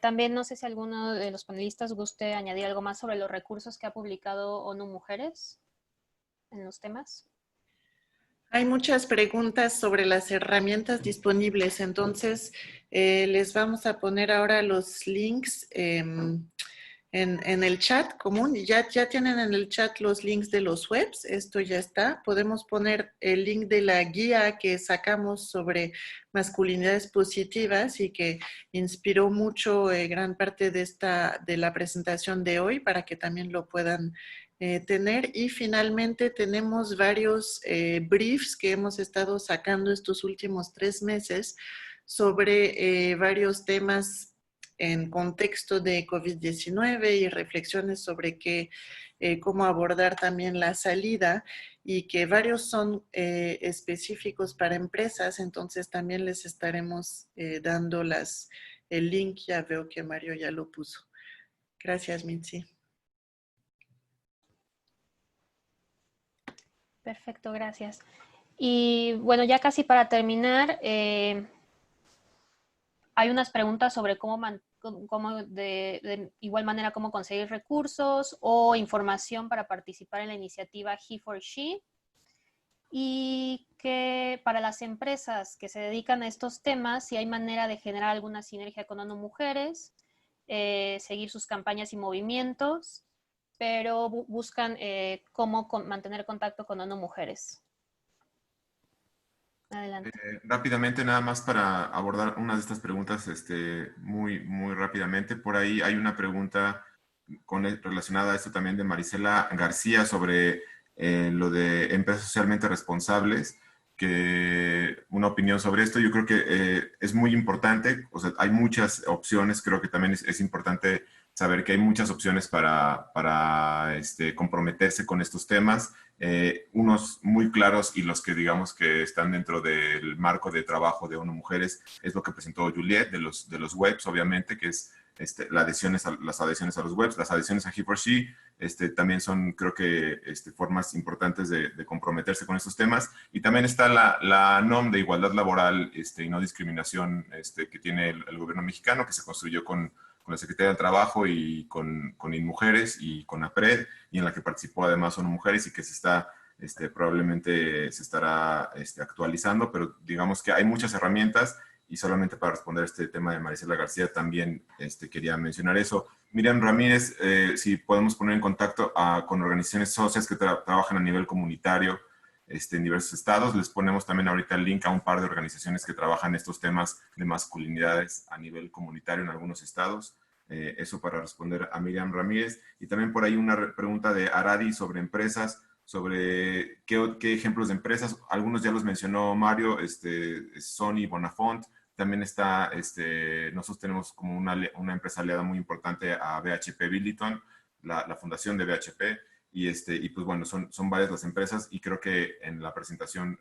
También no sé si alguno de los panelistas guste añadir algo más sobre los recursos que ha publicado ONU Mujeres en los temas. Hay muchas preguntas sobre las herramientas disponibles, entonces les vamos a poner ahora los links en el chat común. Ya tienen en el chat los links de los webs, esto ya está. Podemos poner el link de la guía que sacamos sobre masculinidades positivas y que inspiró mucho gran parte de la presentación de hoy para que también lo puedan tener. Y finalmente tenemos varios briefs que hemos estado sacando estos últimos 3 meses sobre varios temas en contexto de COVID-19 y reflexiones sobre cómo abordar también la salida, y que varios son específicos para empresas, entonces también les estaremos dando el link. Ya veo que Mario ya lo puso. Gracias, Mitzi. Perfecto, gracias. Y bueno, ya casi para terminar, hay unas preguntas sobre cómo como de igual manera cómo conseguir recursos o información para participar en la iniciativa He4She, y que para las empresas que se dedican a estos temas, si hay manera de generar alguna sinergia con ONU Mujeres, seguir sus campañas y movimientos, pero buscan cómo mantener contacto con ONU Mujeres. Adelante. Rápidamente, nada más para abordar una de estas preguntas muy rápidamente. Por ahí hay una pregunta relacionada a esto también de Marisela García sobre lo de empresas socialmente responsables, que una opinión sobre esto. Yo creo que es muy importante, o sea, hay muchas opciones, creo que también es importante saber que hay muchas opciones para comprometerse con estos temas, unos muy claros y los que digamos que están dentro del marco de trabajo de ONU Mujeres, es lo que presentó Juliet de los webs, obviamente, que es las adhesiones a los webs, las adhesiones a He4She, también son, creo que, formas importantes de comprometerse con estos temas. Y también está la NOM de igualdad laboral y no discriminación que tiene el gobierno mexicano, que se construyó con la Secretaría del Trabajo y con InMujeres y con APRED, y en la que participó además ONU Mujeres y que se está, probablemente se estará actualizando, pero digamos que hay muchas herramientas. Y solamente para responder a este tema de Marisela García, también quería mencionar eso. Miriam Ramírez, si podemos poner en contacto con organizaciones socias que trabajan a nivel comunitario en diversos estados. Les ponemos también ahorita el link a un par de organizaciones que trabajan estos temas de masculinidades a nivel comunitario en algunos estados. Eso para responder a Miriam Ramírez. Y también por ahí una pregunta de Aradi sobre empresas, sobre qué ejemplos de empresas. Algunos ya los mencionó Mario, Sony, Bonafont. También está, nosotros tenemos como una empresa aliada muy importante a BHP Billiton, la fundación de BHP, y pues bueno, son varias las empresas, y creo que en la presentación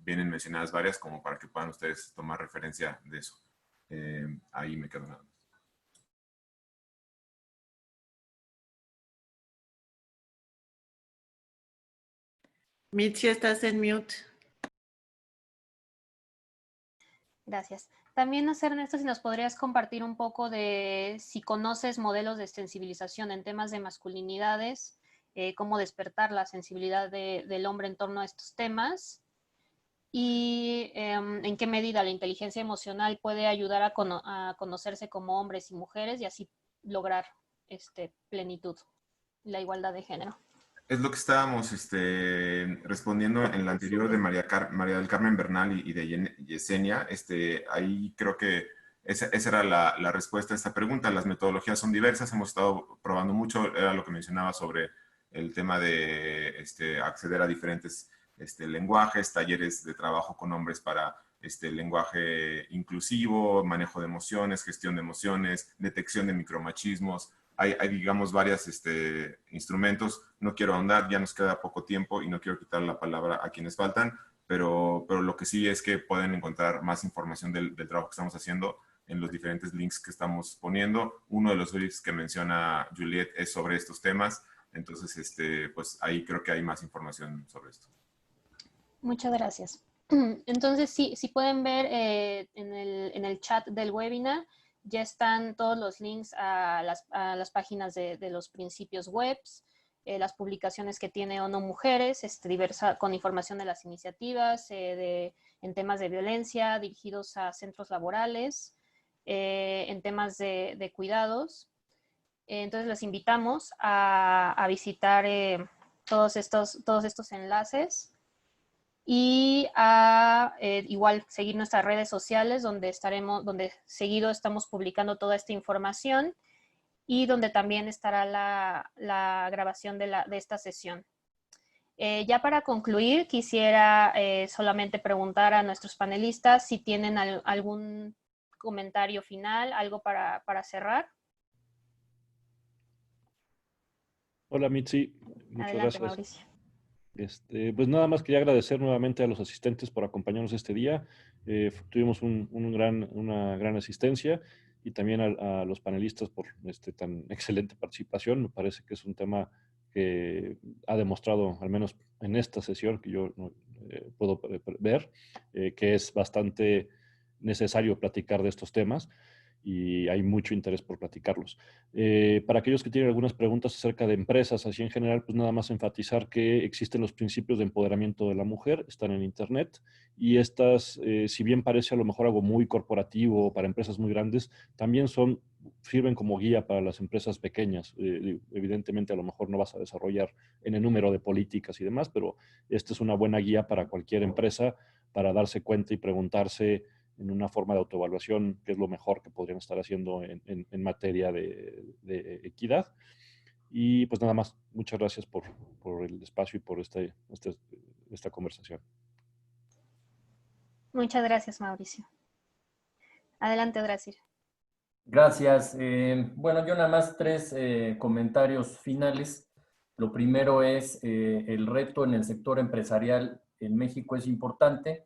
vienen mencionadas varias como para que puedan ustedes tomar referencia de eso. Ahí me quedo nada más. Mitzi, estás en mute. Gracias. También, no sé, Ernesto, si nos podrías compartir un poco de si conoces modelos de sensibilización en temas de masculinidades, cómo despertar la sensibilidad del hombre en torno a estos temas, y en qué medida la inteligencia emocional puede ayudar a conocerse como hombres y mujeres y así lograr plenitud, la igualdad de género. Es lo que estábamos respondiendo en la anterior de María del Carmen Bernal y de Yesenia. Ahí creo que esa era la respuesta a esta pregunta. Las metodologías son diversas, hemos estado probando mucho, era lo que mencionaba sobre el tema de acceder a diferentes lenguajes, talleres de trabajo con hombres para lenguaje inclusivo, manejo de emociones, gestión de emociones, detección de micromachismos. Hay digamos, varios instrumentos. No quiero ahondar, ya nos queda poco tiempo y no quiero quitar la palabra a quienes faltan, pero lo que sí es que pueden encontrar más información del trabajo que estamos haciendo en los diferentes links que estamos poniendo. Uno de los links que menciona Juliet es sobre estos temas, entonces pues ahí creo que hay más información sobre esto. Muchas gracias. Entonces, si pueden ver en el chat del webinar, ya están todos los links a las páginas de los principios webs, las publicaciones que tiene ONU Mujeres, diversa, con información de las iniciativas, en temas de violencia, dirigidos a centros laborales, en temas de cuidados. Entonces, los invitamos a visitar todos estos enlaces. Y a igual seguir nuestras redes sociales donde seguido estamos publicando toda esta información y donde también estará la grabación de esta sesión. Ya para concluir, quisiera solamente preguntar a nuestros panelistas si tienen algún comentario final, algo para cerrar. Hola Mitzi, muchas Adelante, gracias. Mauricio. Pues nada más quería agradecer nuevamente a los asistentes por acompañarnos este día. Tuvimos una gran asistencia, y también a los panelistas por tan excelente participación. Me parece que es un tema que ha demostrado, al menos en esta sesión que yo puedo ver, que es bastante necesario platicar de estos temas. y hay mucho interés por platicarlos. Para aquellos que tienen algunas preguntas acerca de empresas, así en general, pues nada más enfatizar que existen los principios de empoderamiento de la mujer, están en Internet, y estas, si bien parece a lo mejor algo muy corporativo para empresas muy grandes, también sirven como guía para las empresas pequeñas. Evidentemente, a lo mejor no vas a desarrollar en el número de políticas y demás, pero esta es una buena guía para cualquier empresa para darse cuenta y preguntarse en una forma de autoevaluación qué es lo mejor que podrían estar haciendo en materia de equidad. Y pues nada más, muchas gracias por el espacio y por esta conversación. Muchas gracias, Mauricio. Adelante, Odrasir. Gracias. Bueno, yo nada más 3 comentarios finales. Lo primero es el reto en el sector empresarial en México es importante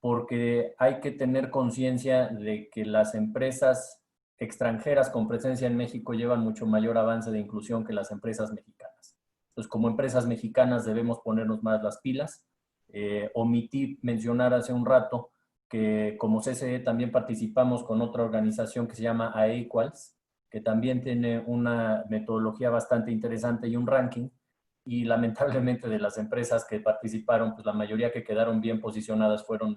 porque hay que tener conciencia de que las empresas extranjeras con presencia en México llevan mucho mayor avance de inclusión que las empresas mexicanas. Entonces, como empresas mexicanas debemos ponernos más las pilas. Omití mencionar hace un rato que como CCE también participamos con otra organización que se llama AEquals, que también tiene una metodología bastante interesante y un ranking, y lamentablemente de las empresas que participaron, pues la mayoría que quedaron bien posicionadas fueron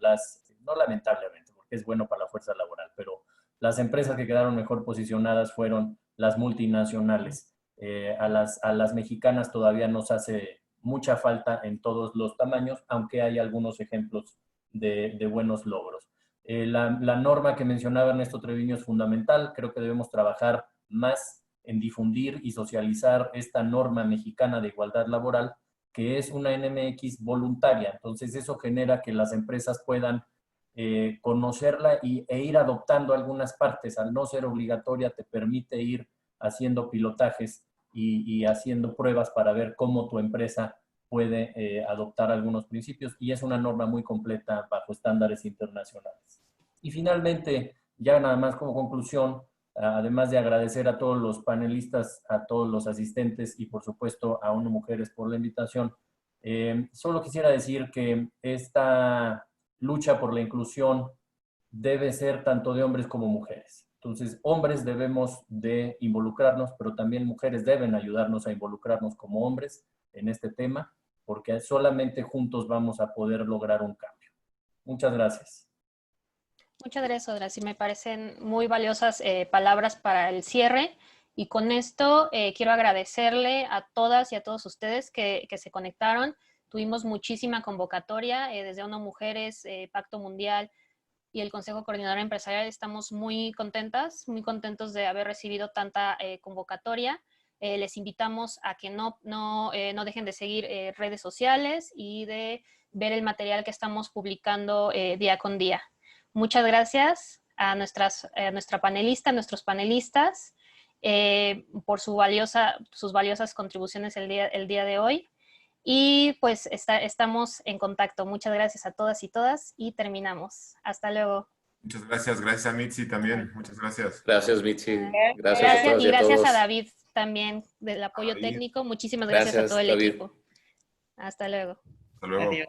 no lamentablemente, porque es bueno para la fuerza laboral, pero las empresas que quedaron mejor posicionadas fueron las multinacionales. A las mexicanas todavía nos hace mucha falta en todos los tamaños, aunque hay algunos ejemplos de buenos logros. La norma que mencionaba Ernesto Treviño es fundamental. Creo que debemos trabajar más en difundir y socializar esta norma mexicana de igualdad laboral, que es una NMX voluntaria. Entonces, eso genera que las empresas puedan conocerla e ir adoptando algunas partes. Al no ser obligatoria, te permite ir haciendo pilotajes y haciendo pruebas para ver cómo tu empresa puede adoptar algunos principios, y es una norma muy completa bajo estándares internacionales. Y finalmente, ya nada más como conclusión, además de agradecer a todos los panelistas, a todos los asistentes y por supuesto a ONU Mujeres por la invitación, solo quisiera decir que esta lucha por la inclusión debe ser tanto de hombres como mujeres. Entonces, hombres debemos de involucrarnos, pero también mujeres deben ayudarnos a involucrarnos como hombres en este tema, porque solamente juntos vamos a poder lograr un cambio. Muchas gracias. Muchas gracias, Odrasir. Me parecen muy valiosas palabras para el cierre. Y con esto quiero agradecerle a todas y a todos ustedes que se conectaron. Tuvimos muchísima convocatoria desde ONU Mujeres, Pacto Mundial y el Consejo Coordinador Empresarial. Estamos muy contentos de haber recibido tanta convocatoria. Les invitamos a que no dejen de seguir redes sociales y de ver el material que estamos publicando día con día. Muchas gracias a nuestra panelista, a nuestros panelistas, por sus valiosas contribuciones el día de hoy. Y pues estamos en contacto. Muchas gracias a todas y todas y terminamos. Hasta luego. Muchas gracias. Gracias a Mitzi también. Muchas gracias. Gracias, Mitzi. Gracias a todas y gracias todos. a David también del apoyo técnico. Muchísimas gracias a todo el David. equipo. Hasta luego. Hasta luego. Adiós.